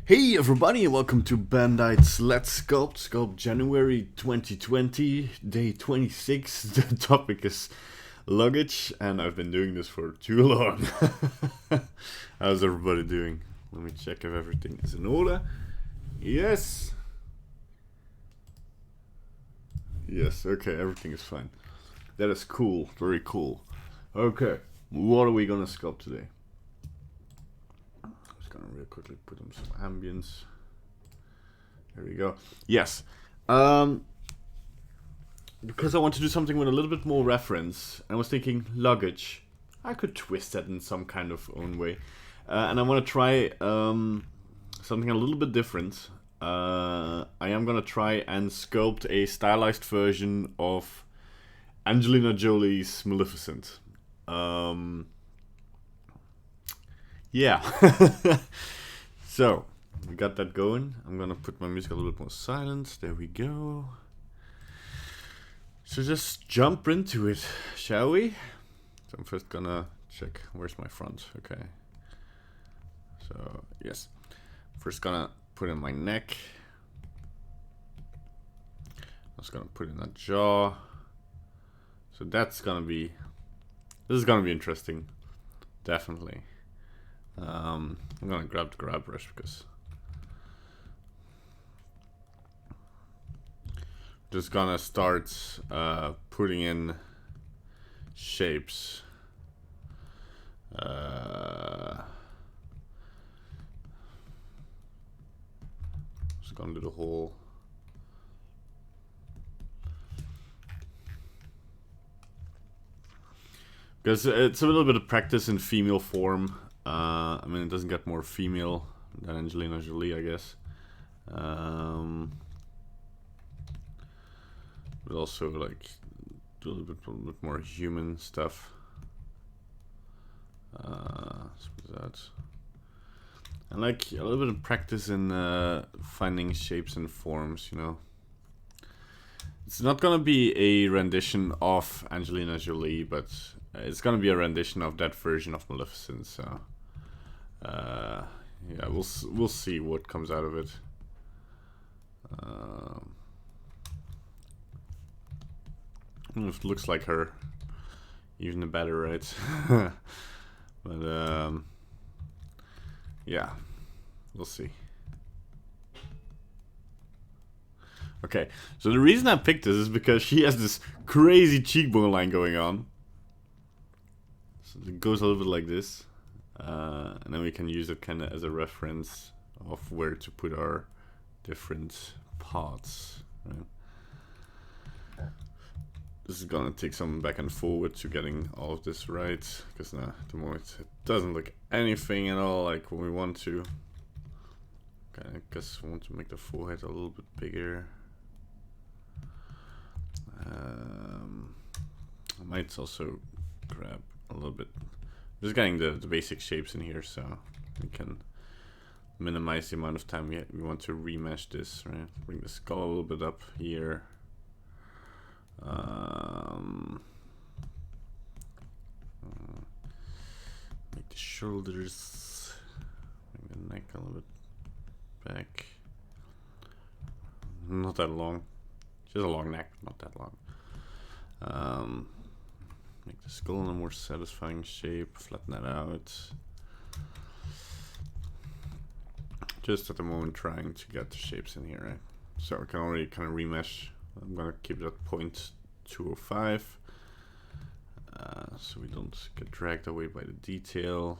Hey everybody and welcome to Bandite's Let's Sculpt January 2020, day 26. The topic is luggage and I've been doing this for too long. How's everybody doing? Let me check if everything is in order. Yes. Yes, okay, everything is fine. That is cool, very cool. Okay, what are we gonna sculpt today? Gonna real quickly put on some ambience. There we go. Yes. Because I want to do something with a little bit more reference, I was thinking luggage. I could twist that in some kind of own way. And I want to try something a little bit different. I am gonna try and sculpt a stylized version of Angelina Jolie's Maleficent. Yeah. So, we got that going. I'm gonna put my music a little bit more silent. There we go. So just jump into it, shall we? So I'm first gonna check where's my front. Okay. So, yes. First gonna put in my neck. I'm just gonna put in that jaw. So that's gonna be... This is gonna be interesting. Definitely. I'm gonna grab the grab brush because just gonna start putting in shapes. Just gonna do the whole. Because it's a little bit of practice in female form. I mean, it doesn't get more female than Angelina Jolie, I guess. But also, like, do a little bit more human stuff. That. And, like, a little bit of practice in finding shapes and forms, you know. It's not gonna be a rendition of Angelina Jolie, but it's gonna be a rendition of that version of Maleficent, so... yeah, we'll see what comes out of it. If it looks like her, even the better, right? But yeah, we'll see. Okay, so the reason I picked this is because she has this crazy cheekbone line going on. So it goes a little bit like this. And then we can use it kind of as a reference of where to put our different parts. Right? This is gonna take some back and forward to getting all of this right, because now at the moment it doesn't look anything at all like what we want to. Okay, I guess we want to make the forehead a little bit bigger. I might also grab a little bit. Just getting the basic shapes in here so we can minimize the amount of time we want to remesh this, right? Bring the skull a little bit up here. Make the shoulders, bring the neck a little bit back. Not that long, just a long neck, not that long. Make the skull in a more satisfying shape, flatten that out. Just at the moment trying to get the shapes in here, right? So we can already kind of remesh. I'm gonna keep that 0.205 so we don't get dragged away by the detail.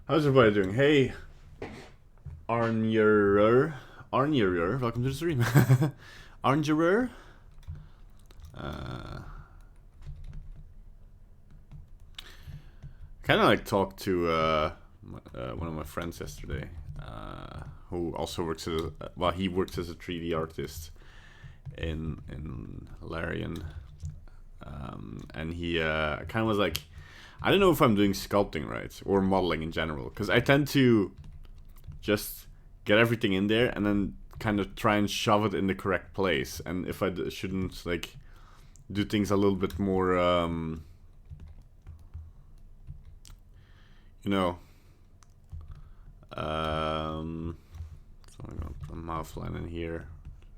How's everybody doing? Hey, Arnjerer, welcome to the stream. Arnjerer. Kind of like talked to one of my friends yesterday, who also works as he works as a 3D artist in Larian, and he kind of was like, I don't know if I'm doing sculpting right or modeling in general, because I tend to just get everything in there and then kind of try and shove it in the correct place, and if I shouldn't like do things a little bit more you know, So I'm gonna put a mouth line in here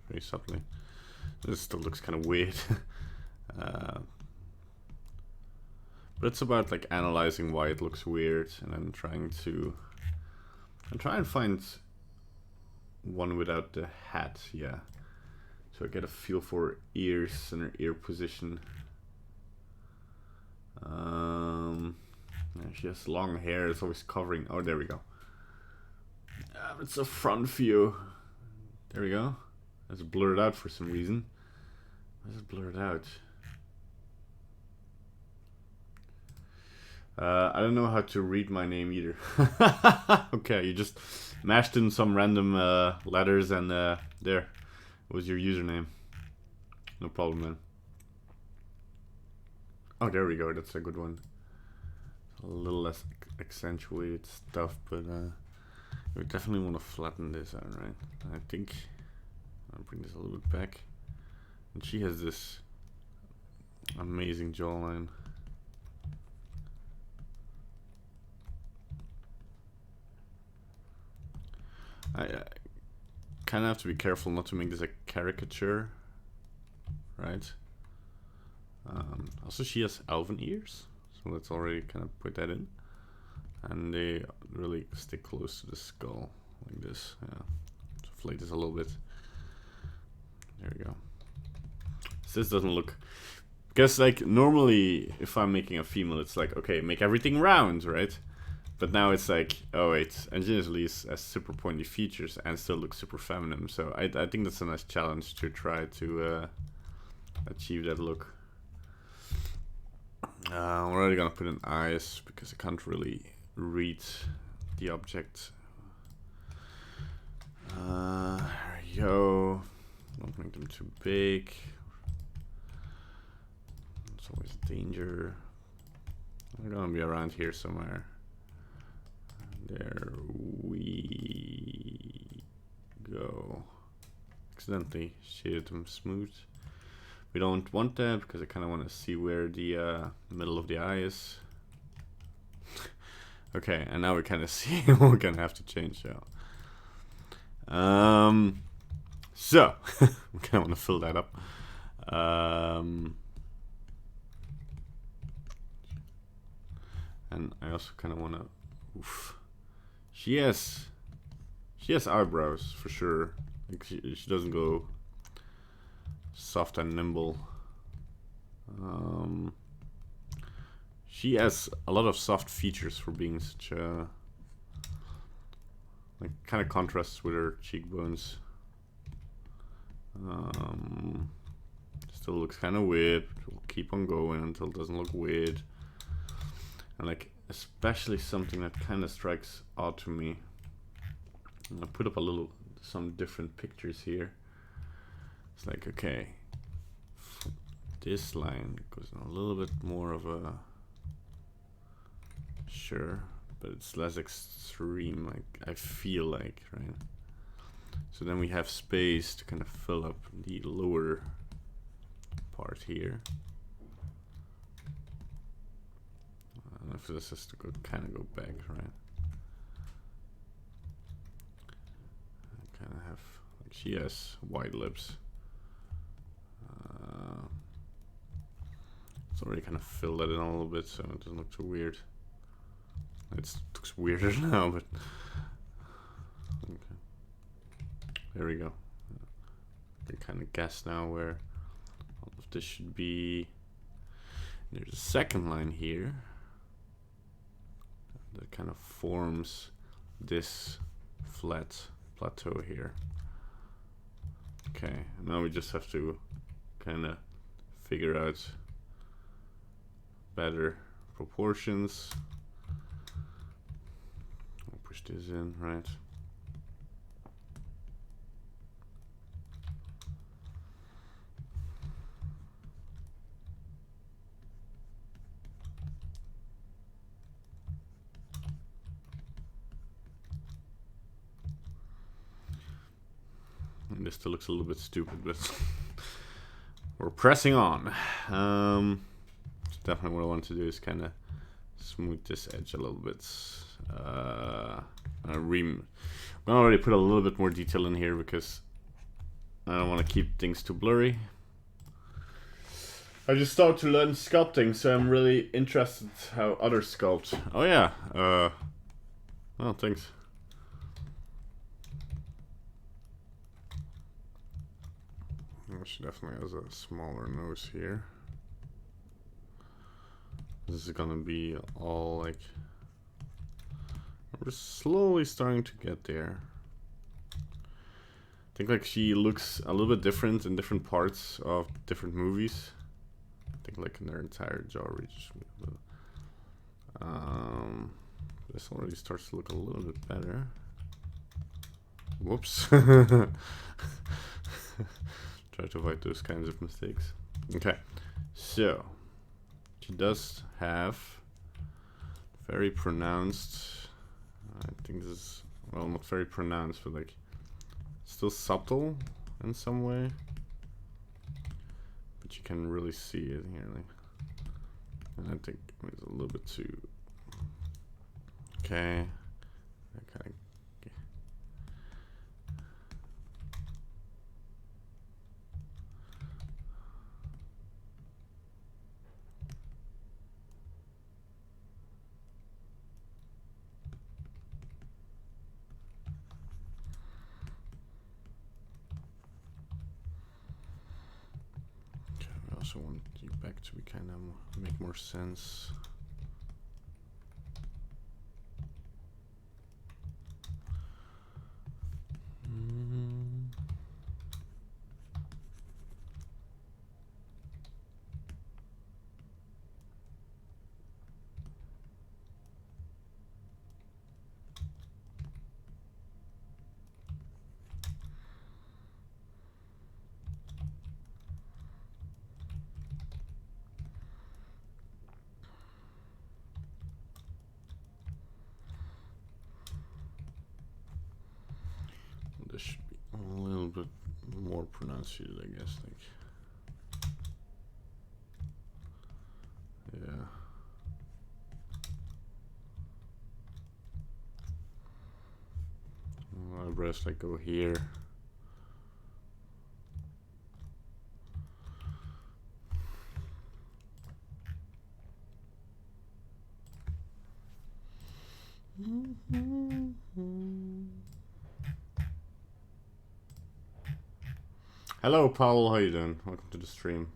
very subtly. This still looks kind of weird. But it's about like analyzing why it looks weird, and then trying and find one without the hat, yeah. So I get a feel for ears and her ear position. She has long hair, it's always covering. Oh, there we go. It's a front view. There we go. It's blurred out for some reason. Why is it blurred out? I don't know how to read my name either. Okay, you just mashed in some random letters and there was your username. No problem, man. Oh, there we go. That's a good one. A little less accentuated stuff, but we definitely want to flatten this out, right? I think I'll bring this a little bit back. And she has this amazing jawline. I kind of have to be careful not to make this a caricature, right? Also, she has elven ears, so let's already kind of put that in. And they really stick close to the skull, like this. Yeah, inflate this a little bit. There we go. So this doesn't look... Because, like, normally, if I'm making a female, it's like, okay, make everything round, right? But now it's like, oh wait, Engineer's Lease has super pointy features and still looks super feminine. So I think that's a nice challenge to try to achieve that look. I'm already gonna put in eyes because I can't really read the object. There we go. Don't make them too big. It's always a danger. They're gonna be around here somewhere. There we go. Accidentally shaded them smooth. We don't want that because I kind of want to see where the middle of the eye is. Okay, and now we kind of see we're gonna have to change that. So we kind of want to fill that up. And I also kind of want to. She has eyebrows for sure. Like she doesn't go soft and nimble. She has a lot of soft features for being such a like kind of contrasts with her cheekbones. Still looks kind of weird. We'll keep on going until it doesn't look weird. And like especially something that kind of strikes odd to me. I'm gonna put up some different pictures here. It's like, okay, this line goes in a little bit more of a, sure, but it's less extreme, like I feel like, right? So then we have space to kind of fill up the lower part here. If this has to go kind of go back, right? I kind of have like she has wide lips. It's already kind of filled that in a little bit, so it doesn't look too weird. It looks weirder now, but okay. There we go. I can kind of guess now where all of this should be. There's a second line here that kind of forms this flat plateau here. Okay, now we just have to kind of figure out better proportions. I'll push this in, right? And this still looks a little bit stupid, but we're pressing on. Definitely what I want to do is kind of smooth this edge a little bit. I'm gonna already put a little bit more detail in here because I don't want to keep things too blurry. I just started to learn sculpting, so I'm really interested how others sculpt. Oh yeah, well, thanks. She definitely has a smaller nose here. This is gonna be all like... We're slowly starting to get there. I think like she looks a little bit different in different parts of different movies. I think like in their entire jaw region. This already starts to look a little bit better. Whoops. Try to avoid those kinds of mistakes. Okay, so she does have very pronounced, I think this is, well, not very pronounced, but like still subtle in some way, but you can really see it here, like, and I think it's a little bit too, okay, that kind of, I also want you back to be kind of make more sense. This should be a little bit more pronunciated, I guess. Like, yeah. Eyebrows like go here. Hello, Paul. How you doing? Welcome to the stream.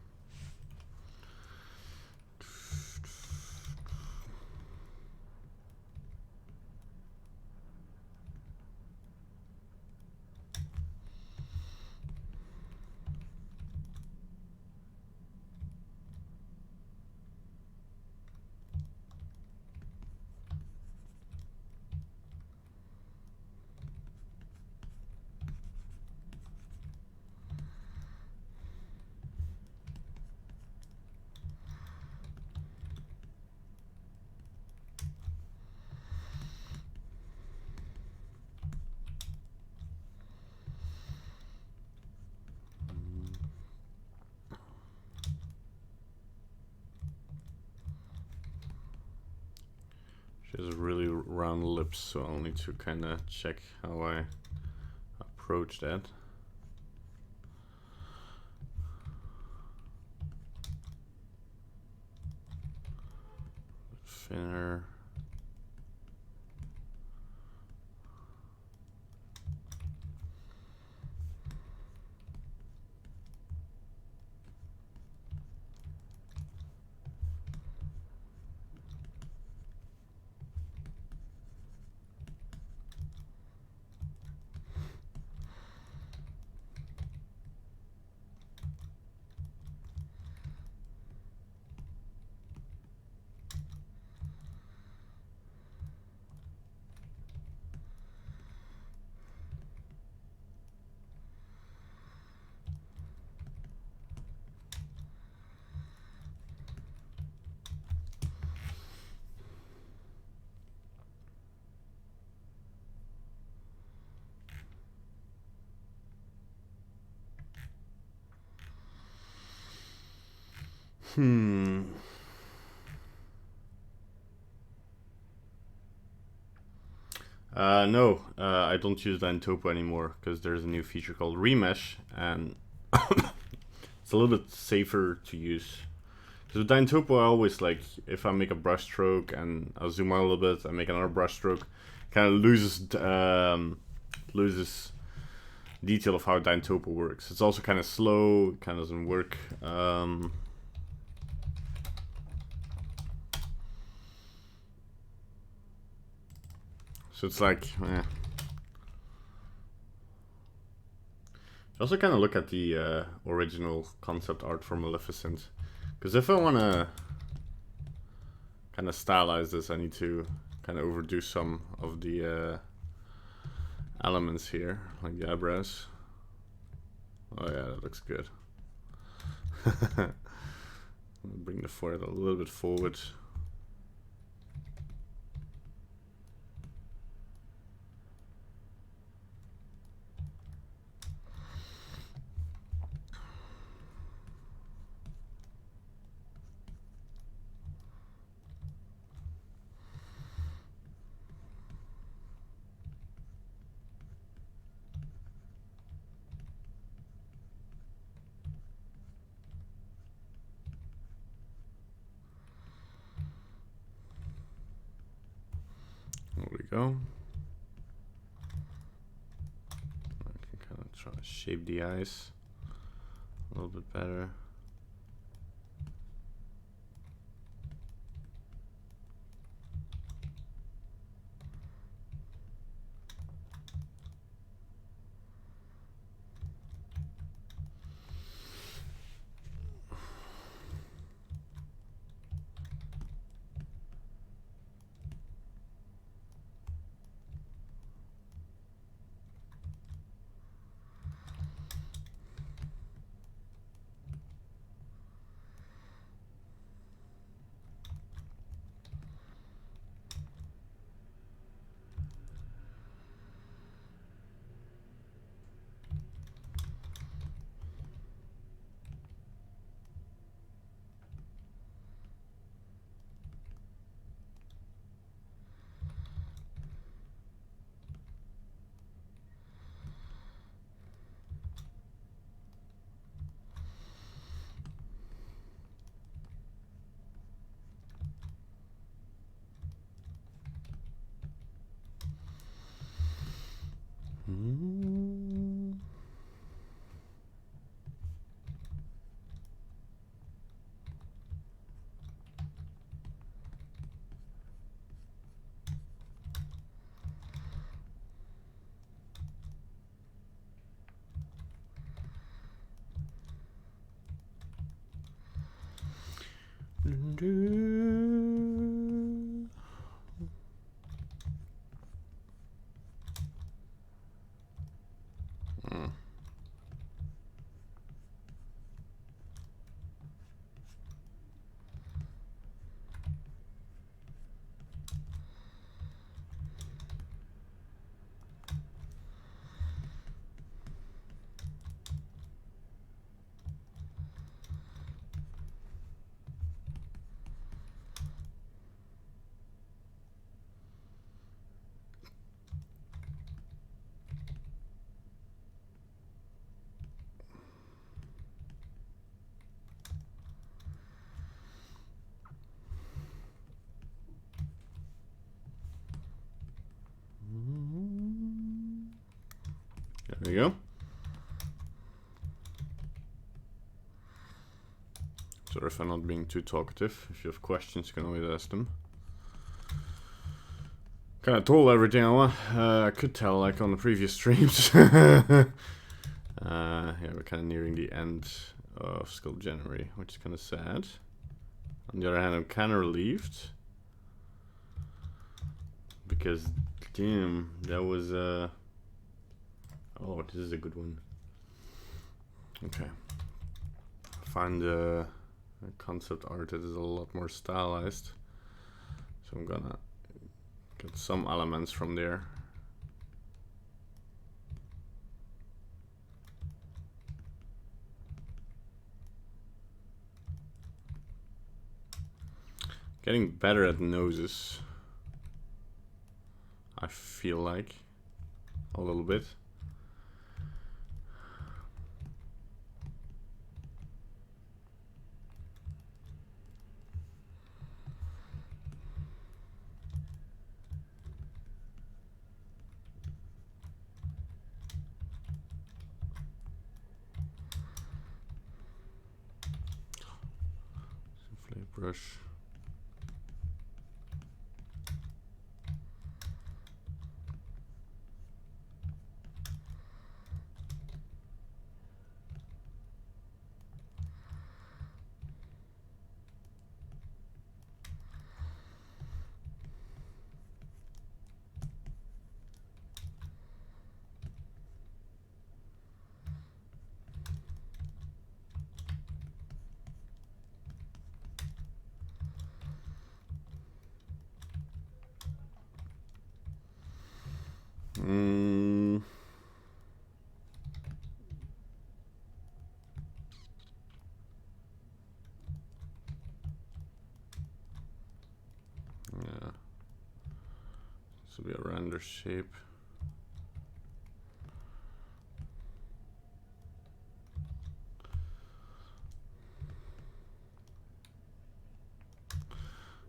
She has really round lips, so I'll need to kind of check how I approach that. Thinner. No, I don't use Dyntopo anymore because there's a new feature called Remesh, and it's a little bit safer to use. Because with Dyntopo, I always like, if I make a brush stroke and I'll zoom out a little bit and make another brush stroke, kind of loses detail of how Dyntopo works. It's also kind of slow, kind of doesn't work. So it's like, also kind of look at the original concept art for Maleficent, because if I want to kind of stylize this, I need to kind of overdo some of the elements here, like the eyebrows. Oh yeah, that looks good. Bring the forehead a little bit forward. There we go. I can kind of try to shape the eyes a little bit better. There you go. Sorry if I'm not being too talkative. If you have questions, you can always ask them. Kind of told everything I could tell, like on the previous streams. Yeah, we're kind of nearing the end of SculptJanuary, which is kind of sad. On the other hand, I'm kind of relieved. Because, damn, that was, oh, this is a good one. Okay. Find a concept art that is a lot more stylized. So I'm gonna get some elements from there. Getting better at noses. I feel like a little bit. Souffle brush. Yeah, this will be a rounder shape.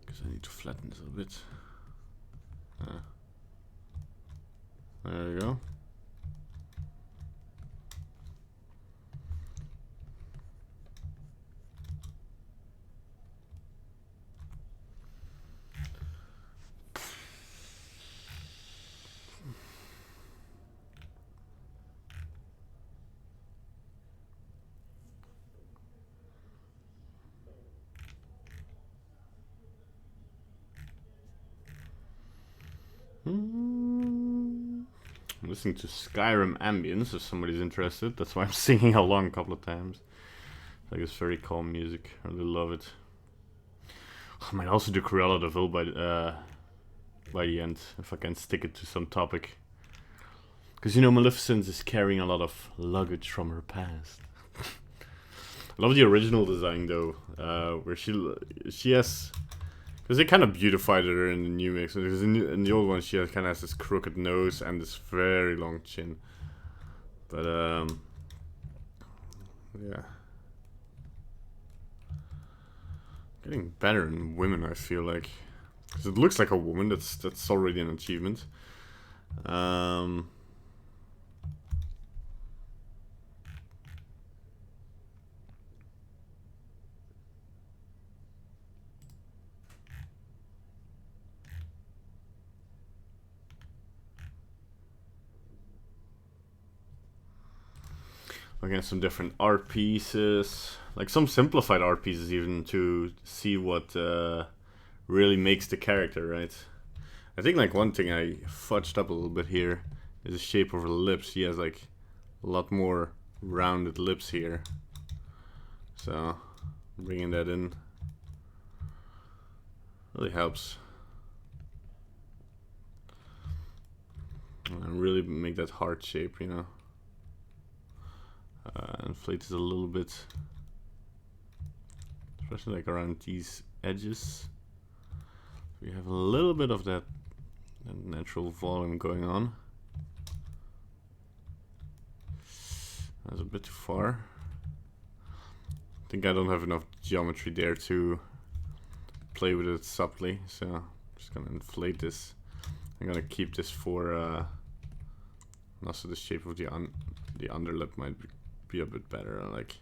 Because I need to flatten this a little bit. There we go. I'm listening to Skyrim ambience if somebody's interested. That's why I'm singing along a couple of times. Like, it's very calm music. I really love it. I might also do Cruella de Vil by the end, if I can stick it to some topic. Because, you know, Maleficent is carrying a lot of luggage from her past. I love the original design, though, where she has... Because they kind of beautified her in the new mix. Because in the old one, she kind of has this crooked nose and this very long chin. But, yeah. Getting better in women, I feel like. Because it looks like a woman, that's already an achievement. Looking at some different art pieces, like some simplified art pieces even, to see what really makes the character, right? I think like one thing I fudged up a little bit here is the shape of her lips. She has like a lot more rounded lips here. So bringing that in really helps. And really make that heart shape, you know. Inflate it a little bit, especially like around these edges. We have a little bit of that natural volume going on. That's a bit too far. I think I don't have enough geometry there to play with it subtly, so I'm just gonna inflate this. I'm gonna keep this for and also the shape of the underlip might be a bit better, like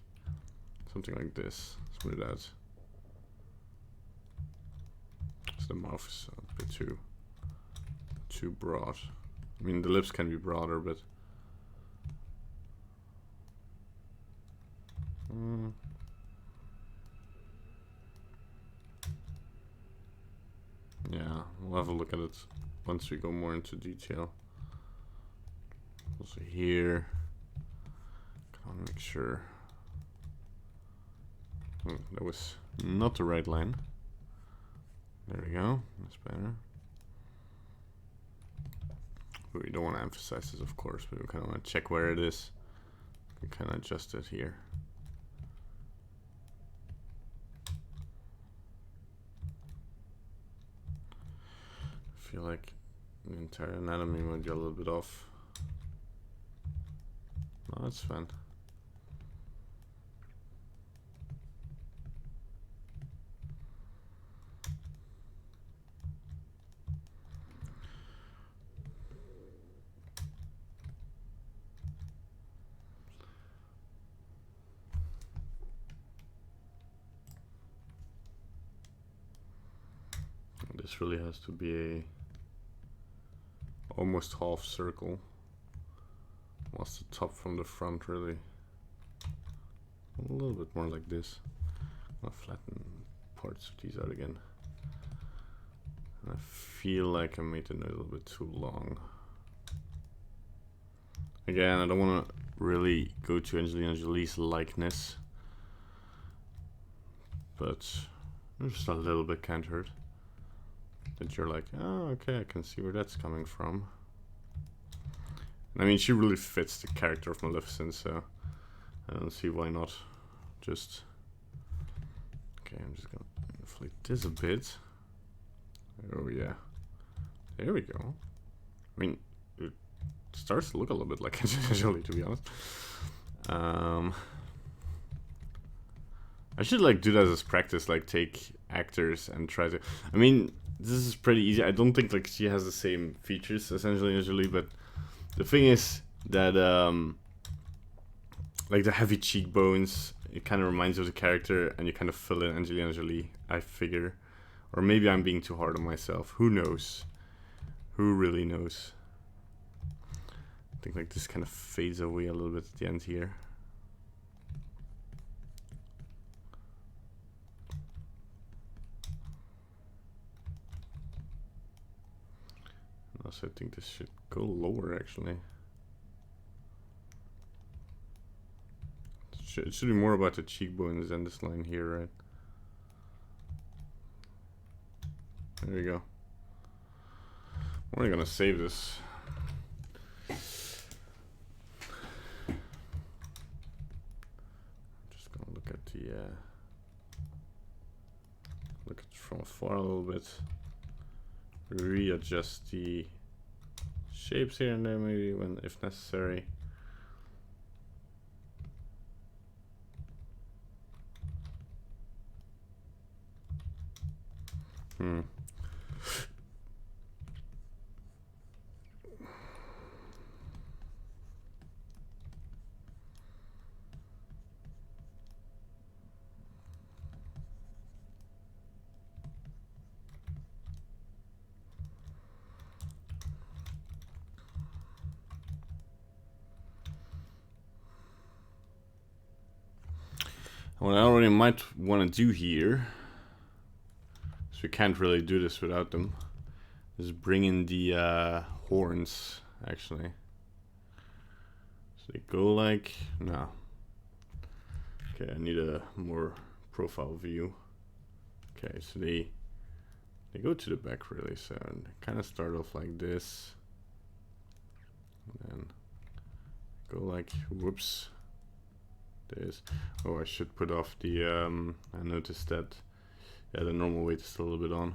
something like this. Smooth out. So the mouth is a bit too broad. I mean, the lips can be broader, but yeah, we'll have a look at it once we go more into detail. Also here, I want to make sure. Oh, that was not the right line. There we go, that's better. But we don't want to emphasize this, of course, but we kind of want to check where it is. We can kind of adjust it here. I feel like the entire anatomy might get a little bit off. No, that's fine. This really has to be a almost half circle. What's the top from the front really? A little bit more like this. I'll flatten parts of these out again. I feel like I made it a little bit too long. Again, I don't want to really go to Angelina Jolie's likeness, but just a little bit can't hurt. That you're like, oh, okay, I can see where that's coming from. I mean, she really fits the character of Maleficent, so I don't see why not. Just okay, I'm just gonna inflate this a bit. Oh yeah, there we go. I mean, it starts to look a little bit like Angelina Jolie, to be honest. I should like do that as practice, like take actors and try to. I mean, this is pretty easy. I don't think like she has the same features as Angelina Jolie, but the thing is that like the heavy cheekbones, it kind of reminds you of the character, and you kind of fill in Angelina Jolie, I figure. Or maybe I'm being too hard on myself. Who knows? Who really knows? I think like this kind of fades away a little bit at the end here. Also, I think this should go lower actually. It should be more about the cheekbones than this line here, right? There we go. We're gonna save this. Just gonna look at the look at it from afar a little bit. Readjust the shapes here and there, maybe when if necessary. What I already might want to do here, so we can't really do this without them, is bring in the horns, actually. So they go like, no. Okay, I need a more profile view. Okay, so they go to the back really, so they kind of start off like this. And then go like, whoops. This. Oh, I should put off the, I noticed that, yeah, the normal weight is still a little bit on.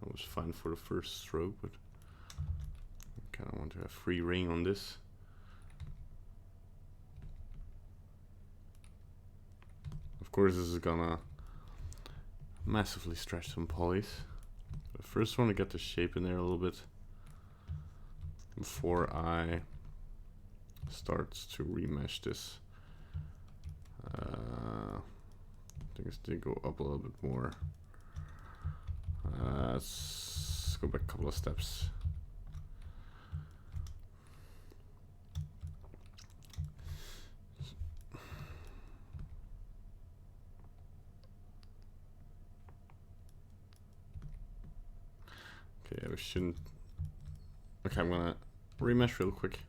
That was fine for the first stroke, but I kind of want to have free rein on this. Of course, this is gonna massively stretch some polys. But first, I want to get the shape in there a little bit before I start to remesh this. Things did go up a little bit more. Let's go back a couple of steps. Okay, we shouldn't. Okay, I'm gonna remesh real quick.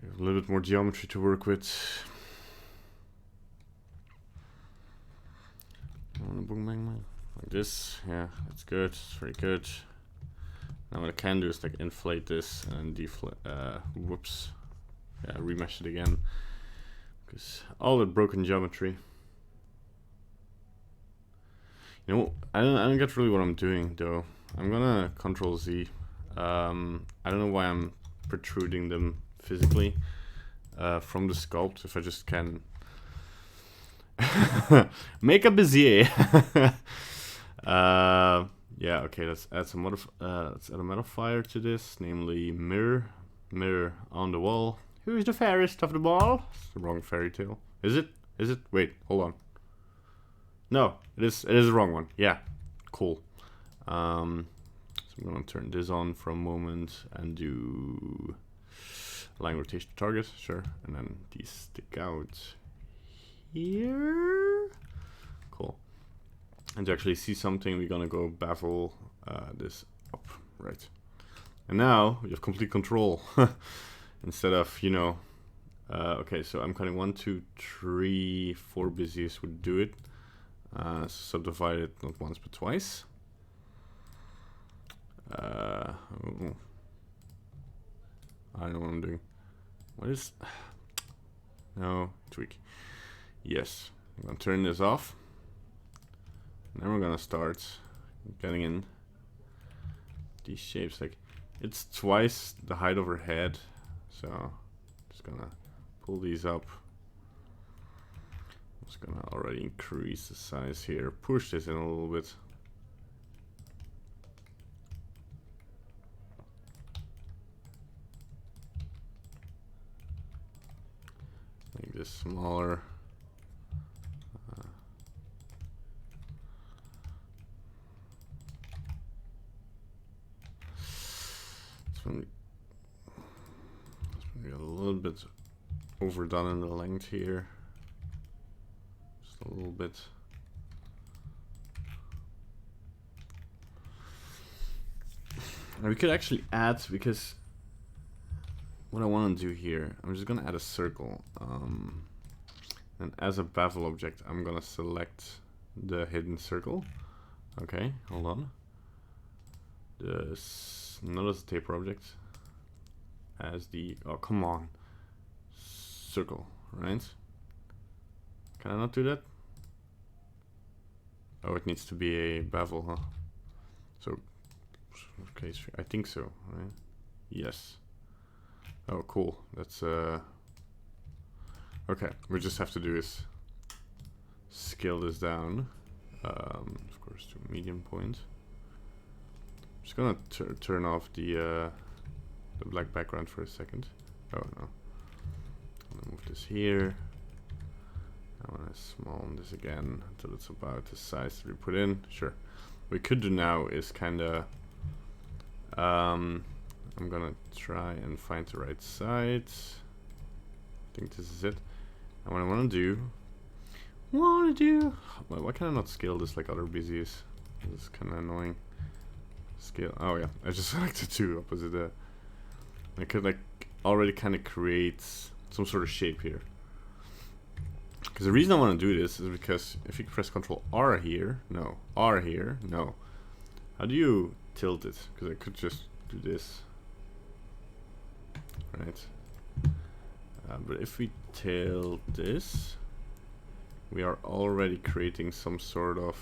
A little bit more geometry to work with. Like this, yeah, that's good, it's very good. Now what I can do is like inflate this and deflate, whoops, yeah, remesh it again. Because all the broken geometry. You know, I don't get really what I'm doing though. I'm gonna Control Z. I don't know why I'm protruding them physically from the sculpt. If I just can make a Bezier. Yeah, okay, let's add some let's add a modifier to this, namely mirror. Mirror on the wall. Who's the fairest of the ball? It's the wrong fairy tale. Is it? Is it? Wait, hold on. No, it is the wrong one. Yeah. Cool. So I'm gonna turn this on for a moment and do line rotation to target, sure. And then these stick out here. Cool. And to actually see something, we're gonna go bevel this up, right? And now we have complete control instead of, you know, okay, so I'm counting 1, 2, 3, 4 busiest would do it. Subdivide it not once but twice. Oh. I don't know what I'm doing. What is? No, tweak. Yes, I'm gonna turn this off. And then we're gonna start getting in these shapes. Like, it's twice the height of her head, so just gonna pull these up. I'm just gonna already increase the size here, push this in a little bit. Make this smaller. It's gonna be a little bit overdone in the length here. Just a little bit. And we could actually add, because what I want to do here, I'm just gonna add a circle, and as a bevel object I'm gonna select the hidden circle. Okay, hold on. Not as a taper object, as the, oh come on, circle, right? Can I not do that? Oh, it needs to be a bevel, huh? So, okay, I think so, right? Yes. Oh, cool. That's okay. We just have to do is scale this down, of course, to medium point. I'm just gonna turn off the black background for a second. Oh no. I'm gonna move this here. I want to small this again until it's about the size that we put in. Sure. What we could do now is kind of I'm gonna try and find the right side. I think this is it. And what I want to do, why can I not scale this like other busies? This is kind of annoying. Scale, oh yeah, I just selected two opposite. I could like already kind of create some sort of shape here. Because the reason I want to do this is because if you press Ctrl R here, no, R here, no. How do you tilt it? Because I could just do this. Right, but if we tilt this, we are already creating some sort of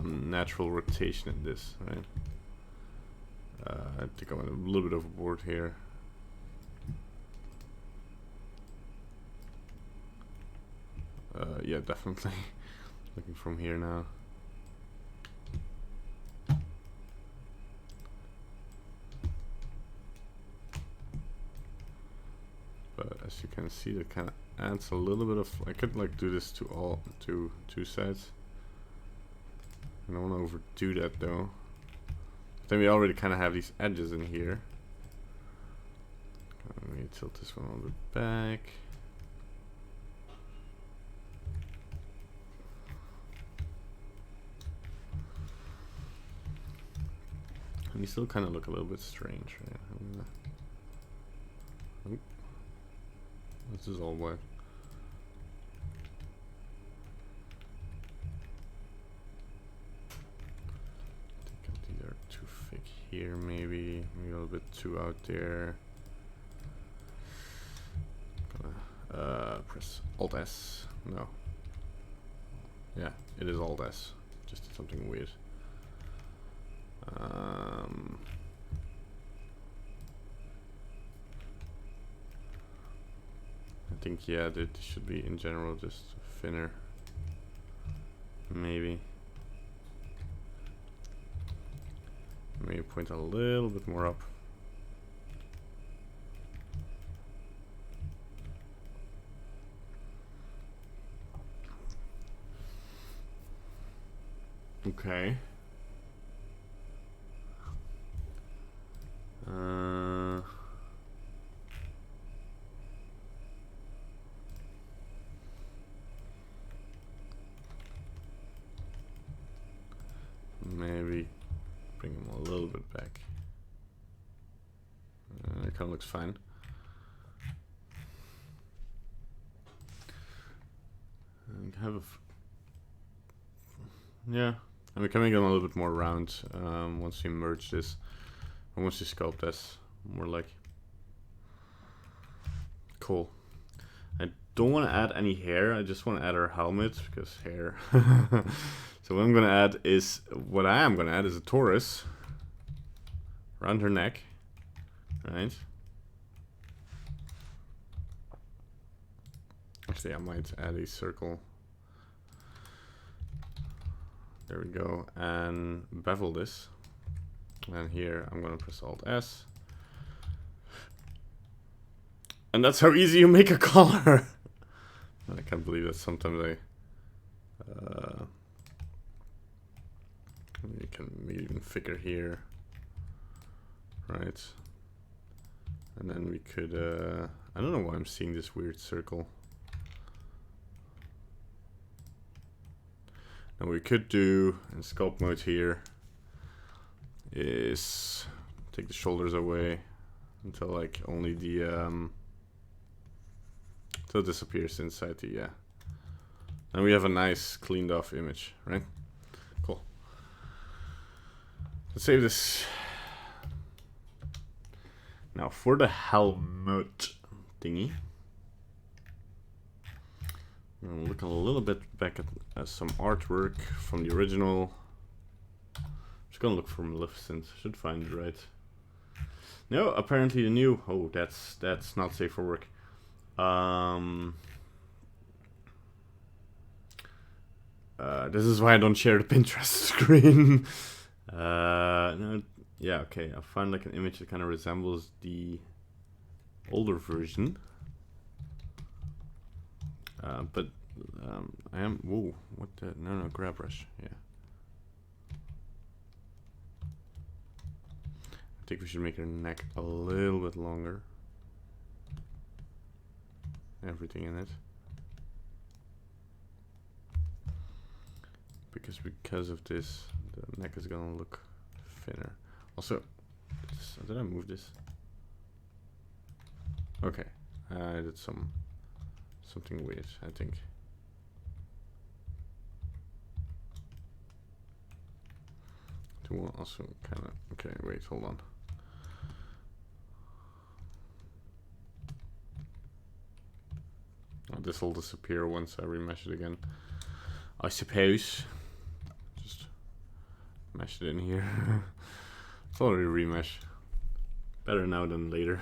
natural rotation in this, right? I think I went a little bit overboard here. Yeah, definitely. Looking from here now. But as you can see, that kind of adds a little bit of. I could like do this to all two sides. I don't want to overdo that though. Then we already kind of have these edges in here. Let me tilt this one a little bit back. And you still kind of look a little bit strange, right? Oh. This is all white. I think these are too thick here, maybe a little bit too out there. Gonna press Alt S. No. Yeah, it is Alt S. Just did something weird. I think, yeah, it should be in general just thinner. Maybe point a little bit more up. Okay. Maybe bring him a little bit back. It kind of looks fine. And have a yeah, and we can make them a little bit more round once we merge this, and once you sculpt this more like. Cool. I don't want to add any hair. I just want to add her helmet because hair. So what I'm gonna add is a Taurus around her neck, right? Actually, I might add a circle. There we go, and bevel this. And here I'm gonna press Alt S. And that's how easy you make a collar. I can't believe that sometimes you can maybe even figure here, right? And then we could, I don't know why I'm seeing this weird circle. And we could do in sculpt mode here is take the shoulders away until like only the until it disappears inside the and we have a nice cleaned off image, right? Cool. Let's save this. Now for the helmet thingy, I'm gonna look a little bit back at some artwork from the original. Just gonna look for Maleficent. Should find it right. No, apparently the new. Oh, that's not safe for work. This is why I don't share the Pinterest screen. No, yeah, okay. I found like an image that kind of resembles the older version. But I am. Whoa! What the? No, grab brush. Yeah. I think we should make her neck a little bit longer. Everything in it. Because of this, the neck is gonna look thinner. Also, did I move this? Okay, I did something weird, I think. Do also kind of okay. Wait, hold on. Oh, this will disappear once I remesh it again, I suppose. Just mesh it in here. It's already remesh. Better now than later.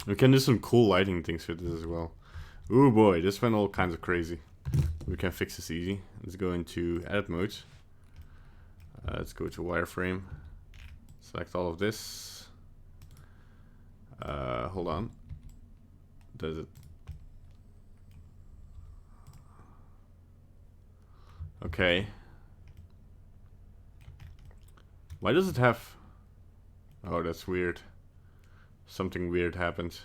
We can do some cool lighting things with this as well. Ooh boy, this went all kinds of crazy. We can fix this easy. Let's go into edit mode. Let's go to wireframe. Select all of this. Hold on. Does it? Okay. Why does it have... Oh, that's weird. Something weird happened.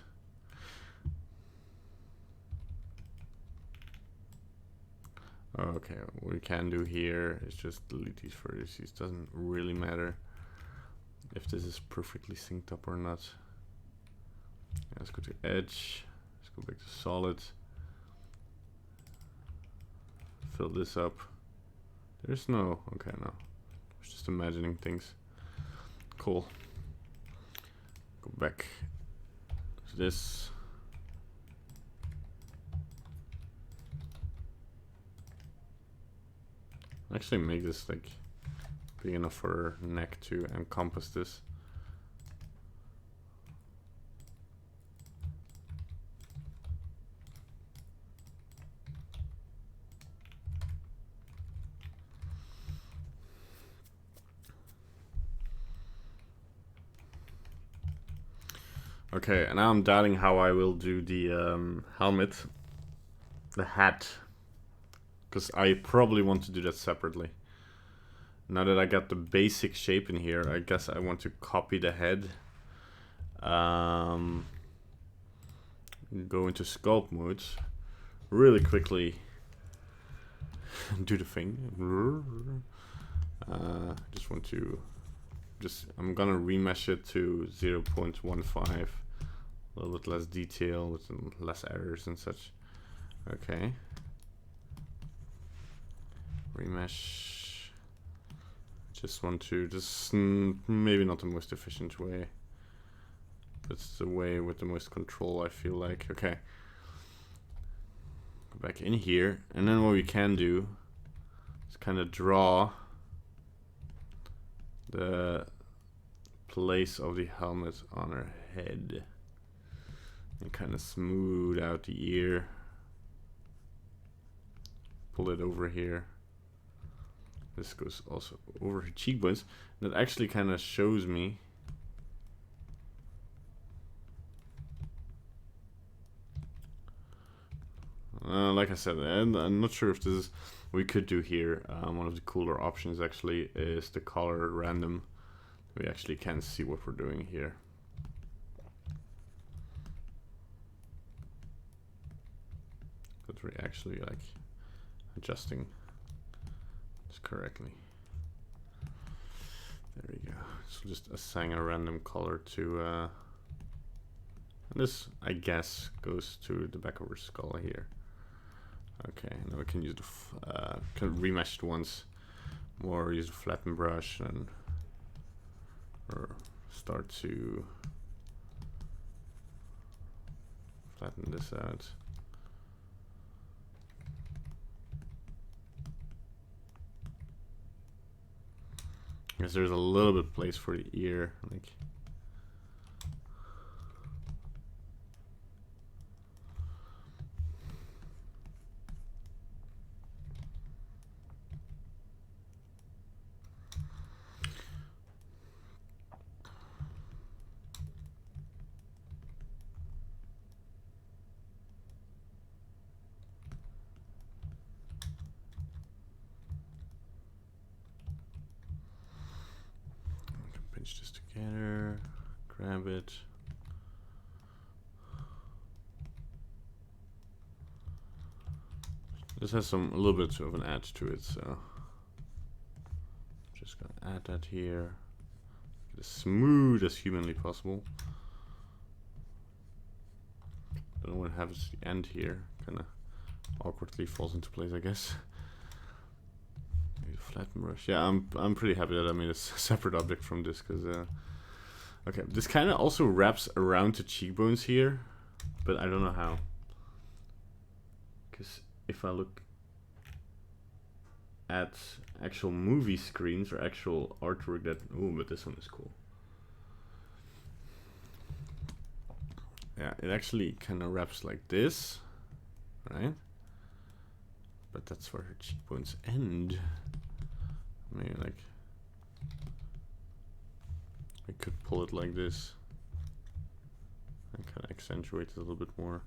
Okay, what we can do here is just delete these vertices. Doesn't really matter if this is perfectly synced up or not. Let's go to edge. Let's go back to solid. Fill this up. There's no... Okay, no. I was just imagining things. Cool. Go back to this. Actually make this like big enough for her neck to encompass this. Okay, and now I'm doubting how I will do the helmet, the hat, because I probably want to do that separately. Now that I got the basic shape in here, I guess I want to copy the head. Go into sculpt mode, really quickly do the thing. Just want to, I'm gonna remesh it to 0.15, a little bit less detail with some less errors and such. Okay. Remesh. Just want to, maybe not the most efficient way. That's the way with the most control, I feel like. Okay. Go back in here, and then what we can do is kind of draw the place of the helmet on her head and kind of smooth out the ear. Pull it over here. This goes also over her cheekbones. That actually kind of shows me like I said, and I'm not sure if this is we could do here. One of the cooler options actually is the color random. We actually can see what we're doing here. But we're actually like adjusting this correctly. There we go. So just assign a random color to and this, I guess, goes to the back of her skull here. Okay, now we can use the can remesh it once more, use the flatten brush and or start to flatten this out. Because there's a little bit of place for the ear, like pinch this together, grab it. This has a little bit of an edge to it, so just gonna add that here. Get as smooth as humanly possible. Don't want to have the end here, kind of awkwardly falls into place, I guess. Maybe a flatten brush. Yeah, I'm pretty happy that I made a separate object from this, because okay, this kind of also wraps around the cheekbones here, but I don't know how. Because if I look at actual movie screens or actual artwork, that but this one is cool. Yeah, it actually kind of wraps like this, right? But that's where her cheekbones end. Maybe like I could pull it like this and kind of accentuate it a little bit more.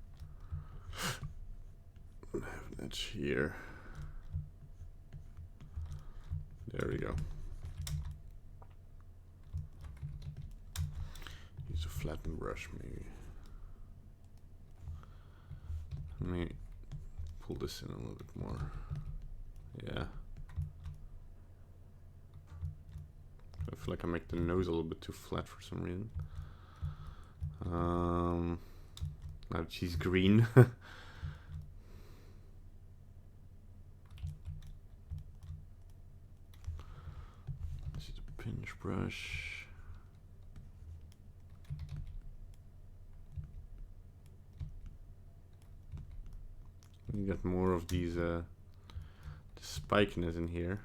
I have an edge here. There we go. Use a flatten brush, maybe. Let me pull this in a little bit more. Yeah. I feel like I make the nose a little bit too flat for some reason. Now she's green. Let's use a pinch brush. You get more of these the spikiness in here.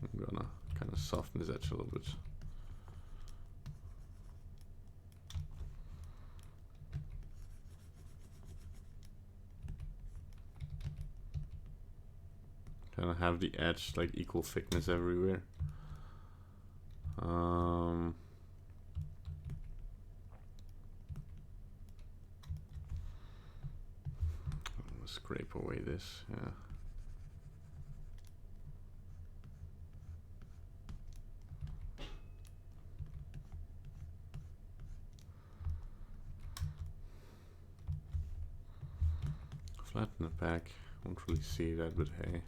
I'm gonna kind of soften this edge a little bit. Kind of have the edge like equal thickness everywhere. Scrape away this, yeah. Flatten the back, won't really see that, but hey.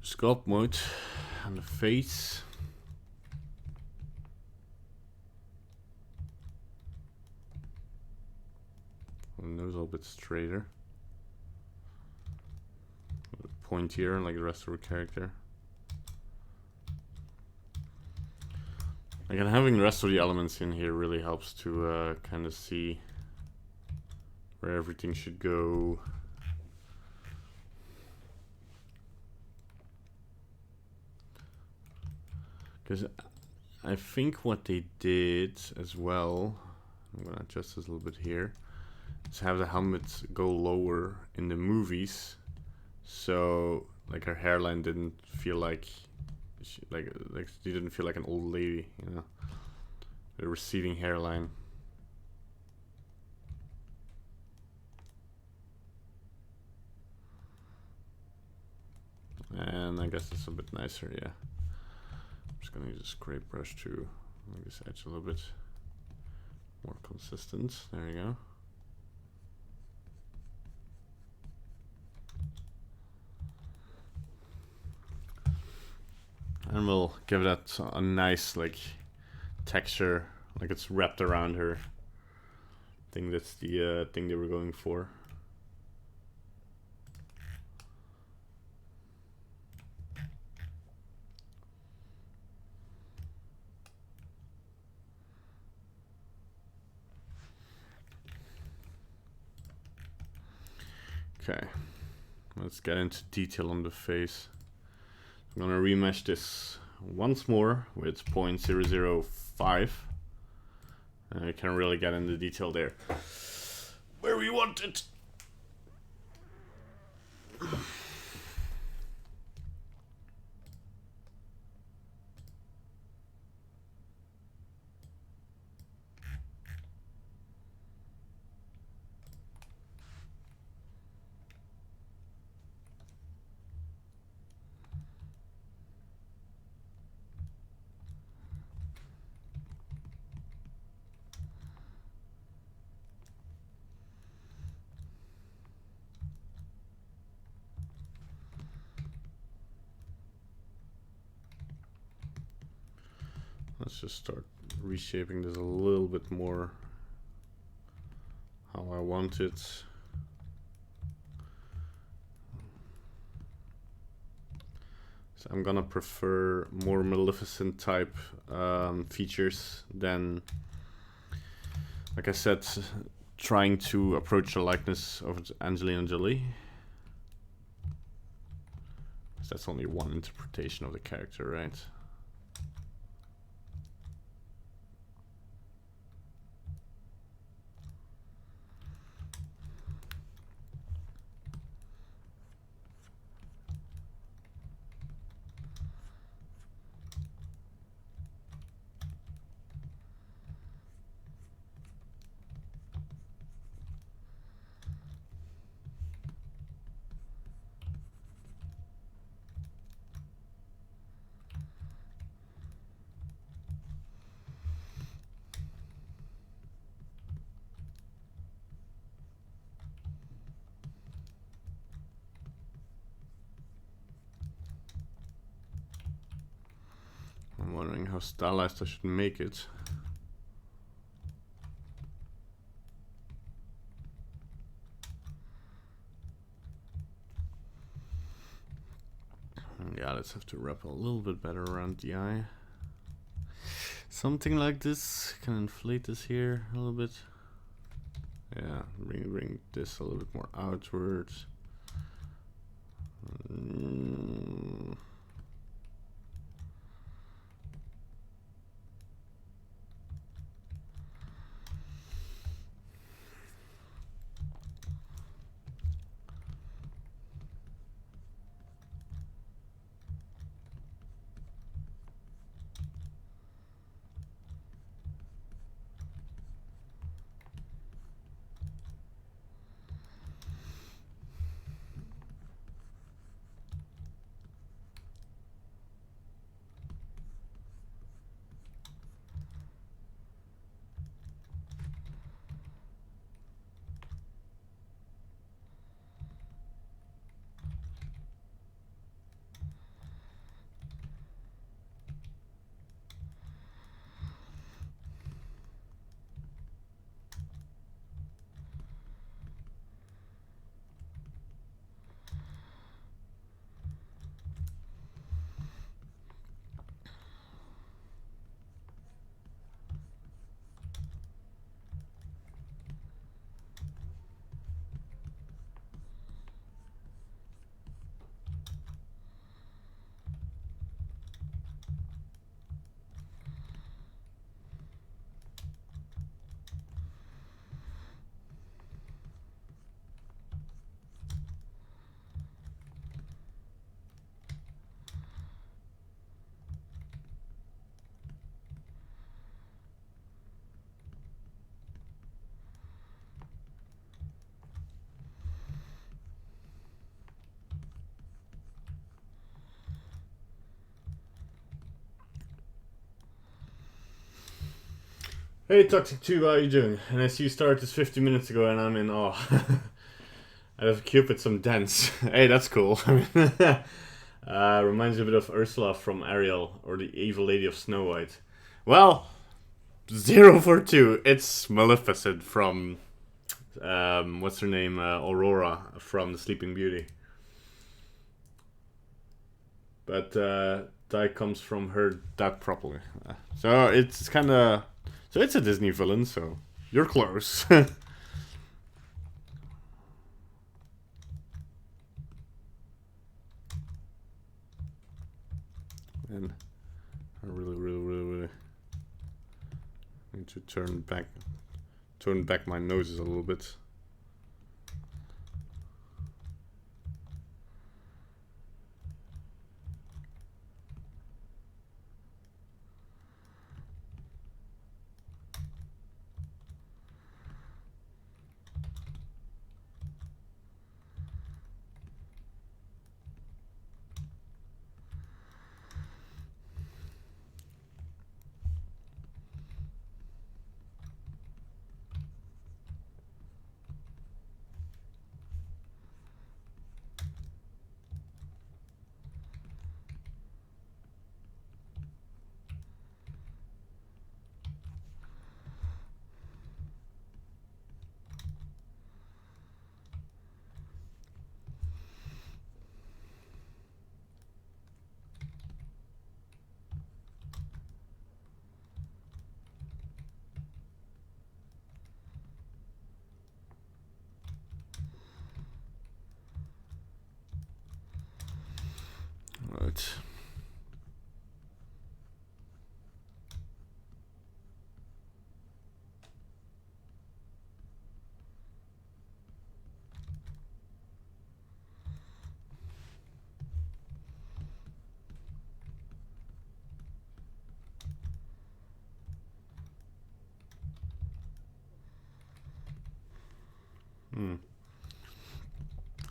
Sculpt mode on the face. Nose a little bit straighter. A pointier like the rest of her character. Again, having the rest of the elements in here really helps to kind of see where everything should go. Because I think what they did as well, I'm gonna adjust this a little bit here, is have the helmets go lower in the movies, so like her hairline didn't feel like she didn't feel like an old lady, you know, the receding hairline. And I guess it's a bit nicer, yeah. I'm just gonna use a scrape brush to make this edge a little bit more consistent. There you go. And we'll give that a nice like texture, like it's wrapped around her. I think that's the thing they were going for. Okay, let's get into detail on the face. I'm gonna remesh this once more with 0.005. And I can really get into detail there where we want it. Let's just start reshaping this a little bit more how I want it. So I'm gonna prefer more Maleficent type features than, like I said, trying to approach the likeness of Angelina Jolie. So that's only one interpretation of the character, right? I'm wondering how stylized I should make it. let's have to wrap a little bit better around the eye. Something like this. Can inflate this here a little bit. Yeah, bring this a little bit more outwards. Hey Toxic 2, how are you doing? And I see you started this 50 minutes ago and I'm in awe. I have Cupid some dance. Hey, that's cool. Reminds me a bit of Ursula from Ariel or the evil lady of Snow White. Well, 0 for 2. It's Maleficent from, what's her name? Aurora from The Sleeping Beauty. But that comes from her dad properly. So it's kind of... So it's a Disney villain, so you're close. And I really need to turn back my noses a little bit. Right.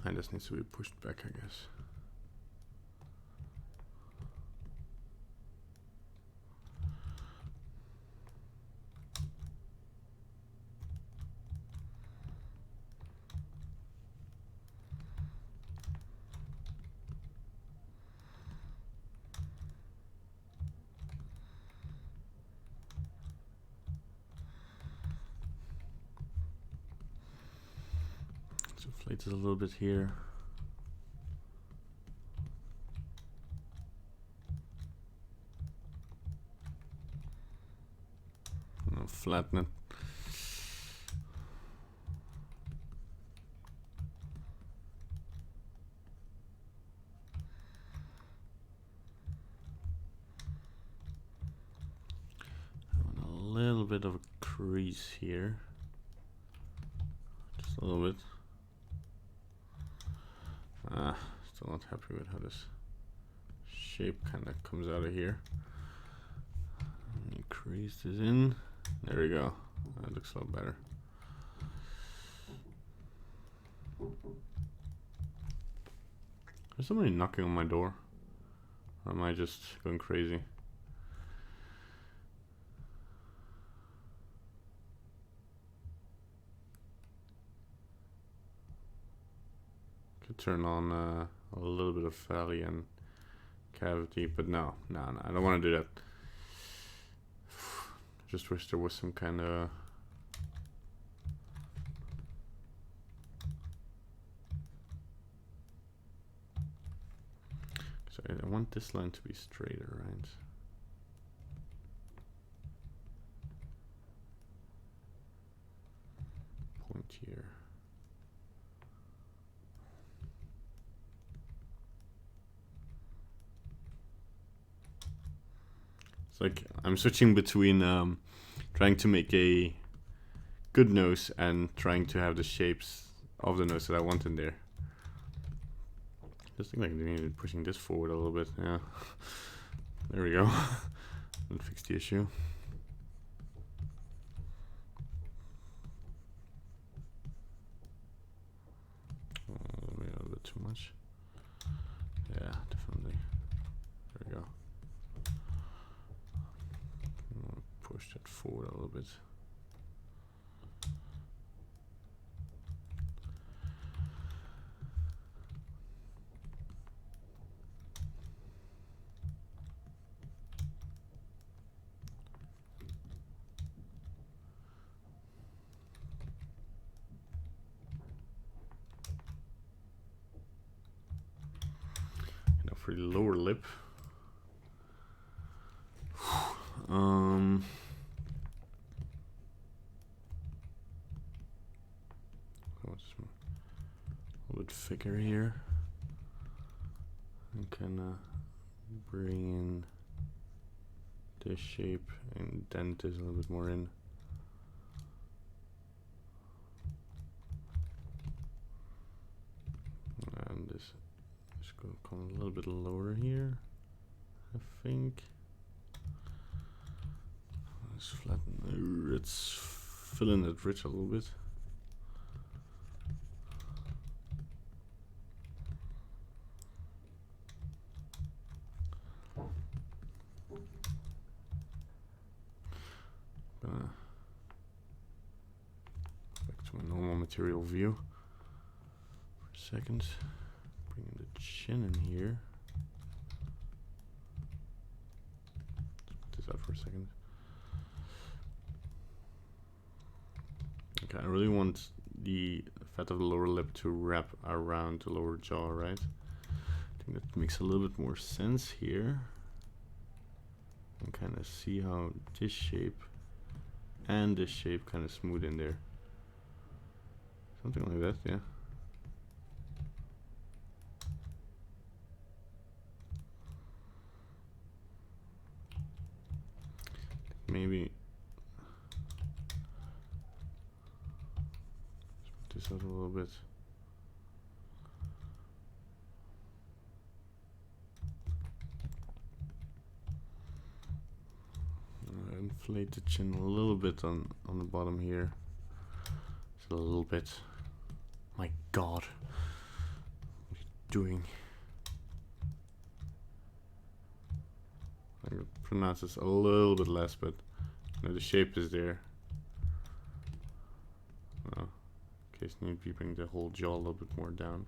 And this needs to be pushed back, I guess. So inflate it a little bit here. flatten it. A little bit of a crease here, just a little bit. Still not happy with how this shape kind of comes out of here. Crease this in. There we go. That looks a lot better. There's somebody knocking on my door. Or am I just going crazy? Could turn on a little bit of valley and cavity, but no, I don't want to do that. Just wish there was some kind of so I want this line to be straighter, right? Point here. It's like I'm switching between trying to make a good nose and trying to have the shapes of the nose that I want in there. Just think like they needed pushing this forward a little bit. Yeah, there we go. That fixed the issue. Maybe a little bit too much. Yeah, definitely. There we go. Push that forward a little bit. Now for the lower lip. A little bit thicker here, and kind of bring in this shape and dent this a little bit more in. And this is going to come a little bit lower here, I think. Let's flatten. Let's fill in that ridge a little bit. Back to my normal material view for a second. Bring the chin in here. Put this out for a second. Okay, I really want the fat of the lower lip to wrap around the lower jaw, right? I think that makes a little bit more sense here. And kind of see how this shape and this shape kind of smooth in there. Something like that, yeah. Maybe put this out a little bit. Inflate the chin a little bit on the bottom here. Just a little bit. My God, what are you doing? I pronounce this a little bit less, but you know, the shape is there. In case need be, bring the whole jaw a little bit more down.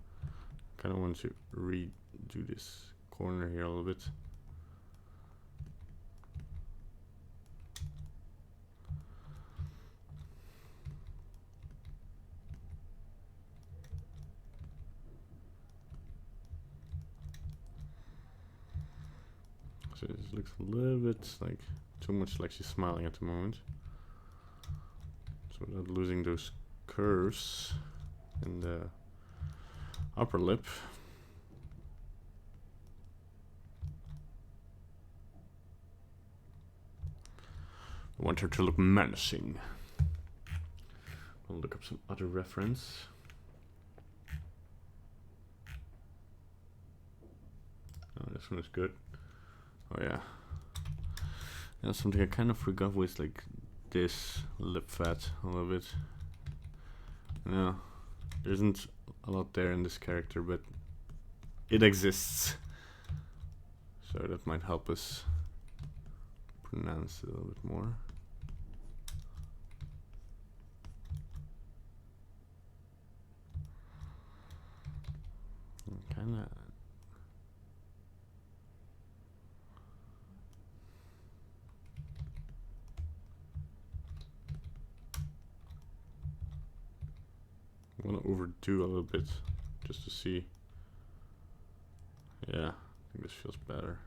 Kind of want to redo this corner here a little bit. So this looks a little bit like too much like she's smiling at the moment. So without losing those curves in the upper lip. I want her to look menacing. I'll look up some other reference. Oh, this one is good. Oh yeah. Yeah, something I kind of forgot was like this lip fat a little bit. No, there isn't a lot there in this character, but it exists. So that might help us pronounce it a little bit more. Kind of. I want to overdo a little bit just to see. Yeah, I think this feels better.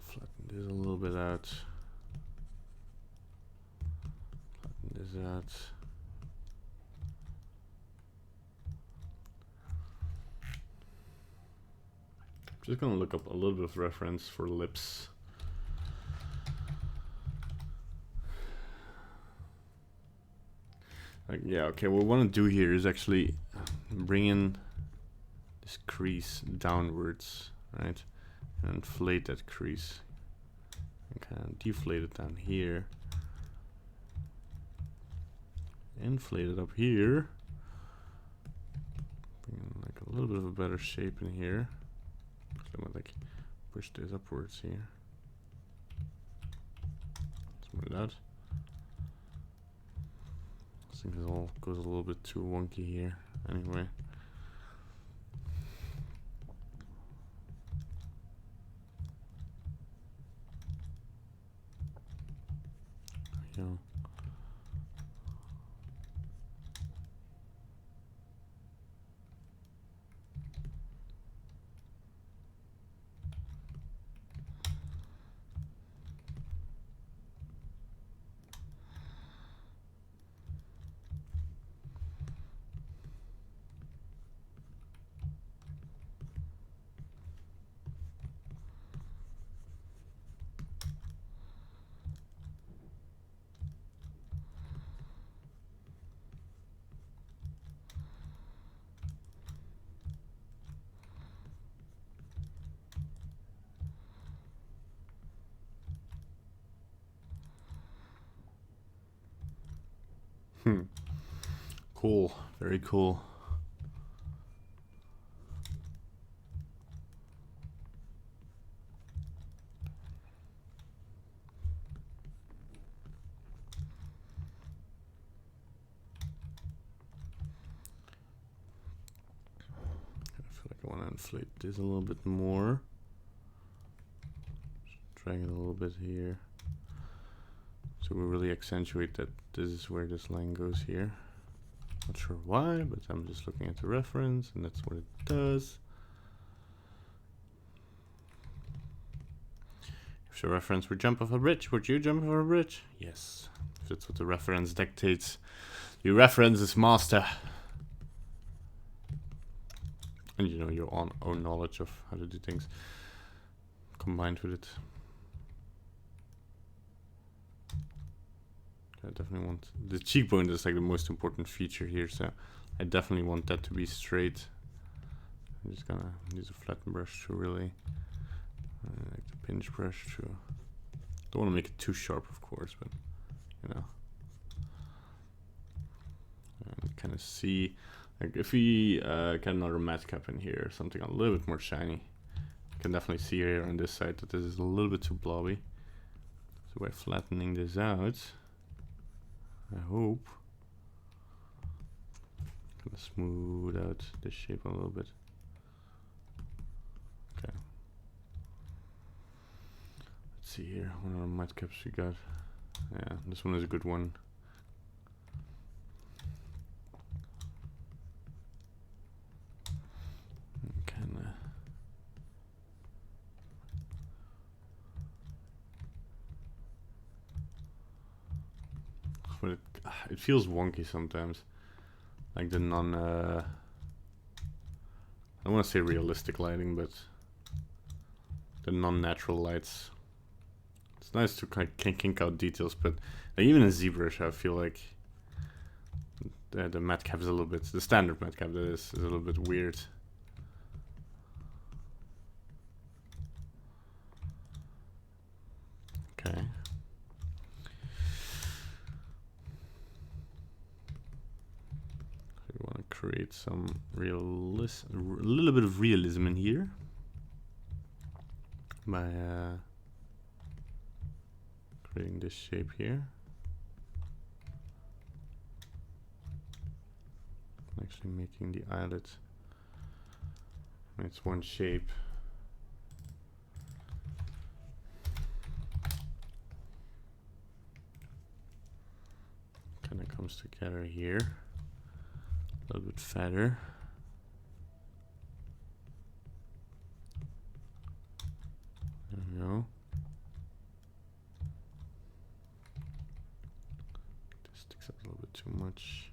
Flatten this a little bit out. Flatten this out. Just gonna look up a little bit of reference for lips. Like, yeah, okay, what we want to do here is actually bring in this crease downwards, right? And inflate that crease. And kind of deflate it down here. Inflate it up here. Bring in like a little bit of a better shape in here. I'm gonna like push this upwards here. Smooth it out. I think this all goes a little bit too wonky here. Anyway. There we go. Cool, very cool. I feel like I want to inflate this a little bit more. Just drag it a little bit here. So we really accentuate that this is where this line goes here. Not sure why, but I'm just looking at the reference and that's what it does. If the reference would jump off a bridge, would you jump off a bridge? Yes. If that's what the reference dictates. Your reference is master. And you know, your own knowledge of how to do things combined with it. I definitely want the cheekbone is like the most important feature here, so I definitely want that to be straight. I'm just gonna use a flatten brush to really like the pinch brush to. Don't want to make it too sharp, of course, but you know, and kind of see like if we get another matte cap in here, something a little bit more shiny. You can definitely see here on this side that this is a little bit too blobby. So by flattening this out. I hope. Gonna smooth out the shape a little bit. Okay. Let's see here. What are matte caps we got? Yeah, this one is a good one. Kinda but it feels wonky sometimes. Like the non... I don't want to say realistic lighting, but the non-natural lights. It's nice to kind of kink out details, but even in ZBrush, I feel like the matte cap is a little bit... The standard matte cap, that is a little bit weird. Okay. We want to create some a little bit of realism in here by creating this shape here. Actually making the eyelid, it's one shape. Kind of comes together here, a little bit fatter. There we go. This sticks out a little bit too much.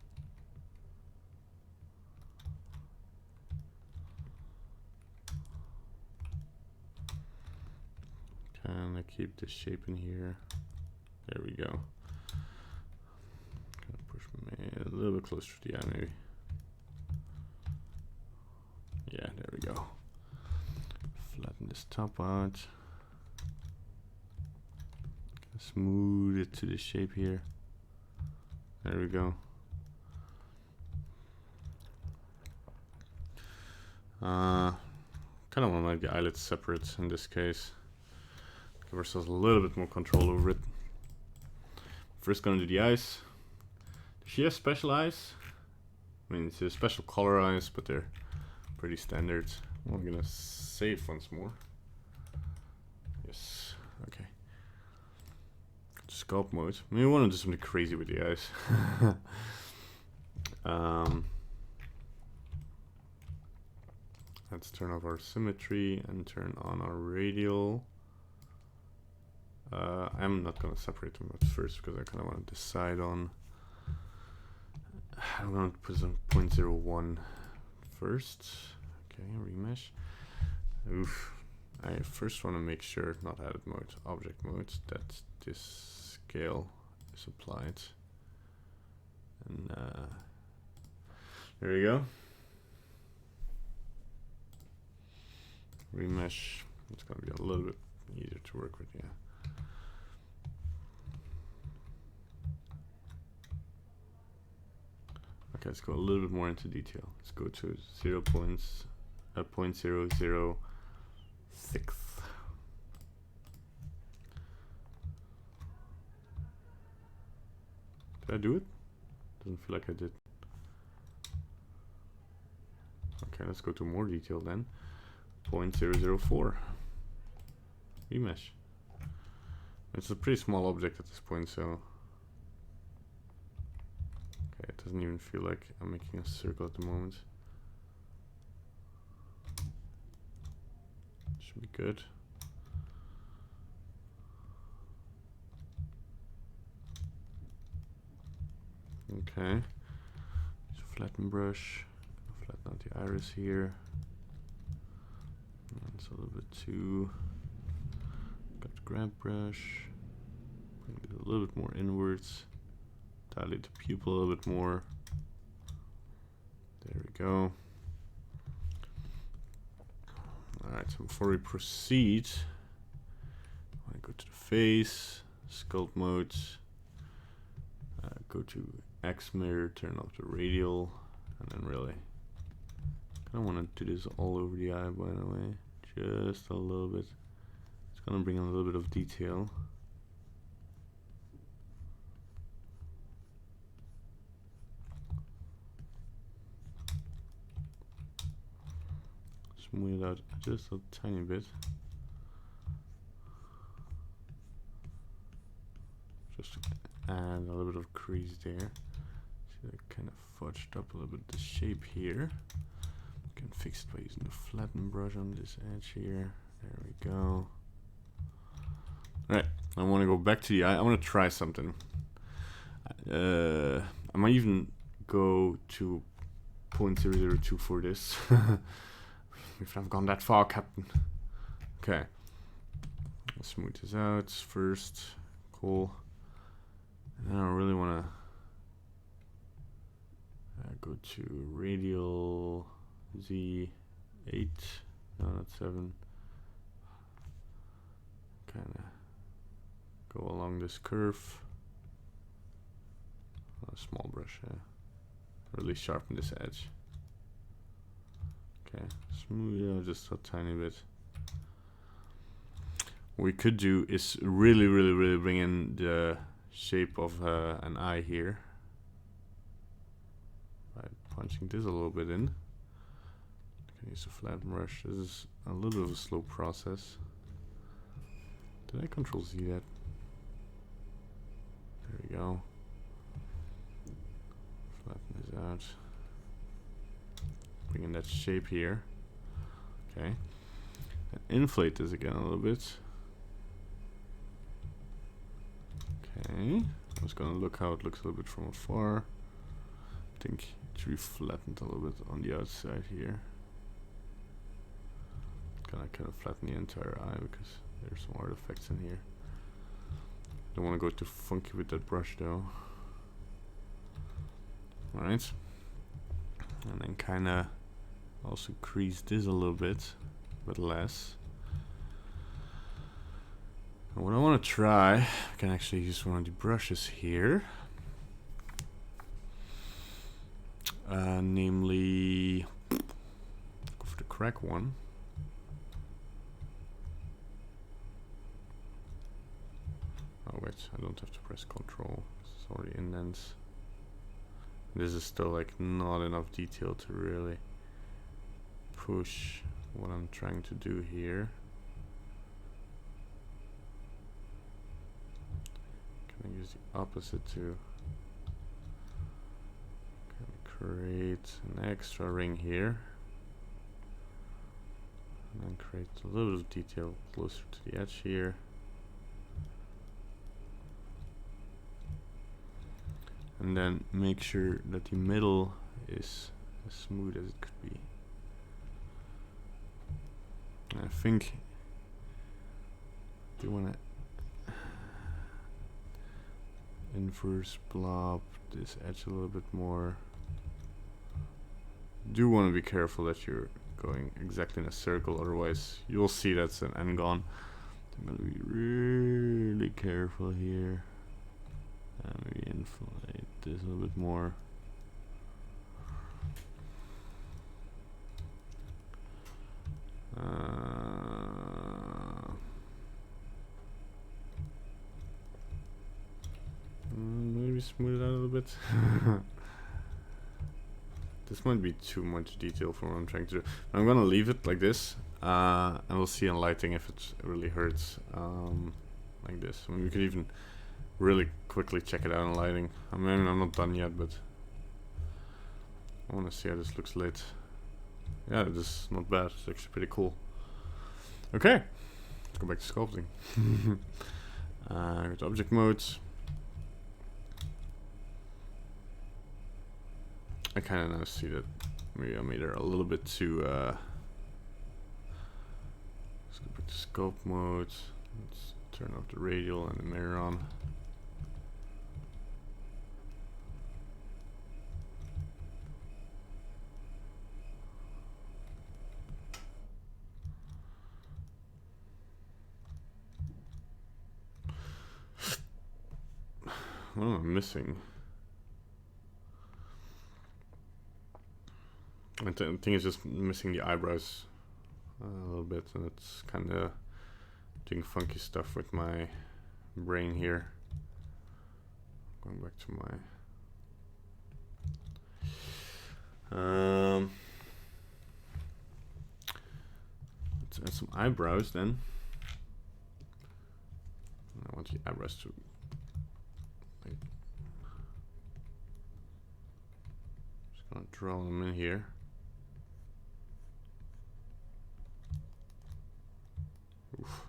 Kind of keep this shape in here. There we go. Kind of push a little bit closer to the eye, maybe. Yeah, there we go. Flatten this top out. Smooth it to the shape here. There we go. Kind of want to make the eyelids separate in this case. Give ourselves a little bit more control over it. First gonna do the eyes. She has special eyes. I mean, it's a special color eyes, but they're pretty standard. I'm gonna save once more. Yes, okay. Sculpt mode. Maybe we want to do something crazy with the eyes. Let's turn off our symmetry and turn on our radial. I'm not going to separate them at first because I kind of want to decide on. I'm going to put some 0.01 first. Okay, remesh. Oof. I first want to make sure, not edit mode, object mode, that this scale is applied. And there we go. Remesh. It's going to be a little bit easier to work with, yeah. Okay, let's go a little bit more into detail. Let's go to 0.006. Did I do it? Doesn't feel like I did. Okay, let's go to more detail then. 0.004. Remesh. It's a pretty small object at this point, so okay, it doesn't even feel like I'm making a circle at the moment. Should be good. Okay, use a flatten brush, flatten out the iris here. It's a little bit too. Got the grab brush, bring it a little bit more inwards, dilate the pupil a little bit more. There we go. Alright, so before we proceed, I go to the face, sculpt mode, go to X mirror, turn off the radial, and then really kind of want to do this all over the eye, by the way, just a little bit. It's gonna bring in a little bit of detail. Smooth it out just a tiny bit. Just to add a little bit of crease there. See, I kind of fudged up a little bit the shape here. Can fix it by using the flatten brush on this edge here. There we go. Alright, I want to go back to the eye. I want to try something. I might even go to 0.002 for this. If I've gone that far, Captain. Okay. Let's smooth this out first. Cool. And I don't really want to go to radial Z8. No, not 7. Kind of go along this curve. A small brush, really sharpen this edge. Okay, smooth out just a tiny bit. What we could do is really bring in the shape of an eye here by punching this a little bit in. I can use a flat brush. This is a little bit of a slow process. Did I Control Z that? There we go. Flatten this out. Bring in that shape here. Okay. And inflate this again a little bit. Okay. I'm just gonna look how it looks a little bit from afar. I think it should be flattened a little bit on the outside here. Gonna kind of flatten the entire eye because there's some artifacts in here. Don't want to go too funky with that brush though. Alright. And then kinda also crease this a little bit, but less. And what I want to try, I can actually use one of the brushes here. Namely, go for the crack one. Oh wait, I don't have to press Control. It's already indents. This is still like not enough detail to really push what I'm trying to do here. Can I use the opposite to create an extra ring here, and then create a little bit of detail closer to the edge here. And then make sure that the middle is as smooth as it could be. I think you want to inverse blob this edge a little bit more. Do want to be careful that you're going exactly in a circle, otherwise you'll see that's an n-gon. I'm going to be really careful here. Maybe inflate this a little bit more. Maybe smooth it out a little bit. This might be too much detail for what I'm trying to do. I'm gonna leave it like this, and we'll see on lighting if it really hurts like this. I mean, we could even really quickly check it out on lighting. I mean, I'm not done yet, but I want to see how this looks lit. Yeah, this is not bad. It's actually pretty cool. Okay, let's go back to sculpting. Go to object modes. I kind of now see that maybe I made her a little bit too. Let's go back to scope mode. Let's turn off the radial and the mirror on. What am I missing? I think it's just missing the eyebrows a little bit, and it's kind of doing funky stuff with my brain here. Going back to my let's add some eyebrows then. I want the eyebrows to just gonna draw them in here. Oof.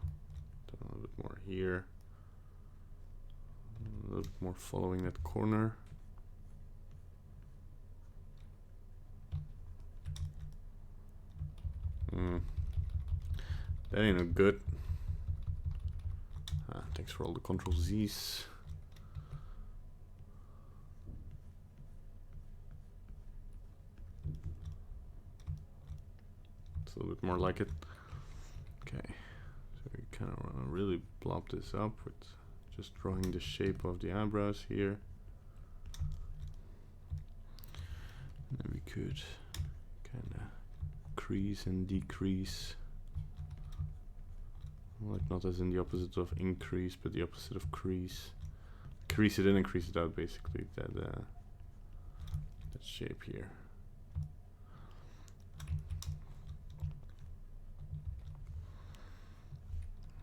A little bit more here. little bit more following that corner. That ain't no good. Thanks for all the Control Z's. It's a little bit more like it. Okay, so we kind of want to really blob this up with just drawing the shape of the eyebrows here. And then we could kind of crease and decrease. Like not as in the opposite of increase, but the opposite of crease. Crease it in and crease it out, basically. That shape here.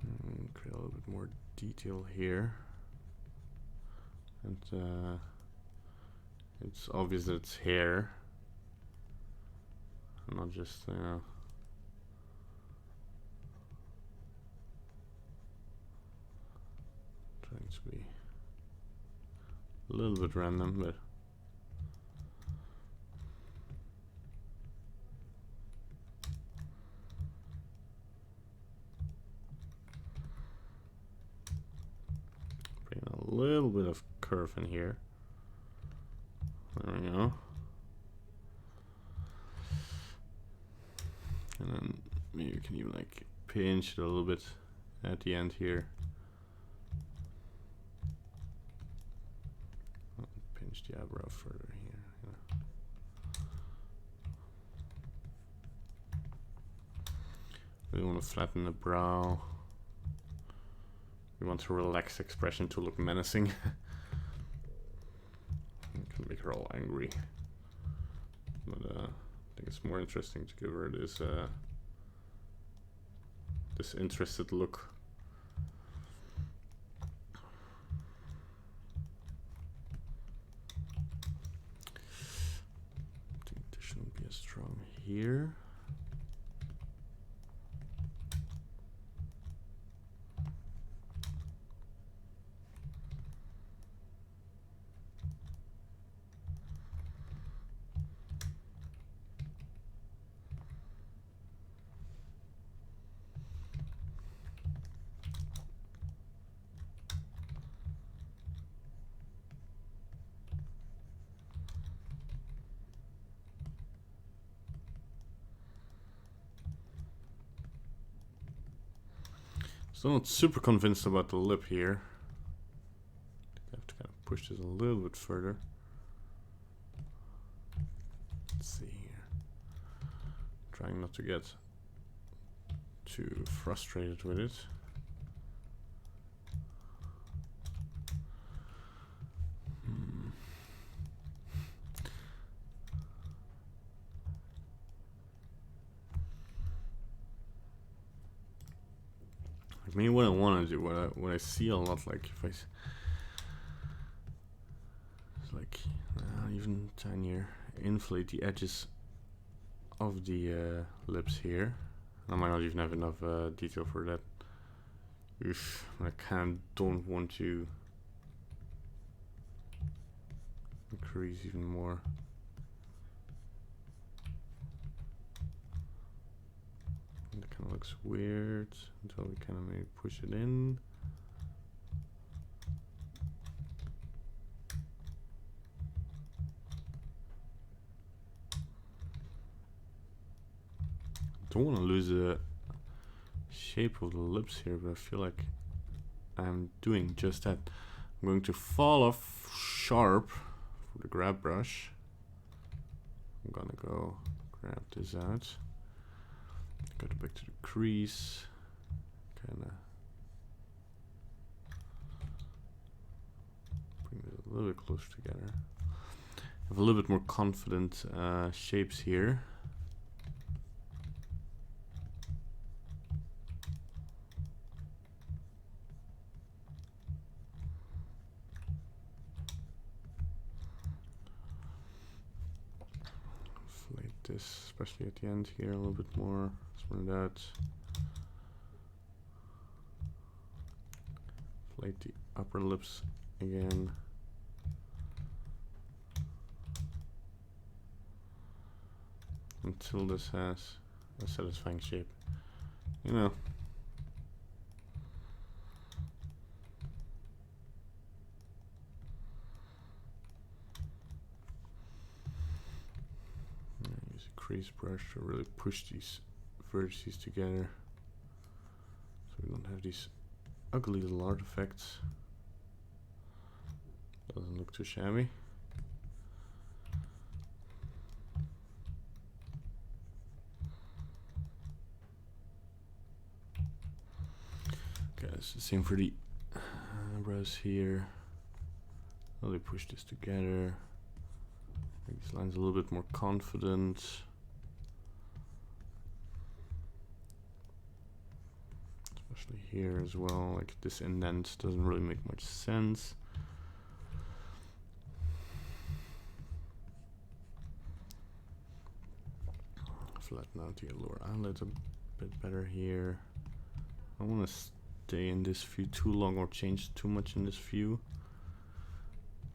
And create a little bit more detail here, and it's obvious that it's hair, not just trying to be a little bit random, but bring a little bit of curve in here. There we go. And then maybe you can even like pinch it a little bit at the end here. Pinch the eyebrow further here. Yeah. We want to flatten the brow. We want a relaxed expression to look menacing. It can make her all angry. But I think it's more interesting to give her this this interested look. I think this shouldn't be as strong here. Still not super convinced about the lip here. I have to kind of push this a little bit further. Let's see here. Trying not to get too frustrated with it. I mean, what I want to do, what I see a lot, like if it's like even tinier, inflate the edges of the lips here. I might not even have enough detail for that. Oof, I kind of don't want to increase even more. That kind of looks weird until we kind of maybe push it in. Don't want to lose the shape of the lips here, but I feel like I'm doing just that. I'm going to fall off sharp for the grab brush. I'm gonna go grab this out. Go back to the crease, kind of bring it a little bit closer together. Have a little bit more confident shapes here. Inflate this, especially at the end here, a little bit more. Smooth out. Inflate the upper lips again. Until this has a satisfying shape. You know. Use a crease brush to really push these vertices together. So we don't have these ugly little artifacts. Doesn't look too shabby. Okay, it's the same for the eyebrows here. Really push this together. Make these lines a little bit more confident. Especially here as well. Like this indent doesn't really make much sense. Flatten out the lower eyelids a bit better here. I don't want to stay in this view too long or change too much in this view.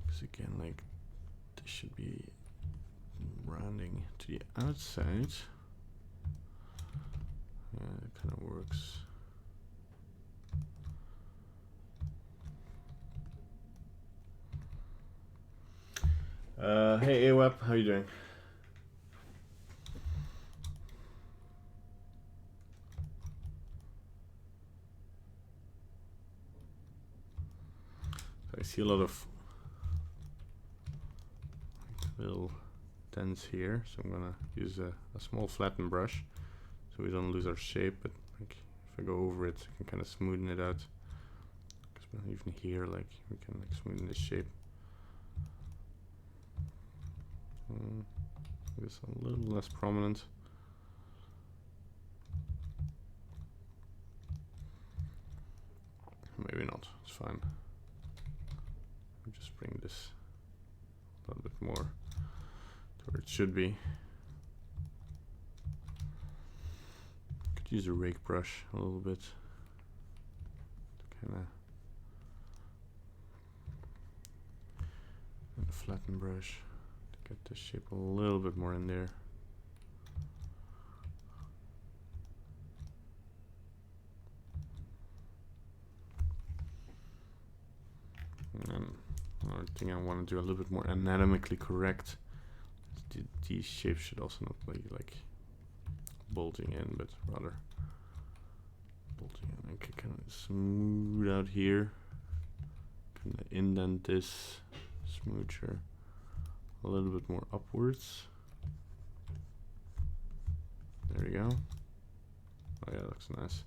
Because again, like this should be rounding to the outside. Yeah, it kind of works. Hey AWAP, how you doing? I see a lot of little dents here, so I'm gonna use a small flattened brush so we don't lose our shape, but like if I go over it I can kind of smoothen it out. Because even here, like we can like smoothen this shape. It's a little less prominent. Maybe not, it's fine. I'll just bring this a little bit more to where it should be. Could use a rake brush a little bit to kind of, and a flatten brush to get this shape a little bit more in there. And another thing I want to do a little bit more anatomically correct. These shapes should also not be like bulging in, but rather bulging in. I can kind of smooth out here, kind of indent this, smoocher a little bit more upwards. There we go. Oh yeah, that looks nice.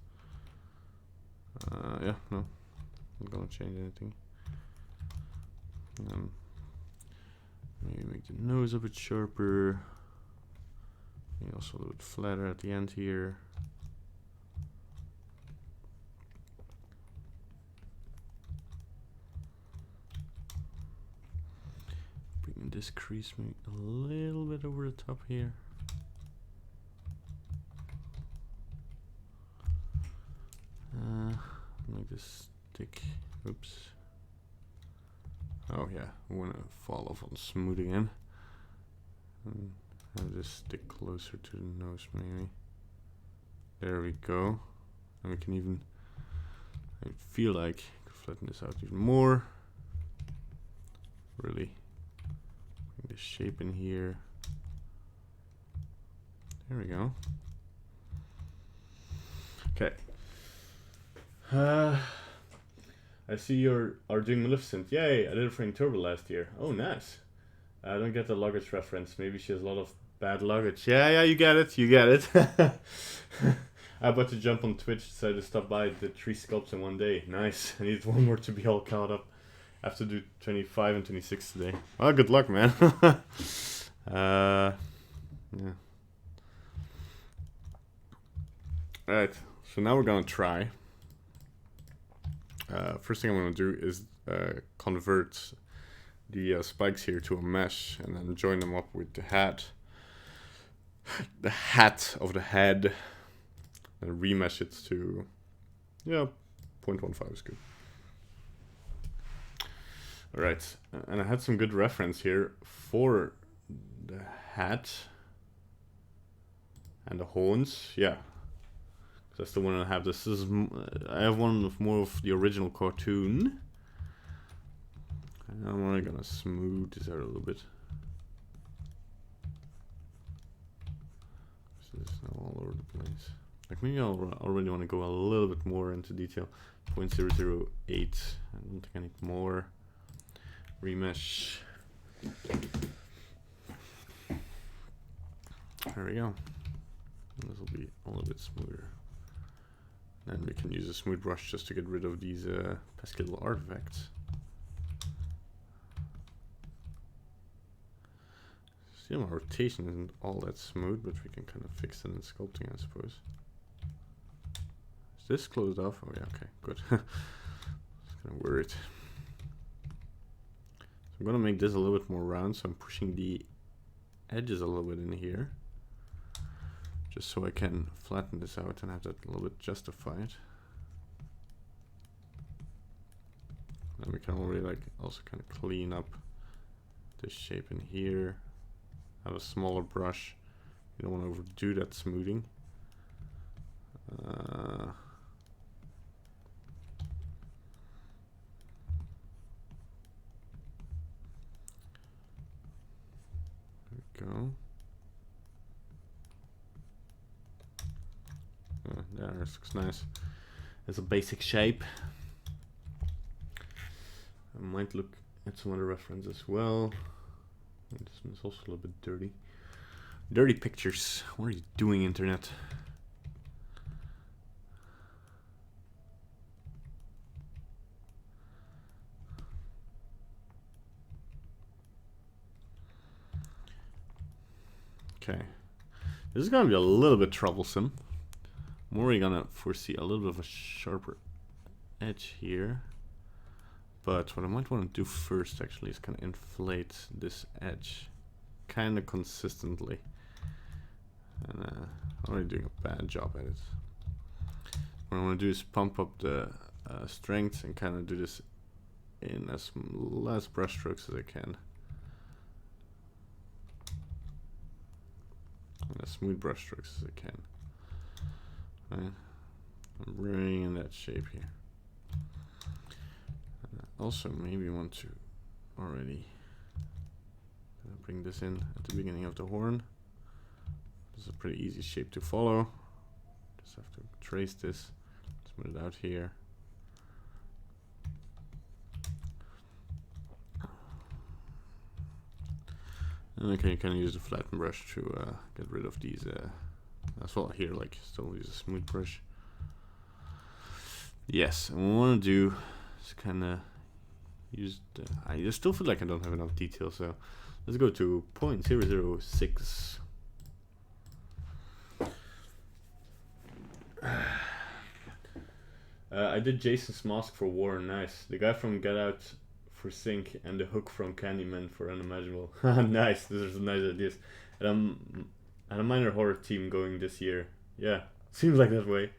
Yeah, no, I'm gonna change anything. Maybe make the nose a bit sharper. Maybe also a little bit flatter at the end here. Bring this crease maybe a little bit over the top here. Make this stick. Oops. Oh yeah, I want to fall off on smoothing in. And have this stick closer to the nose maybe. There we go. And we can even, I feel like, I could flatten this out even more. Really bring this shape in here. There we go. Okay. I see you are doing Maleficent. Yay, I did it for Inktober last year. Oh, nice. I don't get the Luggage reference. Maybe she has a lot of bad luggage. Yeah, you get it. You get it. I'm about to jump on Twitch, decided to stop by. Did 3 sculpts in one day. Nice. I need one more to be all caught up. I have to do 25 and 26 today. Well, good luck, man. Yeah. Alright, so now we're gonna try. First thing I'm going to do is convert the spikes here to a mesh and then join them up with the hat of the head, and remesh it to, yeah, 0.15 is good. Alright, and I had some good reference here for the hat and the horns. Yeah, that's the one I have. This is I have one of more of the original cartoon. And I'm only gonna smooth this out a little bit. This is now all over the place. Like maybe I'll already want to go a little bit more into detail. 0.008. I don't think I need more. Remesh. There we go. This will be a little bit smoother. Then we can use a smooth brush just to get rid of these pesky little artifacts. Still, my rotation isn't all that smooth, but we can kind of fix it in sculpting, I suppose. Is this closed off? Oh yeah, okay, good. I was kind of worried. So I'm gonna make this a little bit more round, so I'm pushing the edges a little bit in here, just so I can flatten this out and have that a little bit justified. And we can already like also kind of clean up this shape in here. Have a smaller brush. You don't want to overdo that smoothing. There we go. There, this looks nice. It's a basic shape. I might look at some other reference as well. This one's also a little bit dirty. Dirty pictures. What are you doing, internet? Okay. This is gonna be a little bit troublesome. I'm already gonna foresee a little bit of a sharper edge here. But what I might want to do first actually is kind of inflate this edge kind of consistently. And I'm already doing a bad job at it. What I want to do is pump up the strength and kind of do this in as less brush strokes as I can. And as smooth brush strokes as I can. Right. I'm bringing that shape here. Also, maybe want to already bring this in at the beginning of the horn. This is a pretty easy shape to follow. Just have to trace this, smooth it out here. And I can kind of use the flatten brush to get rid of these as well. Here, like, still use a smooth brush. Yes, and what we want to do is kind of use the, I still feel like I don't have enough detail, so let's go to 0.006. I did Jason's mask for Warren. Nice. The guy from Get Out for Sync and the hook from Candyman for Unimaginable. Nice. Those are some nice ideas. And a minor horror team going this year. Yeah, seems like that way.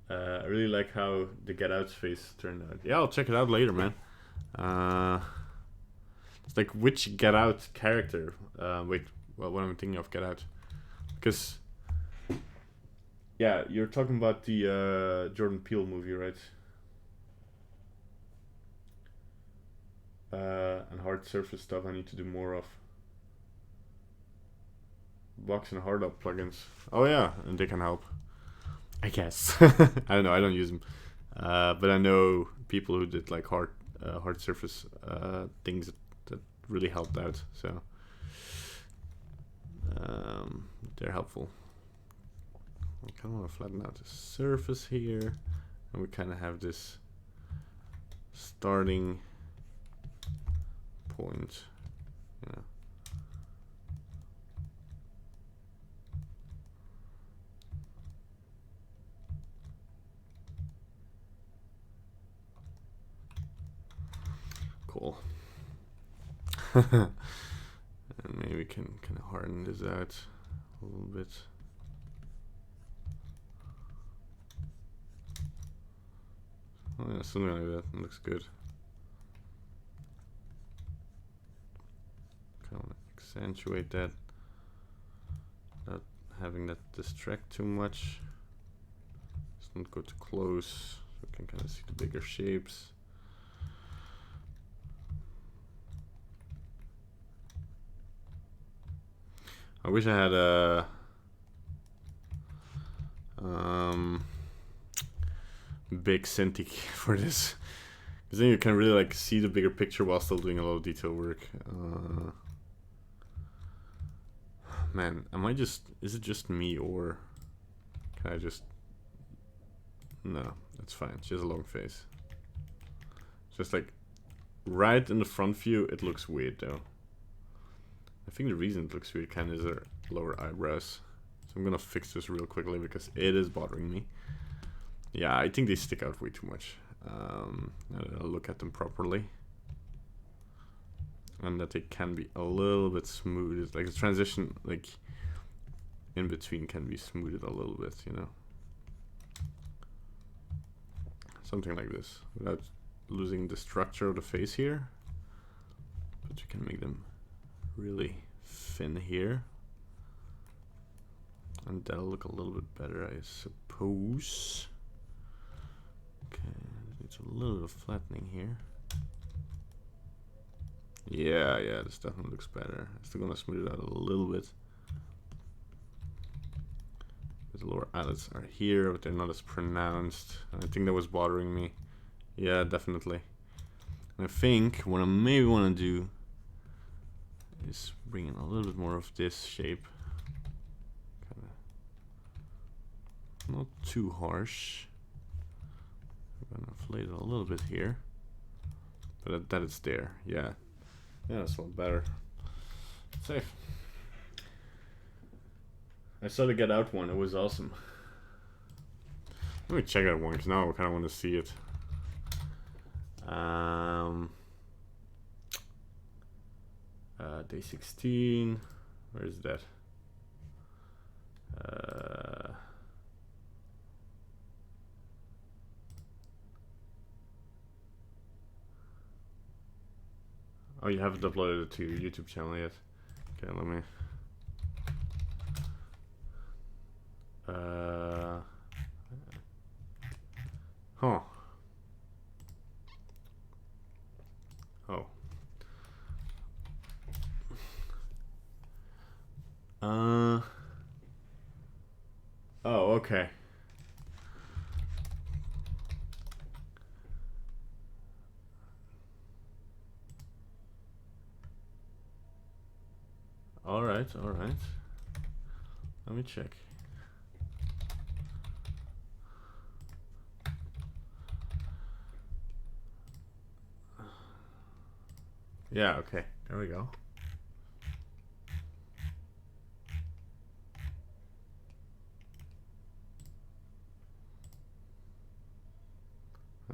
I really like how the Get Out's face turned out. Yeah, I'll check it out later, man. It's like, which Get Out character? Wait, well, what am I thinking of Get Out? Because, yeah, you're talking about the Jordan Peele movie, right? And hard surface stuff I need to do more of. Box and hard up plugins. Oh yeah, and they can help, I guess. I don't know, I don't use them. But I know people who did like hard surface things that really helped out, so they're helpful. I kind of want to flatten out the surface here, and we kind of have this starting point, you know. Cool. And maybe we can kind of harden this out a little bit. Oh yeah, something like that. It looks good. accentuate that, not having that distract too much. Let's not go too close, so we can kind of see the bigger shapes. I wish I had a big Cintiq for this, because then you can really like see the bigger picture while still doing a lot of detail work. Man, is it just me, or can I just, no, that's fine, she has a long face. Just like right in the front view it looks weird though. I think the reason it looks weird kind of is her lower eyebrows. So I'm gonna fix this real quickly because it is bothering me. Yeah, I think they stick out way too much. I'll look at them properly. And that they can be a little bit smoothed. Like the transition, like in between, can be smoothed a little bit, you know. Something like this, without losing the structure of the face here. But you can make them really thin here. And that'll look a little bit better, I suppose. Okay, needs a little bit of flattening here. Yeah, this definitely looks better. I'm still gonna smooth it out a little bit. The lower eyelids are here, but they're not as pronounced. I think that was bothering me. Yeah, definitely. And I think what I maybe want to do is bring in a little bit more of this shape. Kind of not too harsh. I'm gonna inflate it a little bit here, but that it's there. Yeah, that's a lot better. Safe. I saw the Get Out one. It was awesome. Let me check that one because now I kind of want to see it. Day 16. Where is that? Oh, you haven't uploaded it to your YouTube channel yet. Okay, let me. Huh. Oh. Oh, okay. All right. Let me check. Yeah, okay. There we go.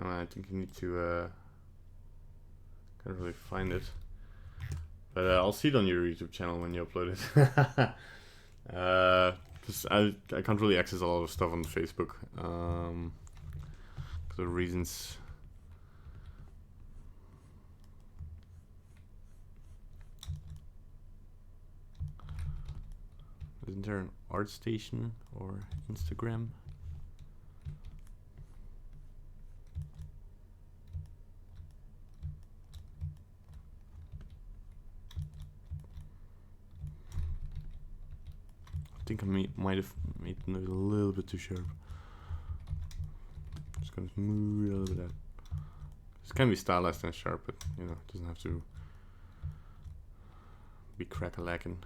I think you need to can't really find it, but I'll see it on your YouTube channel when you upload it. Because I can't really access a lot of stuff on Facebook because of reasons. Isn't there an art station or Instagram? I think I might have made the nose a little bit too sharp. Just gonna smooth a little bit out. This can be stylized and sharp, but you know, it doesn't have to be crack-a-lackin'.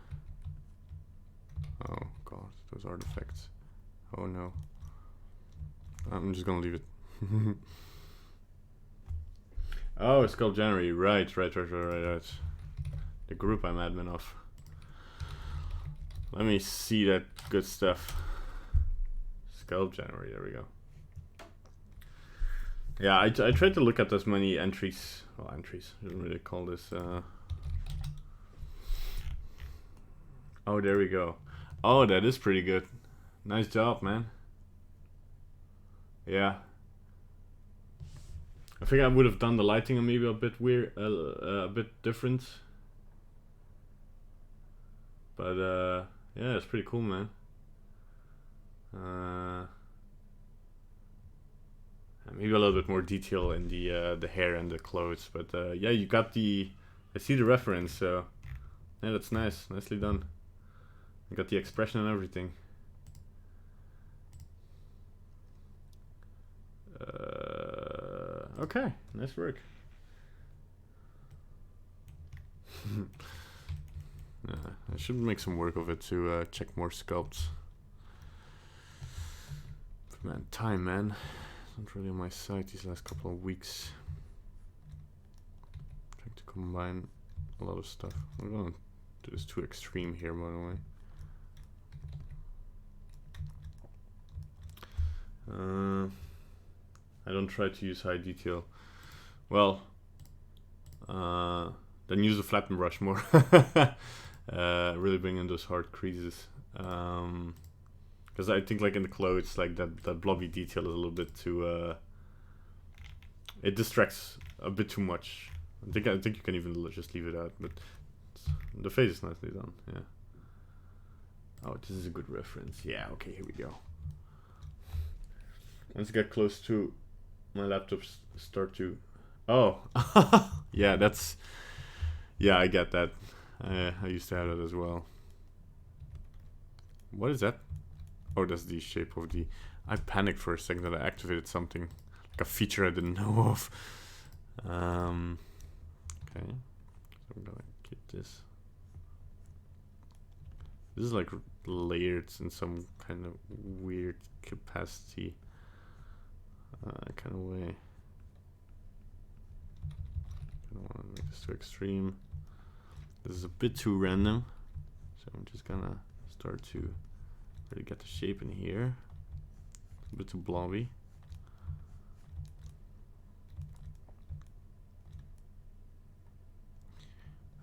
Oh god, those artifacts. Oh no. I'm just gonna leave it. Oh, SculptJanuary, right. The group I'm admin of. Let me see that good stuff. SculptJanuary, there we go. Yeah, I tried to look at as many entries. Well, entries, I don't really call this. Oh, there we go. Oh, that is pretty good. Nice job, man. Yeah. I think I would have done the lighting maybe a bit weird, a bit different. But yeah, it's pretty cool, man. Maybe a little bit more detail in the hair and the clothes, but yeah, you got the. I see the reference, so yeah, that's nice, nicely done. You got the expression and everything. Okay, nice work. I should make some work of it to check more sculpts. But man, time, man. Not really on my side these last couple of weeks. Trying to combine a lot of stuff. I'm gonna do this too extreme here, by the way. I don't try to use high detail. Well, then use a flatten brush more. Really bring in those hard creases. Because I think like in the clothes, like that blobby detail is a little bit too. It distracts a bit too much. I think you can even just leave it out, but the face is nicely done. Yeah. Oh, this is a good reference. Yeah. Okay, here we go. Once I get close to my laptops start to. Oh, yeah, that's. Yeah, I get that. I used to have that as well. What is that? Oh, that's the shape of the. I panicked for a second that I activated something, like a feature I didn't know of. Okay, so I'm gonna keep this. This is like layered in some kind of weird capacity kind of way. I don't want to make this too extreme. This is a bit too random, so I'm just gonna start to really get the shape in here. It's a bit too blobby.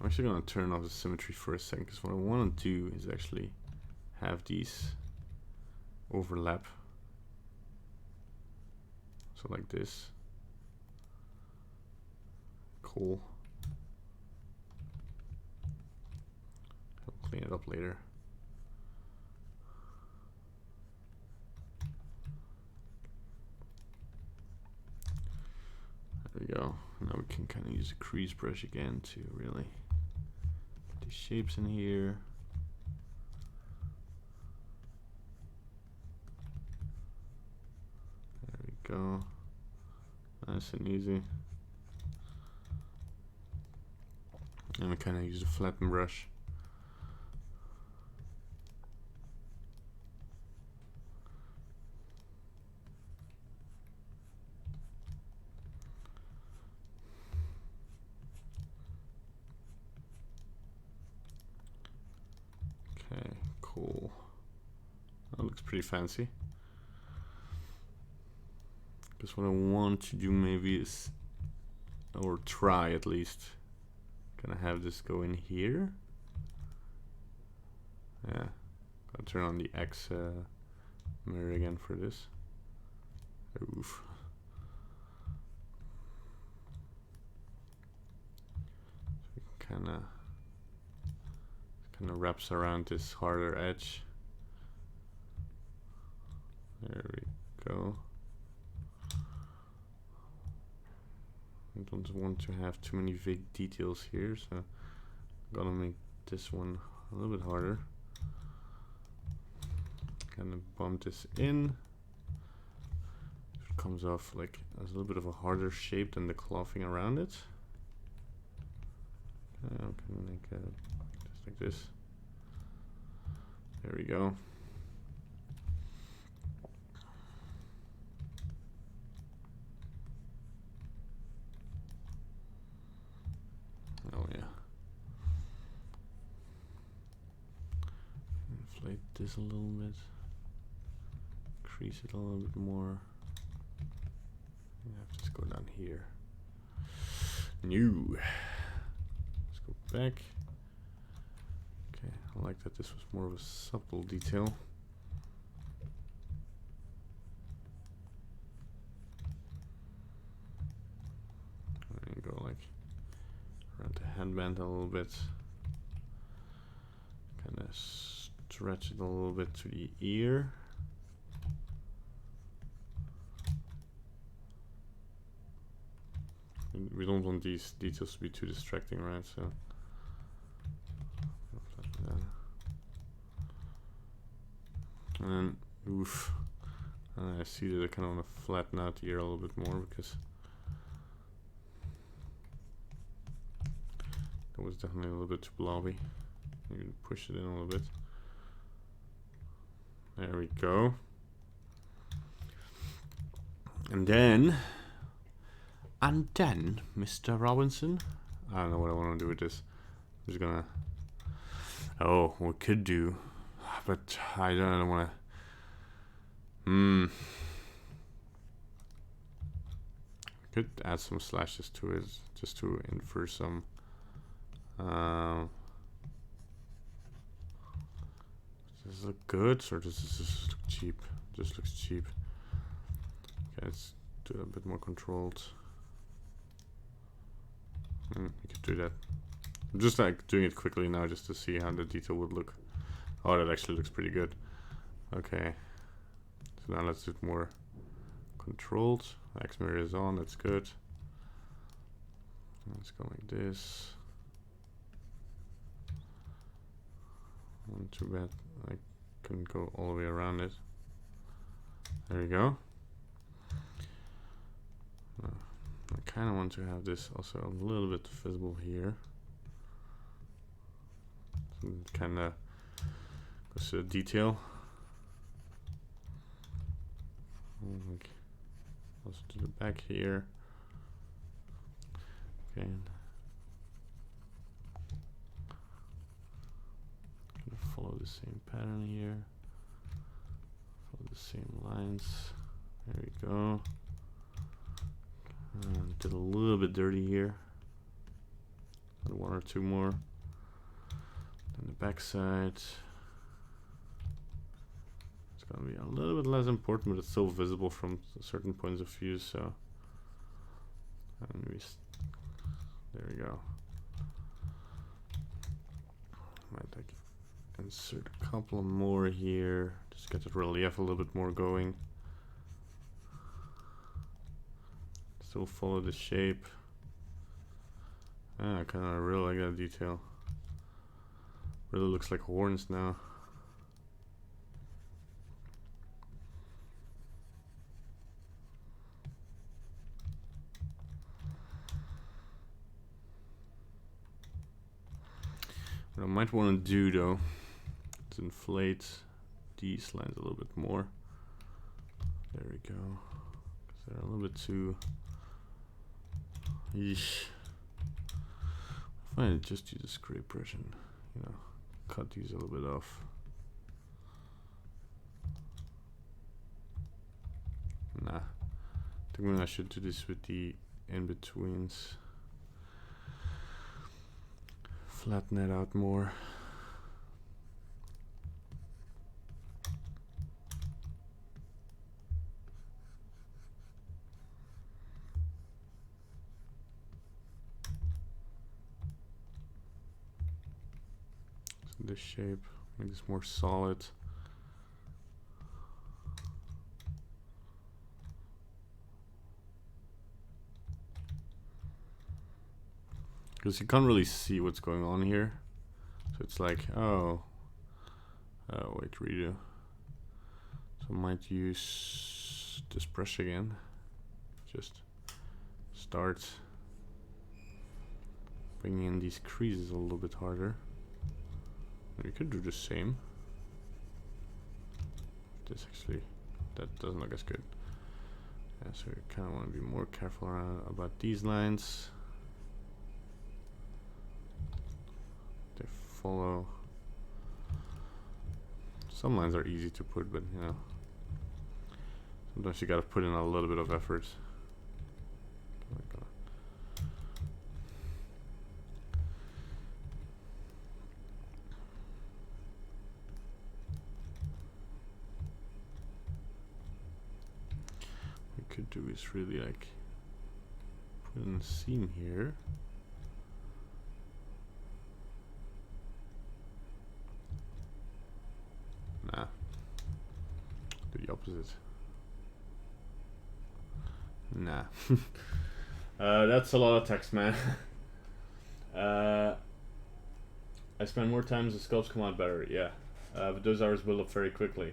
I'm actually gonna turn off the symmetry for a second, because what I want to do is actually have these overlap. So like this. Cool. I'll clean it up later. There we go. Now we can kind of use a crease brush again to really get these shapes in here. There we go. Nice and easy. And we kind of use a flatten brush. Okay, cool. That looks pretty fancy. Because what I want to do maybe is, or try at least, gonna have this go in here. Yeah, gonna turn on the X mirror again for this. Oof. So kind of wraps around this harder edge. There we go. I don't want to have too many vague details here, so I'm gonna make this one a little bit harder. Kind of bump this in. It comes off like as a little bit of a harder shape than the clothing around it. I'm gonna make it just like this. There we go. Oh yeah. Inflate this a little bit. Crease it a little bit more. I have to just go down here. New. Let's go back. Okay, I like that this was more of a subtle detail. And go like around the headband a little bit. Kind of stretch it a little bit to the ear. We don't want these details to be too distracting, right? So and then, oof, I see that I kind of want to flatten out the ear a little bit more because that was definitely a little bit too blobby. Maybe push it in a little bit. There we go. And then, Mr. Robinson, I don't know what I want to do with this. I'm just gonna. Oh, we could do, but I don't want to. Could add some slashes to it just to infer some. Does this look good or does this just look cheap? Just looks cheap. Okay, let's do it a bit more controlled. You could do that. I'm just like doing it quickly now just to see how the detail would look. Oh, that actually looks pretty good. Okay. So now let's do it more controlled. X mirror is on, that's good. Let's go like this. Not too bad. I couldn't go all the way around it. There you go. I kind of want to have this also a little bit visible here. So it kind of goes to the detail. Also to the back here. Okay. Gonna follow the same pattern here. Follow the same lines. There we go. Did a little bit dirty here. Add one or two more. Then the back side. It's gonna be a little bit less important, but it's still visible from certain points of view. So, and there we go. Might like insert a couple more here. Just get the relief a little bit more going. Still follow the shape. I kind of really like that detail. Really looks like horns now. What I might want to do though is inflate these lines a little bit more. There we go. Because they're a little bit too. Yeesh. I find just use a scrape brush and, you know, cut these a little bit off. Nah, I think maybe I should do this with the in-betweens. Flatten it out more. This shape, make this more solid. Because you can't really see what's going on here. So it's like, oh, wait, redo. So I might use this brush again. Just start bringing in these creases a little bit harder. You could do the same. This actually, that doesn't look as good. Yeah, so you kind of want to be more careful about these lines. They follow. Some lines are easy to put, but you know, sometimes you gotta put in a little bit of effort. Could do is really like put in a seam here. opposite. Nah. That's a lot of text, man. I spend more time as the sculpts come out better, yeah. But those hours build up very quickly.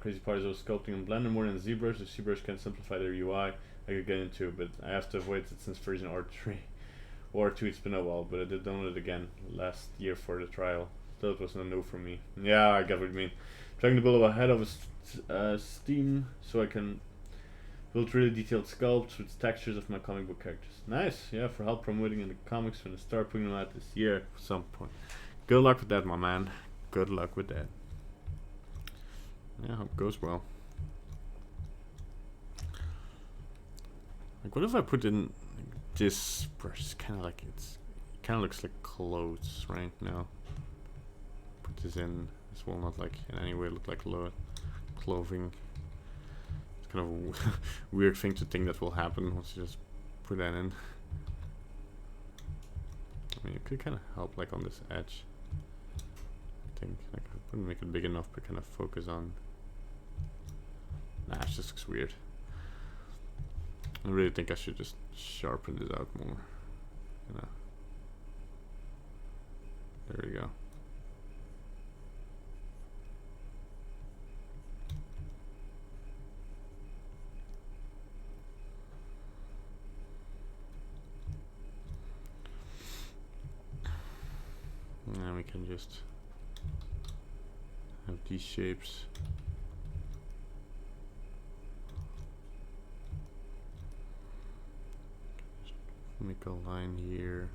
Crazy part is I was sculpting in Blender more than ZBrush. If ZBrush can simplify their UI, I could get into it, but I have to avoid it since version R3 or R2. It's been a while, but I did download it again last year for the trial. Still, it was a no for me. Yeah, I get what you mean. Trying to build up ahead of Steam so I can build really detailed sculpts with textures of my comic book characters. Nice, yeah, for help promoting in the comics when I start putting them out this year at some point. Good luck with that, my man. Good luck with that. Yeah, hope it goes well. Like, what if I put in this brush? It's kind of like it kind of looks like clothes right now. Put this in. This will not like in any way look like clothing. It's kind of a weird thing to think that will happen once you just put that in. I mean, it could kind of help like on this edge. I think like I wouldn't make it big enough, but kind of focus on. Nah, it just looks weird. I really think I should just sharpen this out more. You know. There we go. And we can just have these shapes. Make a line here.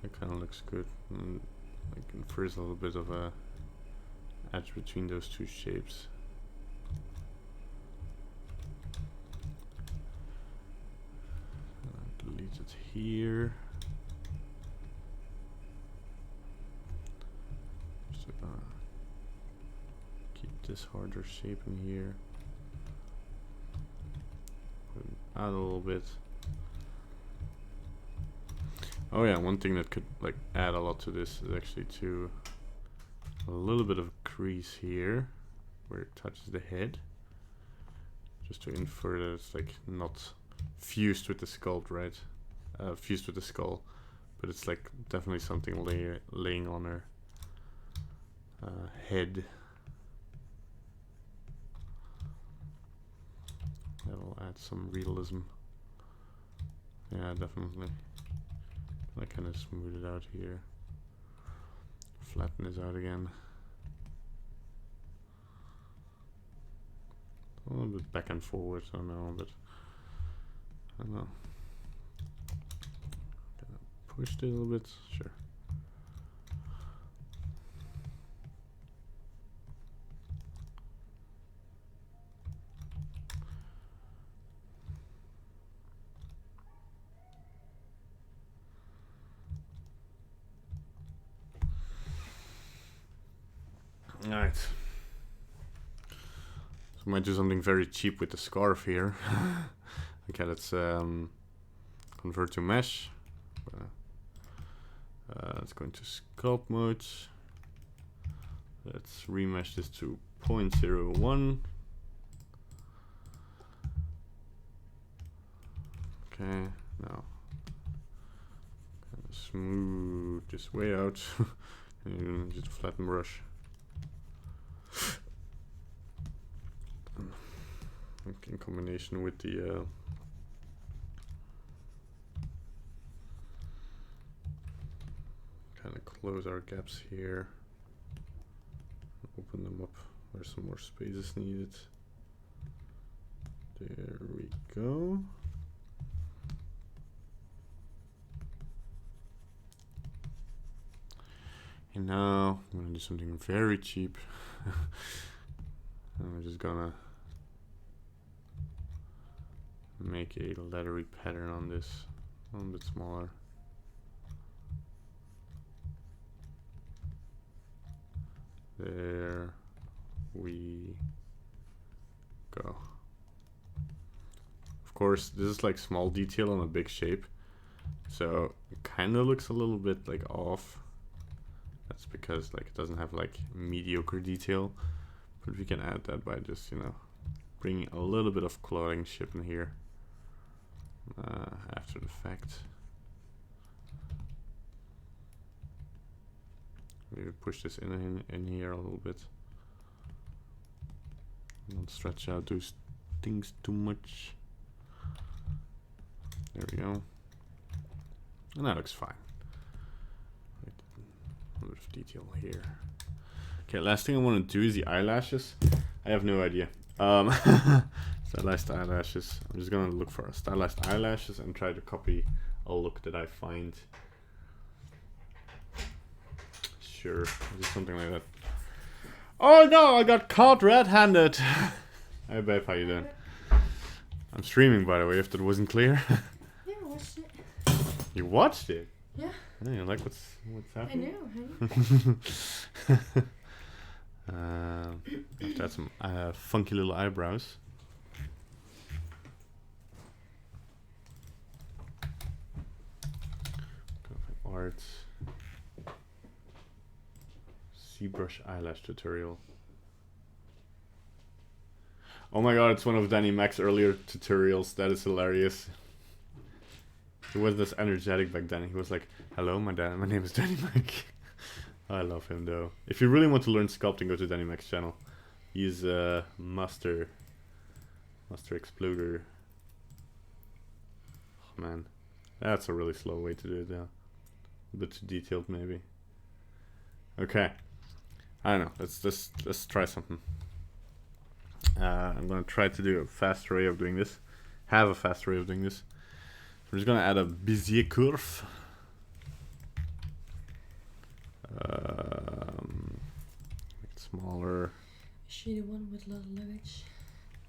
That kind of looks good. And like infers a little bit of a edge between those two shapes. Delete it here. Just keep this harder shape in here. Put it out a little bit. Oh yeah, one thing that could like add a lot to this is actually to a little bit of crease here where it touches the head, just to infer that it's like not fused with the sculpt, right? Fused with the skull, but it's like definitely something laying on her head. That'll add some realism. Yeah, definitely. I kind of smooth it out here. Flatten this out again. A little bit back and forward, I know, but I don't know. Push it a little bit, sure. Alright. So I might do something very cheap with the scarf here. Okay, let's convert to mesh. Let's go into sculpt mode. Let's remesh this to 0.01. Okay, now kind of smooth this way out. And just flatten brush. In combination with the kind of close our gaps here, open them up where some more space is needed. There we go. And now I'm gonna do something very cheap. I'm just gonna make a lettery pattern on this, a little bit smaller. There we go. Of course, this is like small detail on a big shape, so it kind of looks a little bit like off. That's because like it doesn't have like mediocre detail, But we can add that by just, you know, bringing a little bit of clothing ship in here after the fact. Maybe push this in here a little bit. Don't stretch out those things too much. There we go. And that looks fine. A little bit of detail here. Okay, last thing I want to do is the eyelashes. I have no idea. Stylized eyelashes. I'm just gonna look for stylized eyelashes and try to copy a look that I find. Sure, just something like that. Oh no, I got caught red-handed. Hey babe, how you doing? I'm streaming, by the way, if that wasn't clear. Yeah, I watched it. You watched it? Yeah. Oh, you like what's happening? I know. That's some funky little eyebrows. Art. ZBrush eyelash tutorial. Oh my god, it's one of Danny Mac's earlier tutorials. That is hilarious. He was this energetic back then. He was like, hello, my name is Danny Mac. I love him though. If you really want to learn sculpting, go to Danny Mac's channel. He's a master exploder. Oh man, that's a really slow way to do it now. A bit too detailed maybe. Okay, I don't know. Let's try something. I'm gonna try to do a fast way of doing this. Have a fast way of doing this. We're just gonna add a Bezier curve. Make it smaller. Is she the one with a lot of luggage?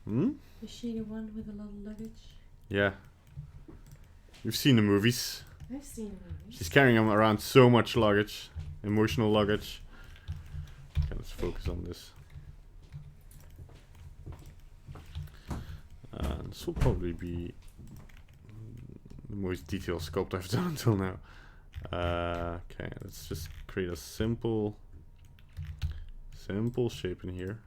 Hmm? Is she the one with a lot of luggage? Yeah. You've seen the movies. I've seen the movie. She's carrying around so much luggage. Emotional luggage. Okay, let's focus on this. This will probably be the most detailed sculpt I've done until now. Okay, let's just create a simple shape in here.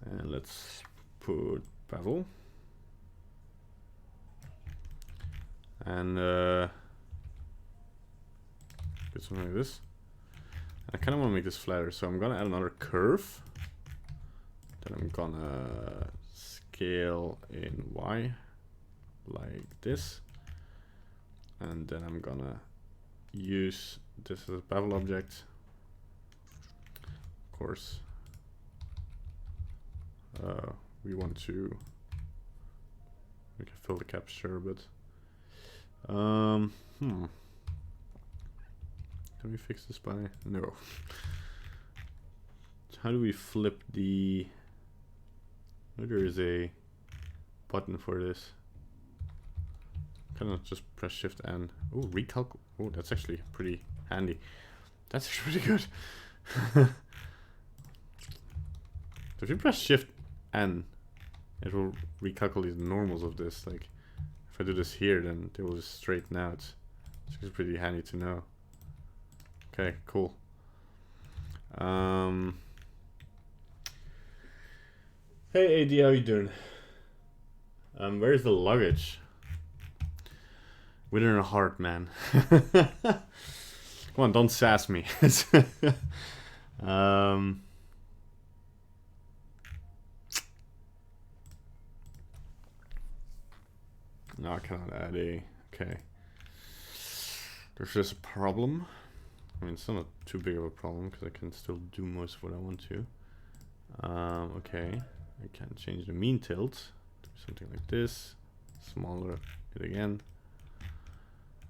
And let's put bevel. And get something like this. I kind of want to make this flatter, so I'm gonna add another curve. Then I'm gonna scale in Y like this, and then I'm gonna use this as a bevel object. Of course, we want to. We can fill the capture, but can we fix this by no? How do we flip the? Oh, there is a button for this. Kind of just press Shift N. Oh, recalc. Oh, that's actually pretty handy. That's actually pretty good. So if you press Shift N, it will recalculate the normals of this. Like, if I do this here, then they will just straighten out. It's pretty handy to know. Okay, cool. Hey AD, how you doing? Where's the luggage? Within a heart, man. Come on, don't sass me. No, I cannot add a. Okay. There's just a problem. I mean, it's not too big of a problem because I can still do most of what I want to. Okay. I can change the mean tilt. Do something like this. Smaller it again.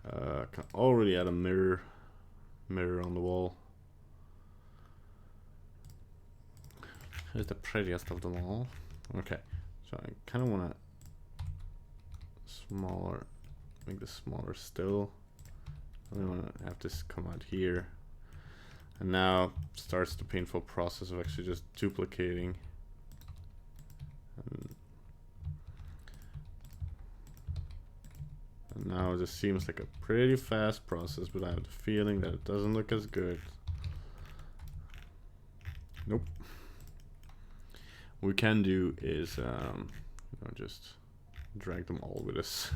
I can already add a mirror on the wall. Here's the prettiest of them all. Okay. So I kind of want to smaller, make this smaller still. I want to have this come out here, and now starts the painful process of actually just duplicating. And now it just seems like a pretty fast process, but I have the feeling that it doesn't look as good. Nope. what we can do is just drag them all with us.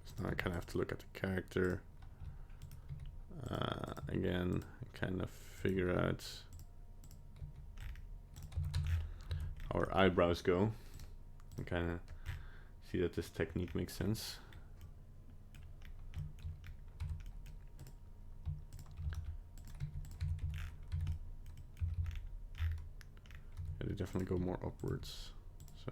So now I kind of have to look at the character again, kind of figure out how our eyebrows go, and kind of see that this technique makes sense. Yeah, they definitely go more upwards, so.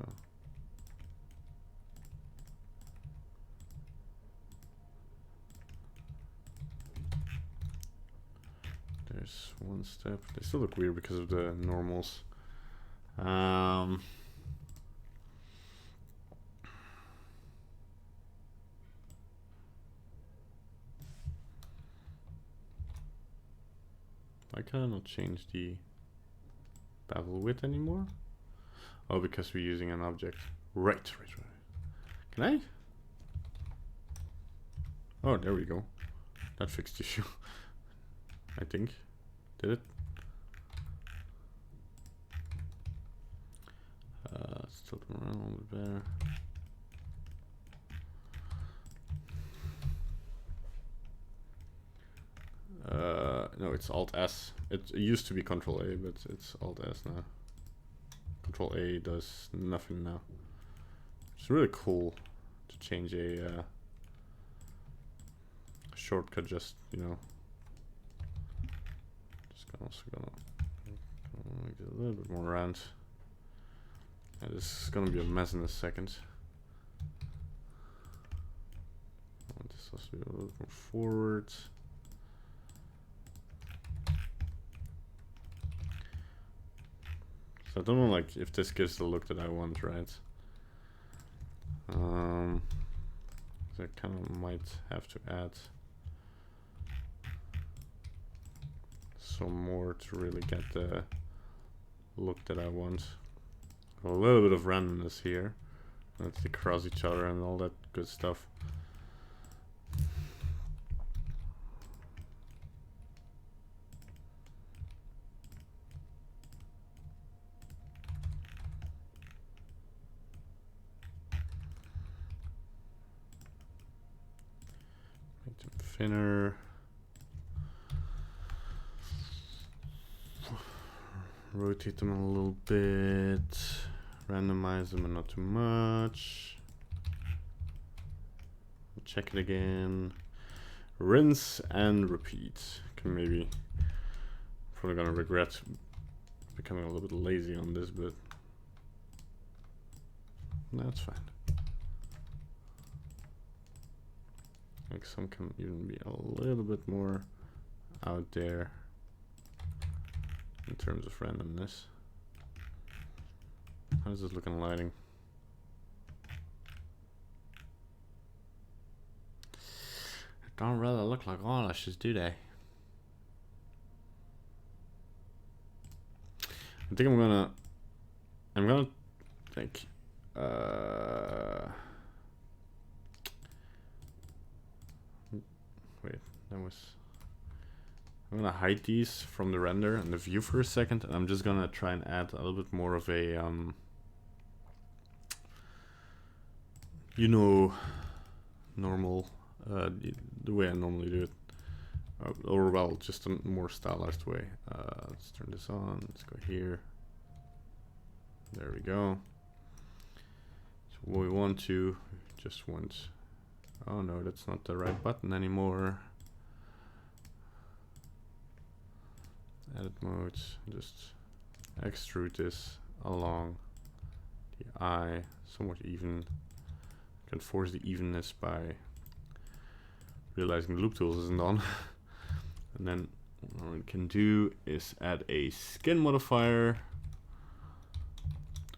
There's one step. They still look weird because of the normals. I cannot change the bevel width anymore. Oh, because we're using an object. Right. Can I? Oh, there we go. That fixed the issue. I think. Did it? Let's tilt them around a little bit better. No, it's Alt S. It used to be Control A, but it's Alt S now. Control A does nothing now. It's really cool to change a shortcut. Just also gonna make it a little bit more round. Yeah, this is gonna be a mess in a second. I want this also to be a little bit more forward. So I don't know, like, if this gives the look that I want, right? I kind of might have to add some more to really get the look that I want. A little bit of randomness here. Let's cross each other and all that good stuff. Make them thinner. Rotate them a little bit, randomize them and not too much. Check it again. Rinse and repeat. Can maybe, probably gonna regret becoming a little bit lazy on this, but that's fine. Like some can even be a little bit more out there in terms of randomness. How does this look in lighting? They don't really look like eyelashes, do they? I think I'm gonna like wait, I'm gonna hide these from the render and the view for a second, and I'm just gonna try and add a little bit more of a normal the way I normally do it, or well, just a more stylized way. Let's turn this on. Let's go here. There we go. So what we want to just want. Oh no, that's not the right button anymore. Edit mode, just extrude this along the eye, somewhat even. You can force the evenness by realizing the loop tools isn't on. And then what we can do is add a skin modifier.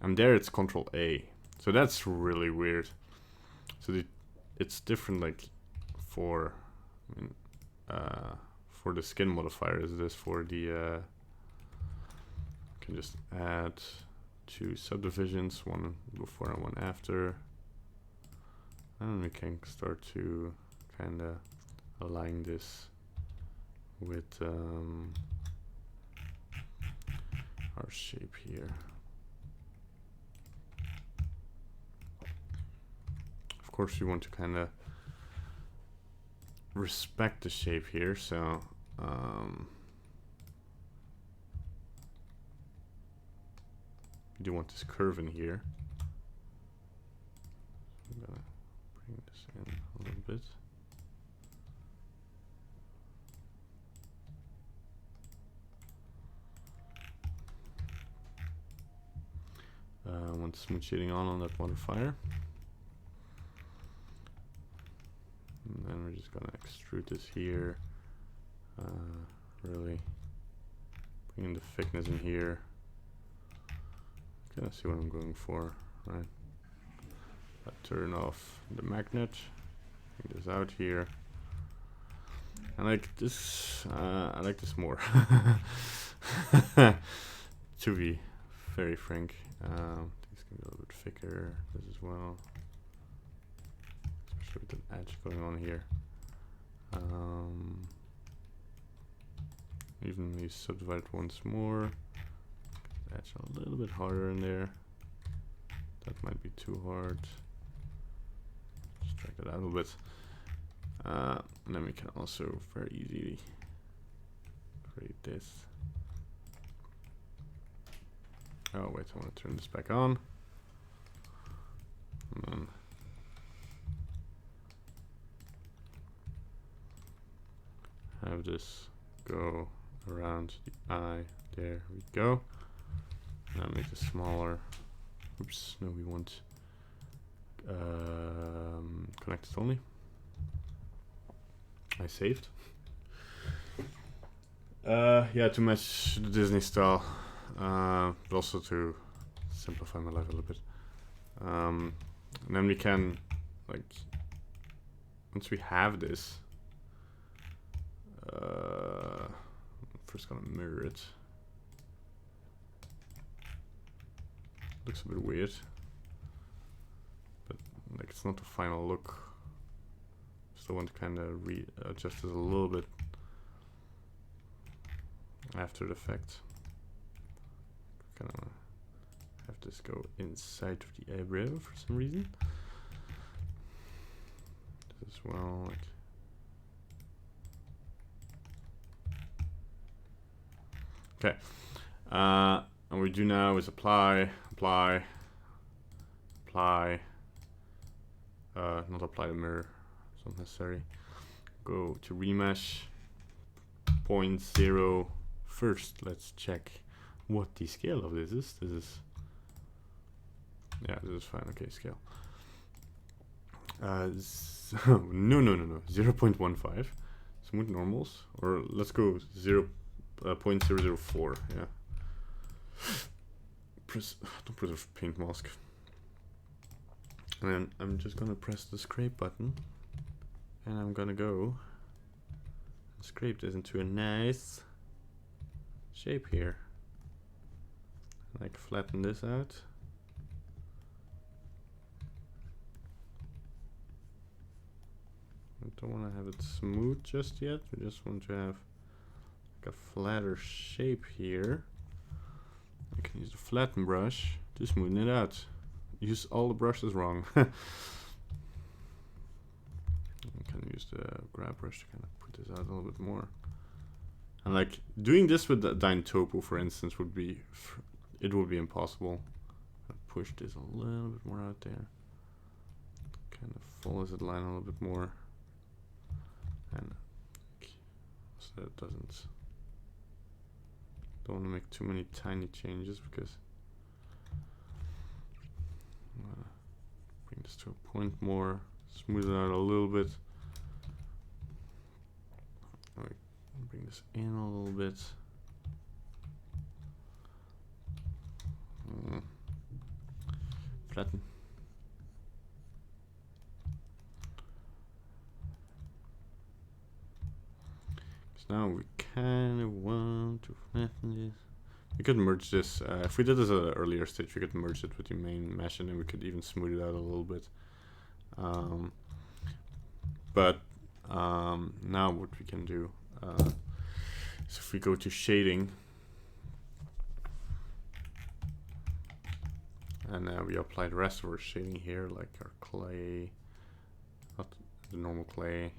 And there it's Control A. So that's really weird. So it's different, like for the skin modifier is this for the can just add 2 subdivisions, one before and one after, and we can start to kind of align this with our shape here. Of course, you want to kind of respect the shape here, so you do want this curve in here. I'm gonna bring this in a little bit. I want smooth shading on that modifier. And then we're just gonna extrude this here. Really bring the thickness in here. Kind of see what I'm going for, right? Turn off the magnet. Bring this out here. I like this. I like this more. To be very frank, this can be a little bit thicker. This as well, especially with the edge going on here. Evenly subdivide once more. Edge a little bit harder in there. That might be too hard. Just drag that out a little bit. And then we can also very easily create this. Oh wait, I want to turn this back on. And then have this go around the eye. There we go. Now make this smaller. Oops, no, we want connected only. I saved. Yeah, to match the Disney style, but also to simplify my life a little bit. And then we can, like, once we have this, first gonna mirror it. Looks a bit weird, but like it's not the final look. Still want to kind of adjust it a little bit after the fact. Kind of have this go inside of the eyebrow for some reason. This as well, like. Okay, and what we do now is apply, not apply the mirror, it's not necessary. Go to remesh, 0.0. First, let's check what the scale of this is. This is, yeah, this is fine. Okay, scale. No, 0.15. Smooth normals, or let's go 0.004. Yeah. Don't press a paint mask. And then I'm just gonna press the scrape button, and I'm gonna go and scrape this into a nice shape here. Like flatten this out. I don't want to have it smooth just yet. We just want to have like a flatter shape here. I can use the flatten brush to smoothen it out. Use all the brushes wrong. I can use the grab brush to kind of put this out a little bit more. And like doing this with the Dyn Topo, for instance, would be impossible. I'll push this a little bit more out there. Kind of follows that line a little bit more, and so that it doesn't. Don't want to make too many tiny changes because I'm gonna bring this to a point more, smooth it out a little bit. Bring this in a little bit. Flatten. So now we kind of want to flatten this. We could merge this. If we did this at an earlier stage, we could merge it with the main mesh, and then we could even smooth it out a little bit. But now what we can do So if we go to shading, and we apply the rest of our shading here, like our clay, not the normal clay.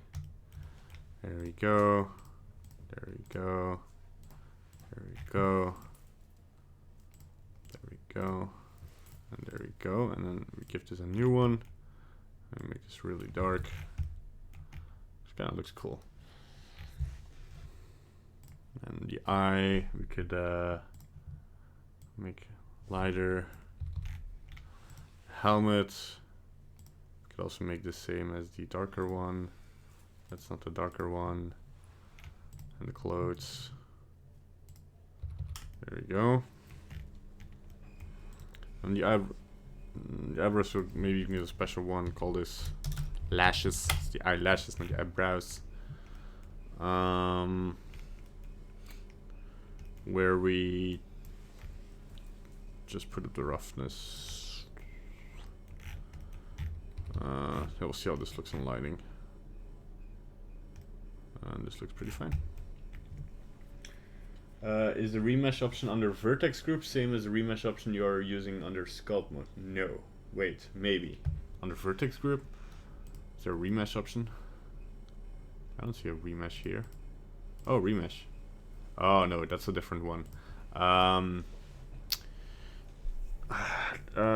There we go. There we go. There we go. There we go. And there we go. And then we give this a new one and make this really dark. This kind of looks cool. And the eye we could make lighter. Helmet. We could also make the same as the darker one. That's not the darker one. And the clothes. There we go. And the eyebrows, so maybe you can get a special one. Call this lashes. It's the eyelashes, not the eyebrows. Where we just put up the roughness. We'll see how this looks in lighting. And this looks pretty fine. Is the remesh option under vertex group same as the remesh option you are using under sculpt mode? No. Wait, maybe. Under vertex group? Is there a remesh option? I don't see a remesh here. Oh, remesh. Oh no, that's a different one.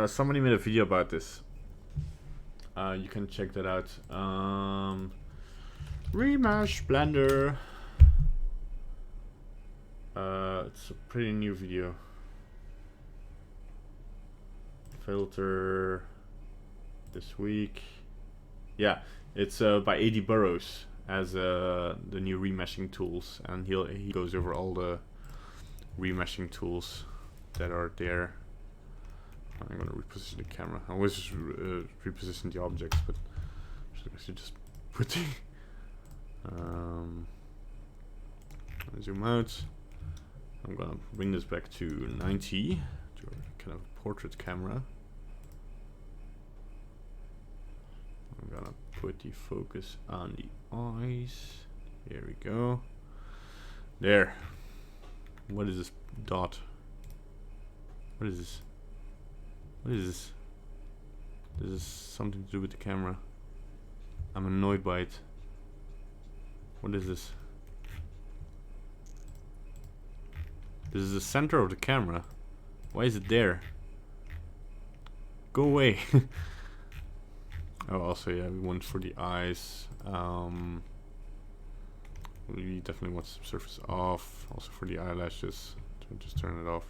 Somebody made a video about this. You can check that out. Remesh Blender. It's a pretty new video. Filter this week. Yeah, it's by AD Burrows as the new remeshing tools, and he goes over all the remeshing tools that are there. I'm gonna reposition the camera. I always just reposition the objects, but I should just put the zoom out. I'm gonna bring this back to 90 to a kind of portrait camera. I'm gonna put the focus on the eyes. Here we go. There. What is this dot? What is this? What is this? This is something to do with the camera. I'm annoyed by it. What is this? This is the center of the camera. Why is it there? Go away. Oh, also, yeah, we want for the eyes. We definitely want some surface off. Also for the eyelashes, just turn it off.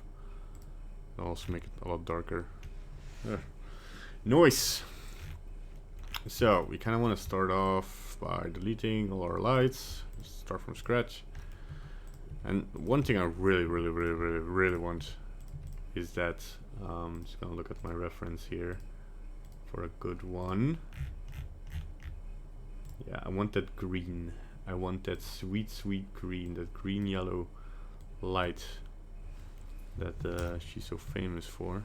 It'll also make it a lot darker. Noise. So we kind of want to start off by deleting all our lights. Start from scratch. And one thing I really want is that I'm just gonna look at my reference here for a good one. Yeah, I want that green. I want that sweet green, that green yellow light that she's so famous for.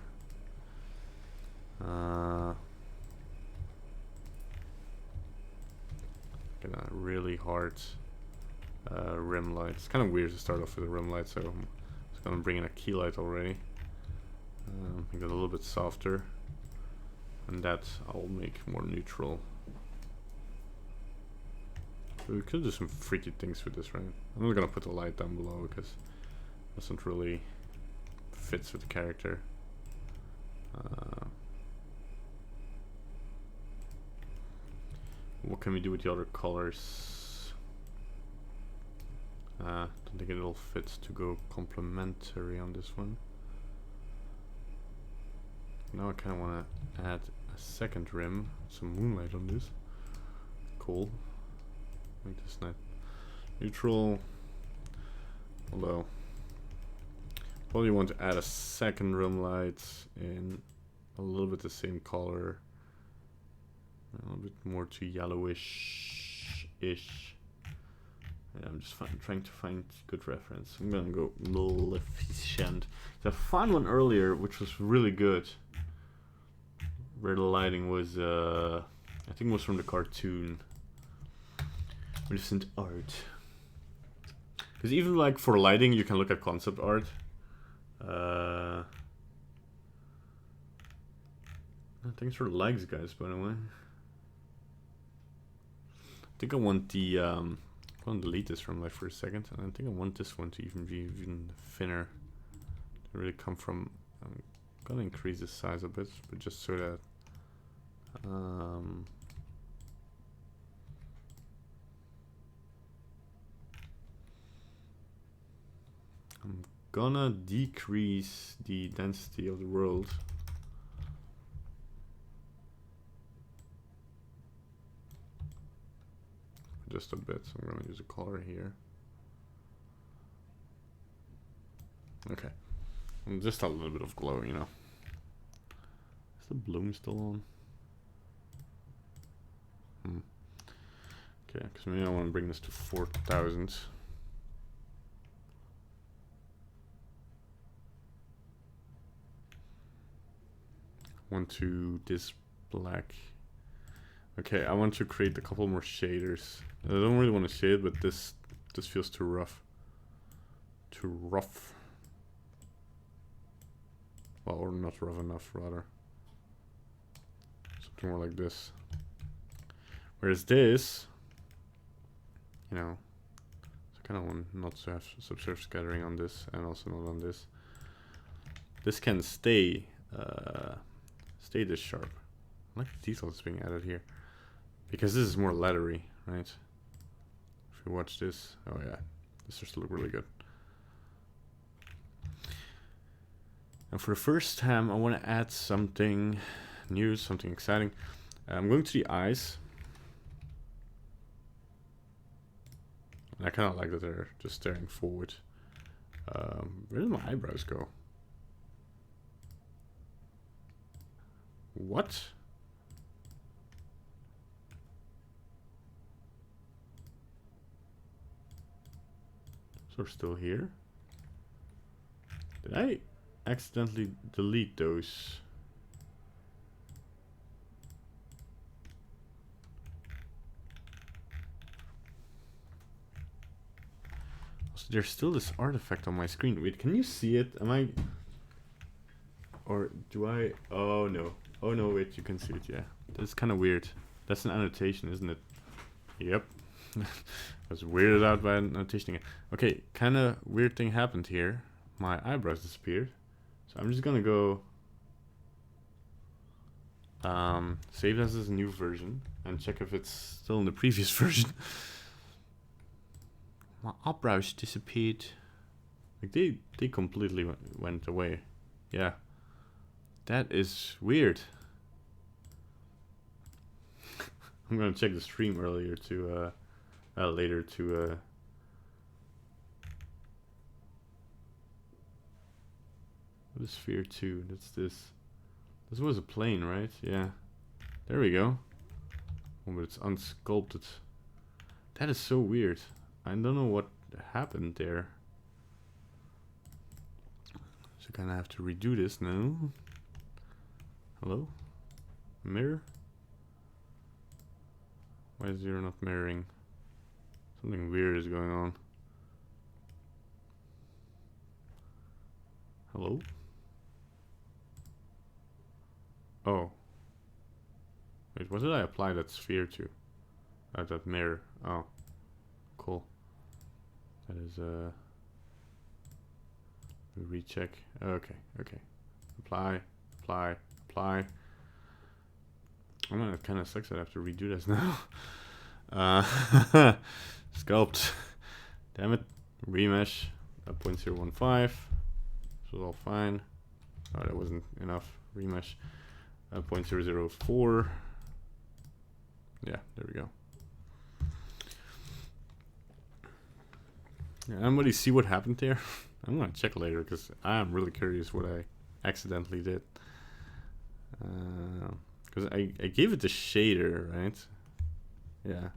Get a really hard rim light. It's kind of weird to start off with a rim light, so I'm just gonna bring in a key light already. Make it a little bit softer, and that I'll make more neutral. We could do some freaky things with this, right? I'm not gonna put a light down below because it doesn't really fits with the character. What can we do with the other colors? Don't think it'll fit to go complementary on this one. Now I kind of want to add a second rim, some moonlight on this. Cool. Make this nice neutral. Although, probably want to add a second rim light in a little bit the same color. A little bit more to yellowish-ish. Yeah, I'm just trying to find good reference. I'm gonna go Maleficent. I found one earlier which was really good, where the lighting was, I think it was from the cartoon. Maleficent art. Because even like for lighting, you can look at concept art. Thanks for the likes, guys, by the way. I think I want the I'm gonna delete this from like for a second, and I think I want this one to even be even thinner. To really come from. I'm gonna increase the size a bit, but just so that I'm gonna decrease the density of the world. Just a bit, so I'm gonna use a color here. Okay. And just a little bit of glow, you know. Is the bloom still on? Okay, because maybe I want to bring this to 4,000. Want to this black. Okay, I want to create a couple more shaders. I don't really want to shade, but this feels too rough. Too rough. Well, or not rough enough, rather. Something more like this. Whereas this, you know, so I kind of want not to have subsurface scattering on this, and also not on this. This can stay this sharp. I like the details being added here, because this is more leathery, right? If you watch this, oh yeah, this starts to look really good. And for the first time, I want to add something new, something exciting. I'm going to the eyes. And I kind of like that they're just staring forward. Where did my eyebrows go? What? So they're still here? Did I accidentally delete those? So there's still this artifact on my screen. Wait, can you see it? Am I... Or do I... Oh no. Oh no, wait, you can see it, yeah. That's kind of weird. That's an annotation, isn't it? Yep. I was weirded out by annotation again. Okay, kind of weird thing happened here. My eyebrows disappeared. So I'm just gonna go save as a new version and check if it's still in the previous version. My eyebrows disappeared. Like they completely went away. Yeah. That is weird. I'm gonna check the stream earlier to later to what is sphere 2? That's this. This was a plane, right? Yeah. There we go. Oh, but it's unsculpted. That is so weird. I don't know what happened there. So kind of have to redo this now. Hello? Mirror? Why is zero not mirroring? Something weird is going on. Hello? Oh. Wait, what did I apply that sphere to? That mirror. Oh. Cool. That is recheck. Okay, okay. Apply, apply, apply. Oh man, it kind of sucks that I have to redo this now. Sculpt. Damn it. Remesh. 0.015. This was all fine. Oh, that wasn't enough. Remesh. 0.004. Yeah, there we go. Yeah, anybody see what happened there? I'm gonna check later because I'm really curious what I accidentally did. Because I gave it the shader, right? Yeah.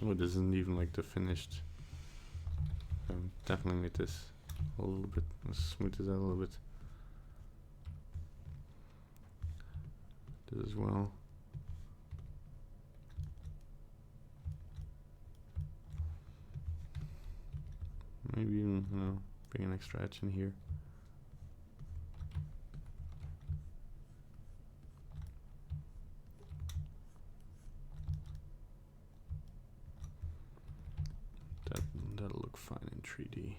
Oh, this isn't even like the finished. Definitely made this a little bit, smooth this out a little bit. This as well. Maybe even, you know, bring an extra edge in here. That'll look fine in 3D.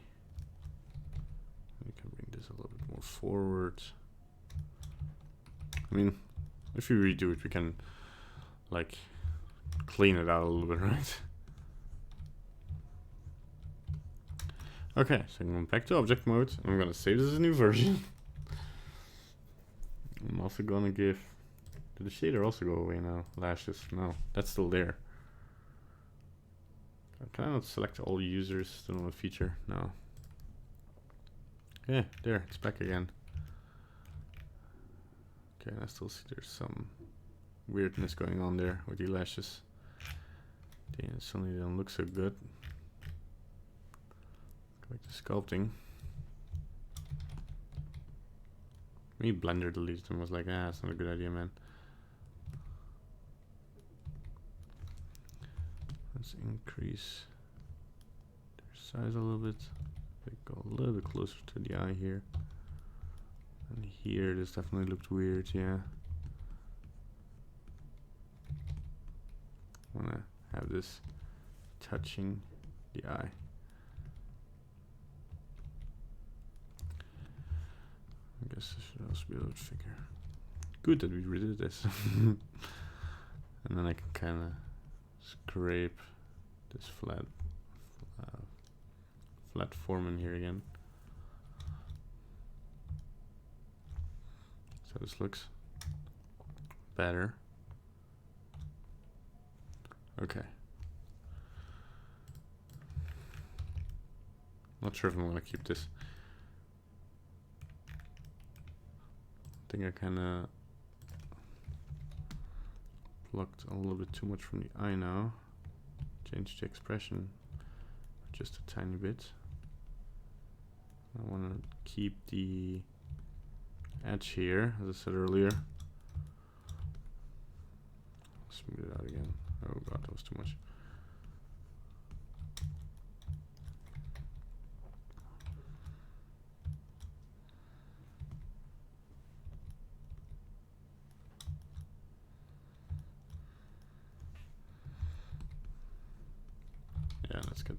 We can bring this a little bit more forward. I mean, if we redo it, we can like clean it out a little bit, right? Okay, so I'm going back to object mode. I'm gonna save this as a new version. I'm also gonna give. Did the shader also go away now? Lashes? No, that's still there. Can I not select all users? Still not a feature? No. Yeah, there, it's back again. Okay, I still see there's some weirdness going on there with the lashes. They suddenly don't look so good. Go back to sculpting. Me Blender deleted them, was like, ah, it's not a good idea, man. Let's increase their size a little bit. They go a little bit closer to the eye here. And here, this definitely looked weird, yeah. Wanna have this touching the eye. I guess this should also be a little bit thicker. Good that we redid this. And then I can kind of scrape this flat form in here again. So this looks better. Okay. Not sure if I'm gonna keep this. I think I kinda plucked a little bit too much from the eye now. Change the expression just a tiny bit. I wanna keep the edge here, as I said earlier. Smooth it out again. Oh god, that was too much. Yeah, let's get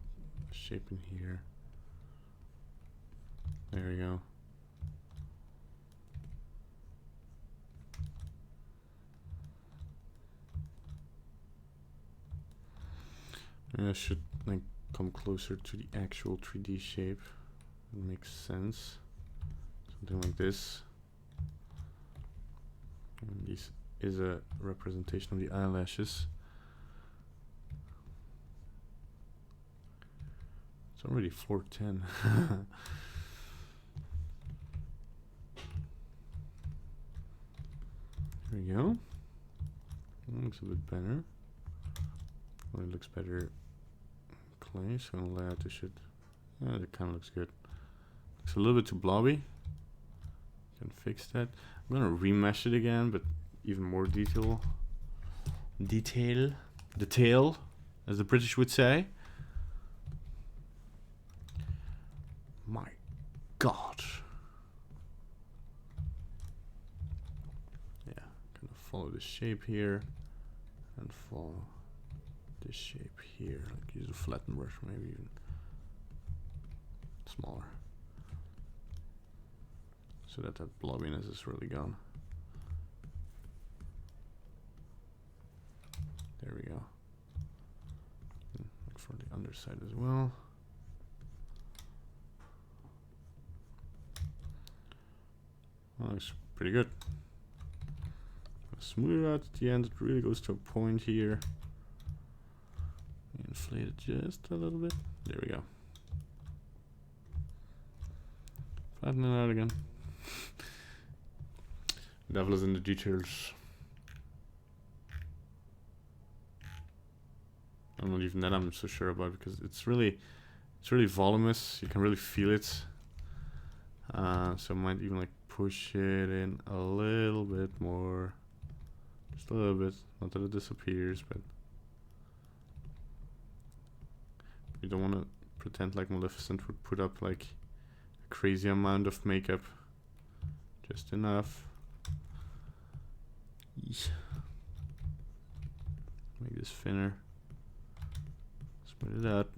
shape in here. There we go. I should like come closer to the actual 3D shape. It makes sense. Something like this. And this is a representation of the eyelashes. It's already 410. There we go. That looks a bit better. Well, it looks better clay, so I'm gonna lay out the shit. Yeah, it kind of looks good. Looks a little bit too blobby. Can fix that. I'm gonna remesh it again, but even more detail, as the British would say. My God. Yeah, gonna follow the shape here and follow this shape here. Like use a flatten brush, maybe even smaller, so that that blobbiness is really gone. There we go. Look for the underside as well. That looks pretty good. Smooth it out at the end. It really goes to a point here. Inflate it just a little bit. There we go. Flatten it out again. The devil is in the details. I'm not even that I'm so sure about, because it's really voluminous. You can really feel it. So I might even like push it in a little bit more. Just a little bit. Not that it disappears, but you don't want to pretend like Maleficent would put up like a crazy amount of makeup. Just enough. Yeesh. Make this thinner. Smooth it out.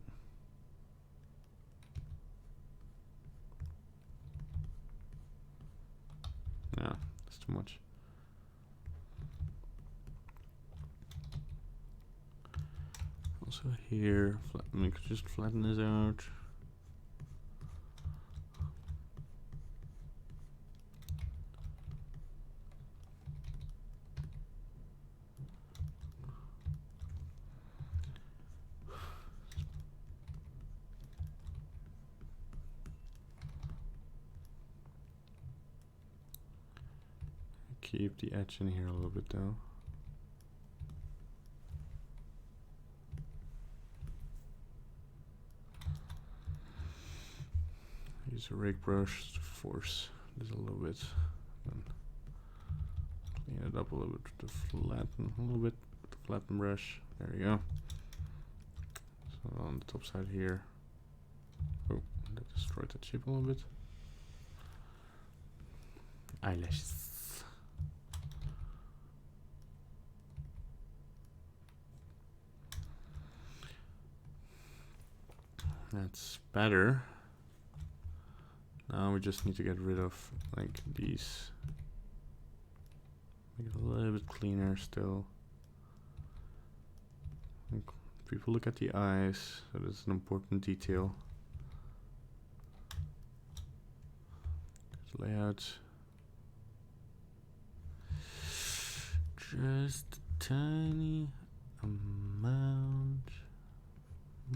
Yeah, that's too much. Also here, just flatten this out. Keep the edge in here a little bit though. Use a rake brush to force this a little bit. And clean it up a little bit to flatten a little bit with the flatten brush. There we go. So on the top side here. Oh, that destroyed the chip a little bit. Eyelashes. That's better. Now we just need to get rid of like these. Make it a little bit cleaner still. People look at the eyes, so that's an important detail. Good layout. Just a tiny amount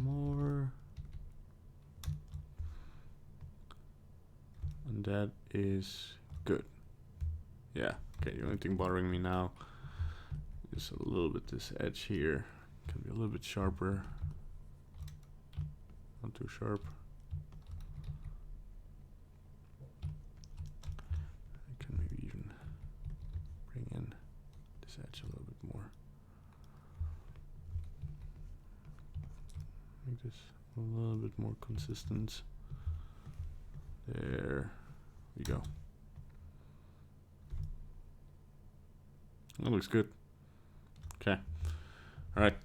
more. And that is good. Yeah, okay, the only thing bothering me now is a little bit this edge here. Can be a little bit sharper. Not too sharp. I can maybe even bring in this edge a little bit more. Make this a little bit more consistent. There we go. That looks good. Okay. Alright.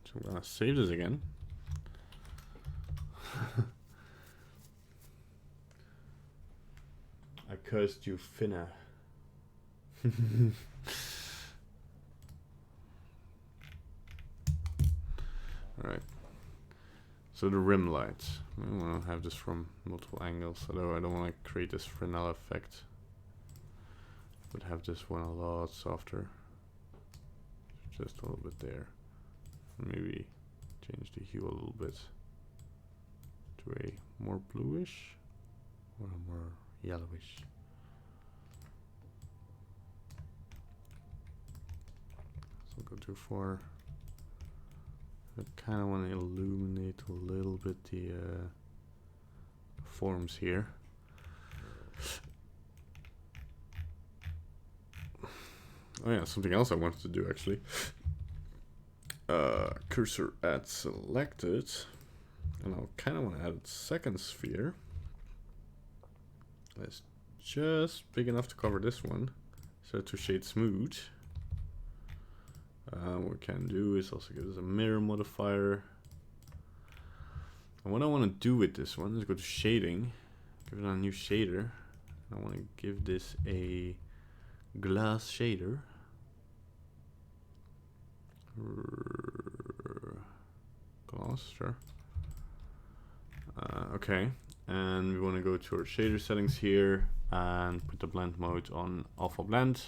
So I'm gonna save this again. I cursed you, Finna. Alright. So the rim lights. I want to have this from multiple angles, although I don't want to create this Fresnel effect. But have this one a lot softer. Just a little bit there. Maybe change the hue a little bit to a more bluish or a more yellowish. So go too far. I kind of want to illuminate a little bit the forms here. Oh yeah, something else I wanted to do actually. Cursor at selected, and I kind of want to add a second sphere. That's just big enough to cover this one, so to shade smooth. What we can do is also give this a mirror modifier. And what I want to do with this one is go to shading, give it a new shader. I want to give this a glass shader. Gloss, sure. Okay, and we want to go to our shader settings here and put the blend mode on alpha blend.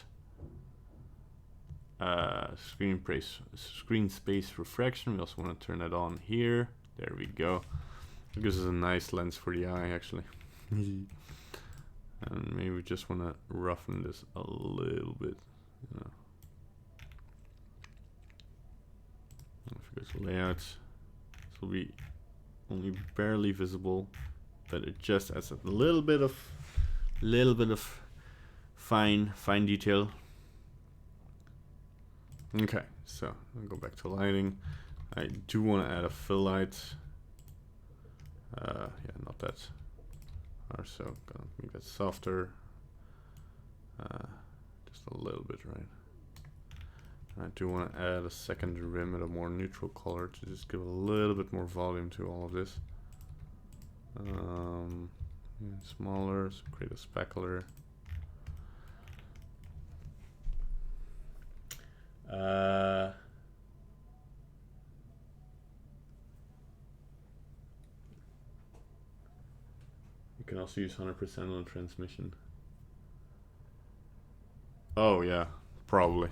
Screen space refraction, we also want to turn that on here. There we go. It gives us a nice lens for the eye actually. And maybe we just want to roughen this a little bit, you know. If we go to layouts, this will be only barely visible, but it just adds a little bit of fine detail. Okay, so I'll go back to lighting. I do want to add a fill light Yeah, not that. Or so, gonna make that softer. Just a little bit, right? I do want to add a secondary rim with a more neutral color to just give a little bit more volume to all of this. Smaller, so create a specular. You can also use 100% on transmission. Oh yeah, probably.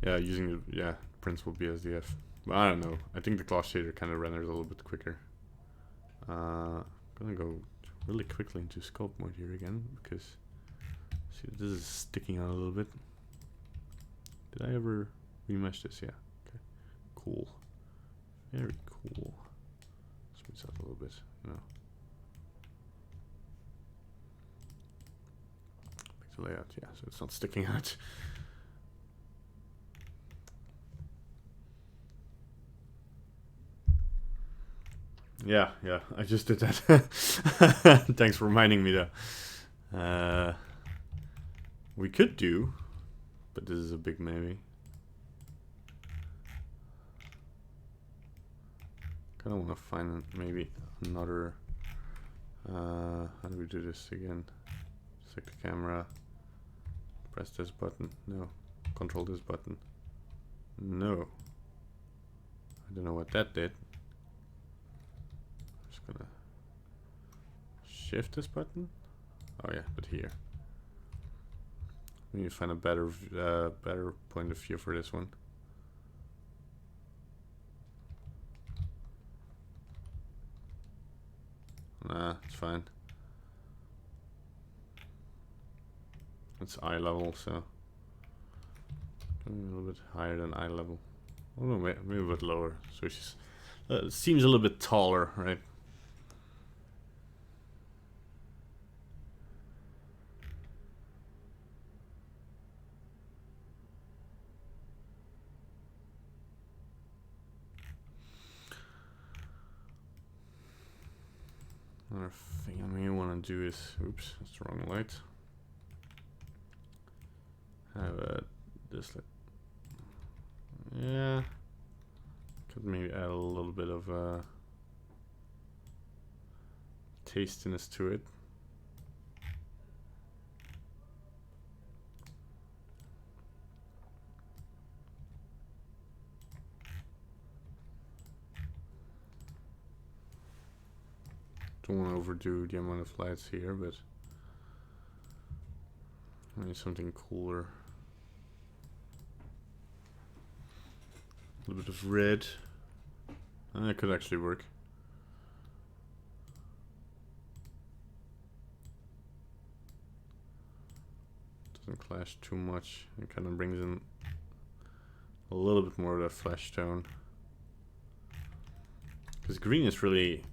Yeah, using the principal BSDF. But I don't know. I think the cloth shader kind of renders a little bit quicker. I'm gonna go really quickly into sculpt mode here again because see this is sticking out a little bit. Did I ever remesh this? Yeah. Okay. Cool. Very cool. Smooths out a little bit. You know. Back to layout. Yeah. So it's not sticking out. Yeah, I just did that. Thanks for reminding me though. We could do, but this is a big maybe. Kinda wanna find maybe another how do we do this again? Select the camera, press this button, no. Control this button. No. I don't know what that did. Gonna shift this button. Oh yeah, but here. We need to find a better point of view for this one. Nah, it's fine. It's eye level, so a little bit higher than eye level. Oh no, maybe a bit lower. So she's seems a little bit taller, right? Another thing I may want to do is, oops, that's the wrong light. Have this, yeah, could maybe add a little bit of tastiness to it. Don't want to overdo the amount of lights here, but I need something cooler. A little bit of red. That could actually work. Doesn't clash too much. It kind of brings in a little bit more of that flesh tone. Because green is really,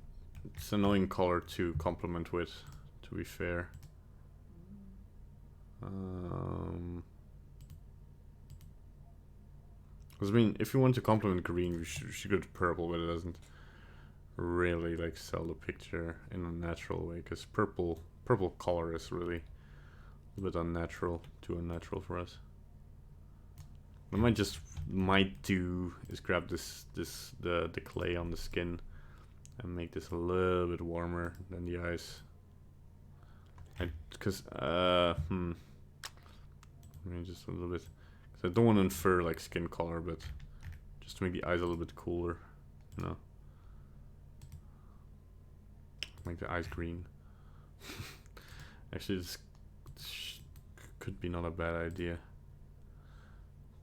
it's an annoying color to complement with, to be fair. Because I mean, if you want to complement green, you should go to purple, but it doesn't really like sell the picture in a natural way. Because purple color is really a bit unnatural, too unnatural for us. What I might do is grab the clay on the skin and make this a little bit warmer than the eyes. Because I mean, just a little bit. Because I don't want to infer like skin color, but just to make the eyes a little bit cooler, you know. Make the eyes green. Actually, this could be not a bad idea.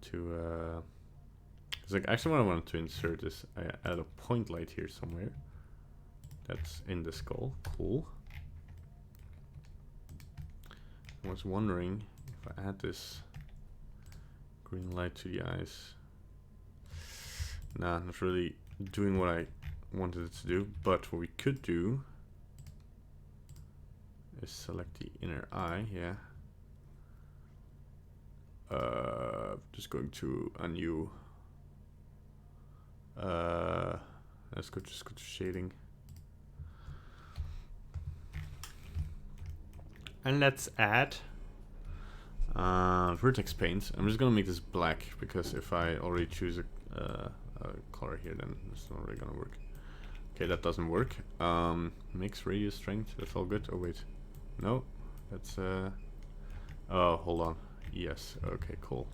To because like actually what I wanted to insert is I add a point light here somewhere. That's in the skull. Cool. I was wondering if I add this green light to the eyes. Nah, not really doing what I wanted it to do, but what we could do is select the inner eye, yeah. Just going to a new let's go just go to shading. And let's add vertex paint. I'm just gonna make this black because if I already choose a color here, then it's not really gonna work. Okay, that doesn't work. Mix radius strength, that's all good. Oh wait, no, that's oh, hold on. Yes, okay, cool.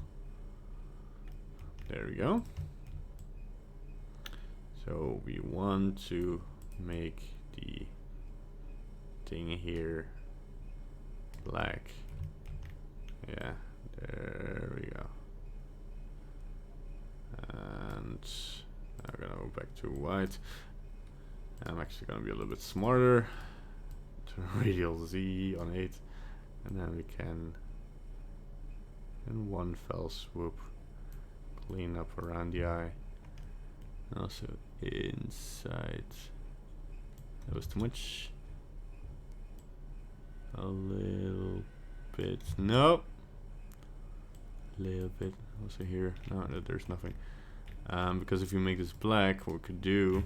There we go. So we want to make the thing here black. Yeah, there we go. And I'm gonna go back to white. I'm actually gonna be a little bit smarter. Turn radial Z on 8, and then we can, in one fell swoop, clean up around the eye. And also inside. That was too much. A little bit. Nope. A little bit. Also here. No, there's nothing. Because if you make this black, what we could do,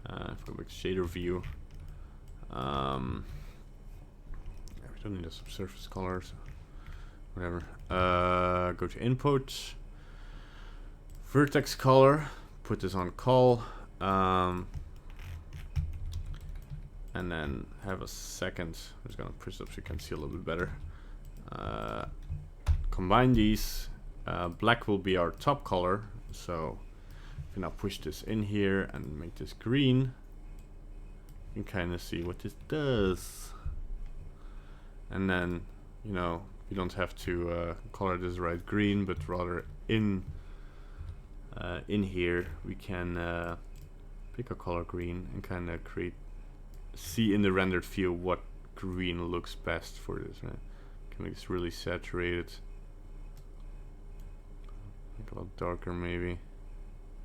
if I go back to shader view, yeah, we don't need a subsurface color, so whatever. Go to input, vertex color, put this on call, and then have a second. I'm just gonna push it up so you can see a little bit better. Combine these. Black will be our top color, so if you now push this in here and make this green, you can kind of see what this does. And then, you know, you don't have to color this right green, but rather in here we can pick a color green and kind of see in the rendered view what green looks best for this. Right? Can make this really saturated. Make a lot darker maybe,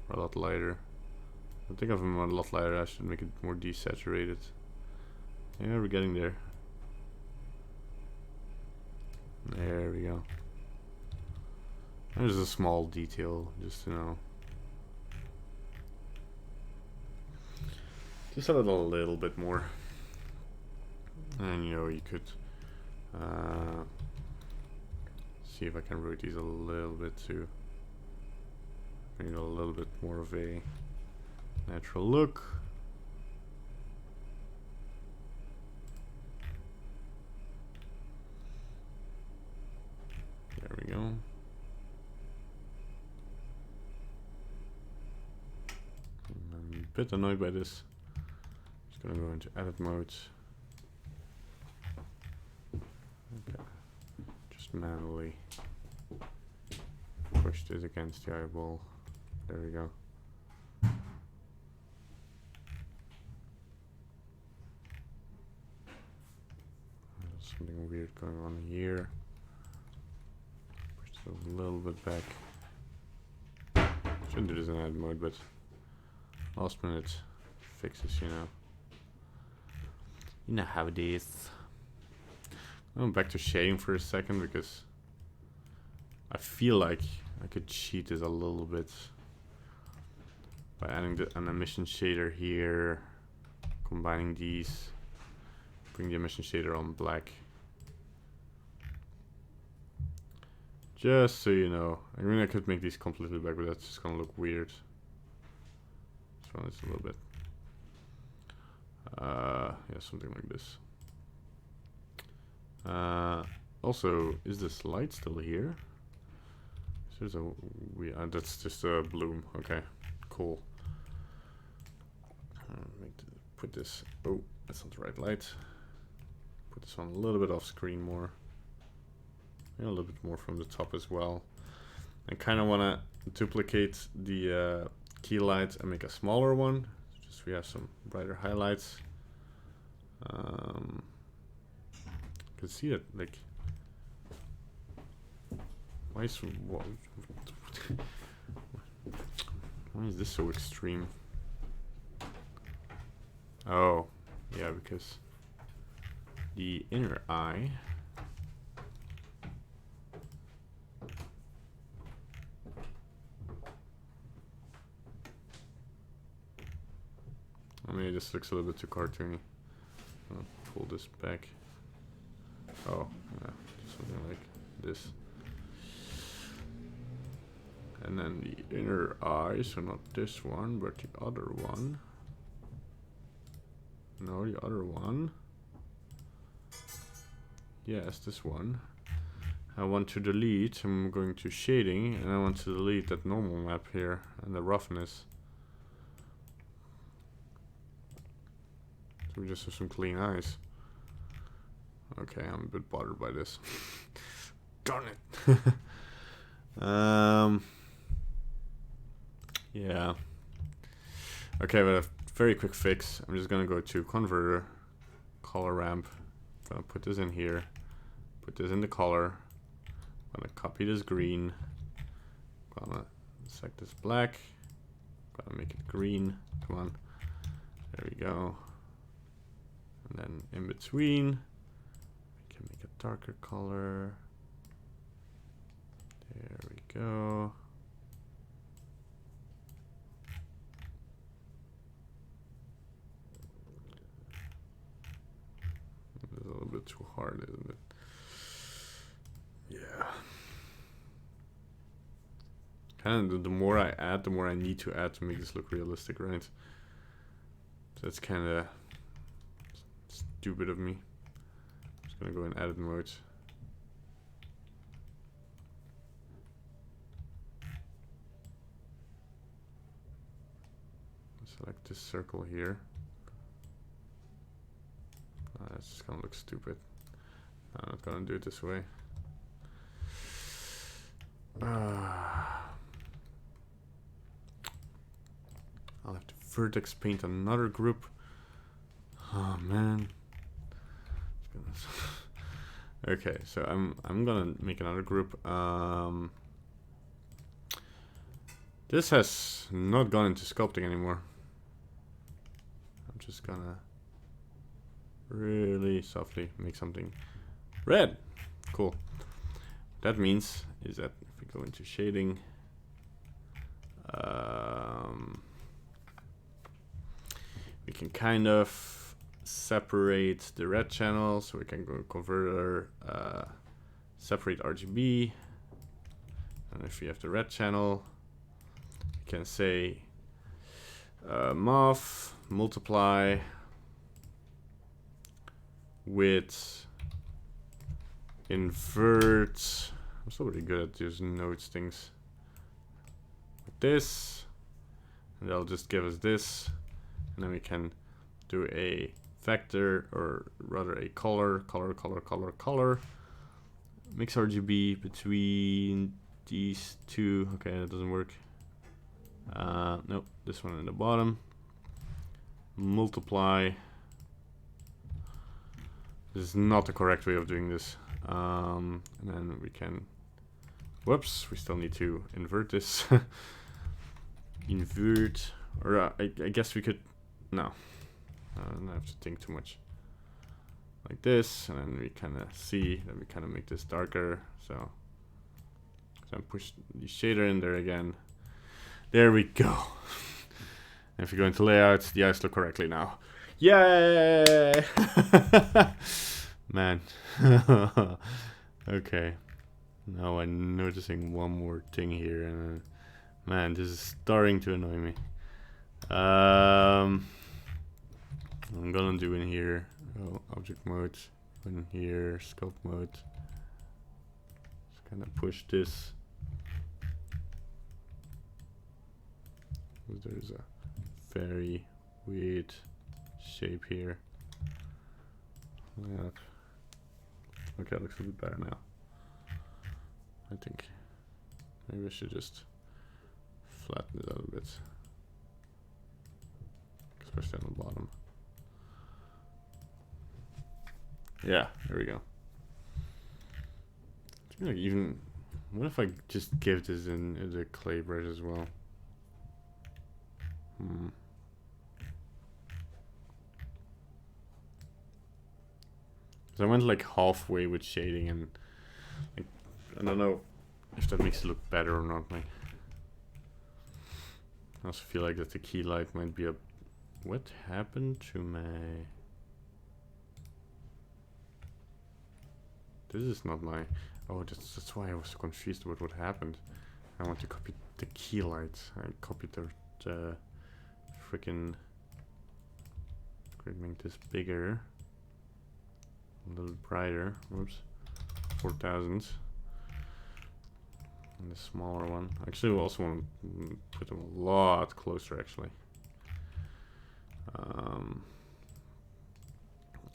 or a lot lighter. I think of them a lot lighter. I should make it more desaturated. Yeah, we're getting there. There we go. There's a small detail, just, you know, just a little bit more. And you know, you could see if I can rotate these a little bit too. Bring it a little bit more of a natural look. There we go. I'm a bit annoyed by this. Just gonna go into edit mode. Okay. Just manually push this against the eyeball. There we go. There's something weird going on here. Push it a little bit back. Shouldn't do this in edit mode, but last minute fixes, you know. You know how it is. I'm back to shading for a second because I feel like I could cheat this a little bit by adding an emission shader here, combining these, bring the emission shader on black. Just so you know, I mean I could make these completely black, but that's just gonna look weird. So it's a little bit, yeah, something like this. Also, is this light still here? There's a that's just a bloom. Okay, cool. Put this. Oh, that's not the right light. Put this on a little bit off screen more. Maybe a little bit more from the top as well. I kind of want to duplicate the key light and make a smaller one. Just so we have some brighter highlights. You can see that, like, why is this so extreme? Oh, yeah, because the inner eye this looks a little bit too cartoony. I'll pull this back. Oh, yeah, something like this. And then the inner eye, so not this one, but the other one. No, the other one. Yes, this one. I want to delete, I'm going to shading, and I want to delete that normal map here, and the roughness. So we just have some clean eyes. Okay, I'm a bit bothered by this. Darn it! Yeah. Okay, but a very quick fix. I'm just gonna go to converter, color ramp. Gonna put this in here. Put this in the color. Gonna copy this green. Gonna select this black. Gonna make it green. Come on. There we go. And then in between, we can make a darker color. There we go. It's a little bit too hard, isn't it? Yeah. Kind of the more I add, the more I need to add to make this look realistic, right? So that's kind of stupid of me. I'm just gonna go in edit mode. Select this circle here. That's just gonna look stupid. I'm not gonna do it this way. I'll have to vertex paint another group. Oh man. Okay, so I'm gonna make another group. This has not gone into sculpting anymore. I'm just gonna really softly make something red. Cool. That means is that if we go into shading, we can kind of separate the red channel, so we can go converter, separate RGB, and if we have the red channel, we can say mauve multiply with invert. I'm still pretty good at using nodes things. Like this, and they'll just give us this, and then we can do a vector, or rather a color, mix RGB between these two. Okay, that doesn't work. Nope, this one in the bottom. Multiply. This is not the correct way of doing this. And then we can, whoops, we still need to invert this. Invert, or I guess we could, no. I don't have to think too much. Like this, and then we kind of see that we kind of make this darker. So I push the shader in there again. There we go. And if you go into layouts, the eyes look correctly now. Yay! Man. Okay. Now I'm noticing one more thing here, and man, this is starting to annoy me. I'm gonna do in here, object mode, in here, sculpt mode. Just kind of push this. There's a very weird shape here. Yeah. Okay, it looks a bit better now. I think maybe I should just flatten it out a bit, especially on the bottom. Yeah, there we go. I feel like even, what if I just give this in the clay brush as well? So I went like halfway with shading, and like, I don't know if that makes it look better or not. Like, I also feel like that the key light might be a What happened to my... This is not my... Oh, that's why I was so confused about what happened. I want to copy the key light. I copied the freaking... Make this bigger. A little brighter. Whoops. 4000. And the smaller one. Actually, we also want to put them a lot closer, actually.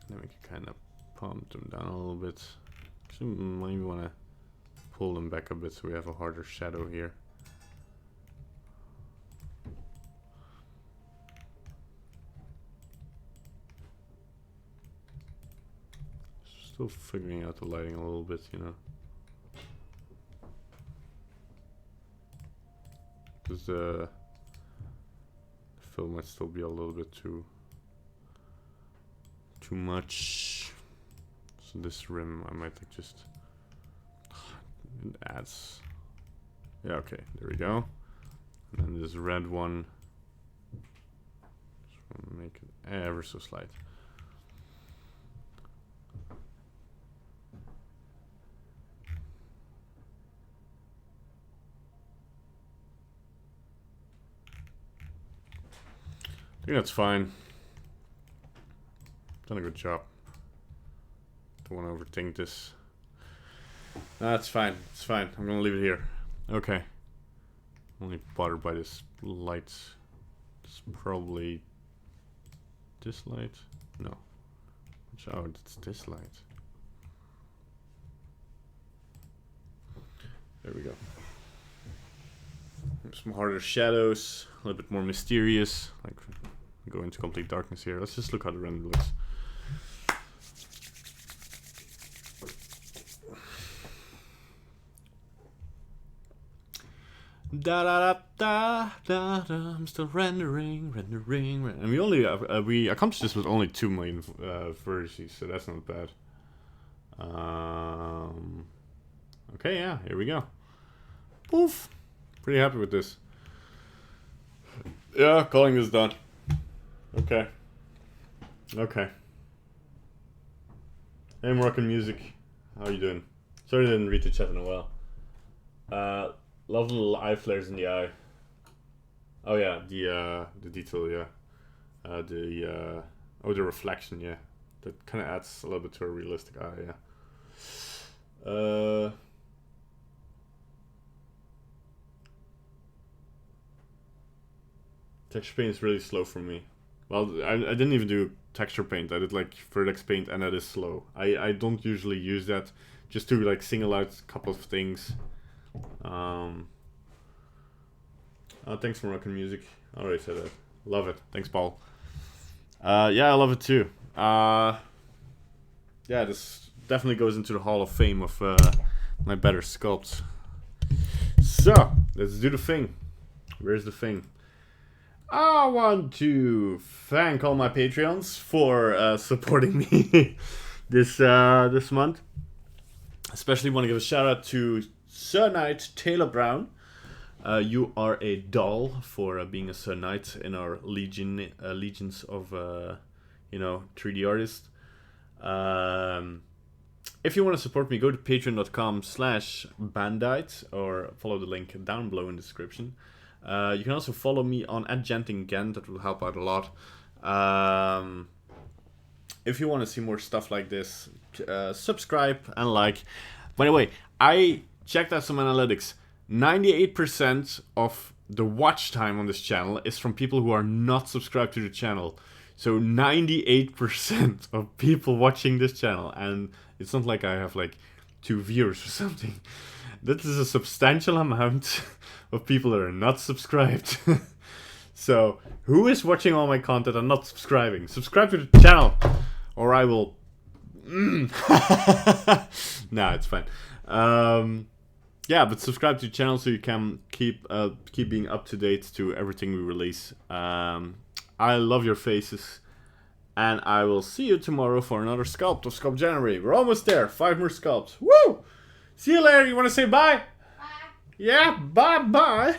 Then we can kind of pump them down a little bit. Actually, maybe want to pull them back a bit so we have a harder shadow here. Still figuring out the lighting a little bit, you know. Because the film might still be a little bit too much. So this rim I might like just it adds. Yeah, okay, there we go. And then this red one, just want to make it ever so slight. I think that's fine. Done a good job. Don't want to overthink this. No, it's fine. It's fine. I'm gonna leave it here. Okay. Only bothered by this light. It's probably this light. No. Oh, it's this light. There we go. Some harder shadows, a little bit more mysterious. Like, go into complete darkness here. Let's just look how the render looks. Da da da da da da. I'm still rendering. And we only we accomplished this with only 2 million vertices, so that's not bad. Okay, yeah, here we go. Poof. Pretty happy with this. Yeah, calling this done. Okay. Okay. Hey, Moroccan Music. How you doing? Sorry I didn't read the chat in a while. Love the little eye flares in the eye. Oh yeah, the detail, yeah. The reflection, yeah. That kind of adds a little bit to a realistic eye, yeah. Texture paint is really slow for me. Well, I didn't even do texture paint. I did like vertex paint, and that is slow. I don't usually use that, just to like single out a couple of things. Thanks for Moroccan Music. I already said that. Love it. Thanks, Paul. Yeah, I love it too. Yeah, this definitely goes into the Hall of Fame of my better sculpts. So let's do the thing. Where's the thing? I want to thank all my Patreons for supporting me this month. Especially want to give a shout out to Sir Knight Taylor Brown. You are a doll for being a Sir Knight in our legions of 3D artists. If you want to support me, go to patreon.com/bandite or follow the link down below in the description. You can also follow me on @gentinggen. That will help out a lot. If you want to see more stuff like this, subscribe and like. By the way, I checked out some analytics. 98% of the watch time on this channel is from people who are not subscribed to the channel. So 98% of people watching this channel, and it's not like I have like 2 viewers or something. That is a substantial amount of people that are not subscribed. So, who is watching all my content and not subscribing? Subscribe to the channel, or I will... Nah, it's fine. Yeah, but subscribe to the channel so you can keep being up to date to everything we release. I love your faces, and I will see you tomorrow for another Sculpt of SculptJanuary. We're almost there. 5 more Sculpts. Woo! See you later. You want to say bye? Bye. Yeah, bye-bye.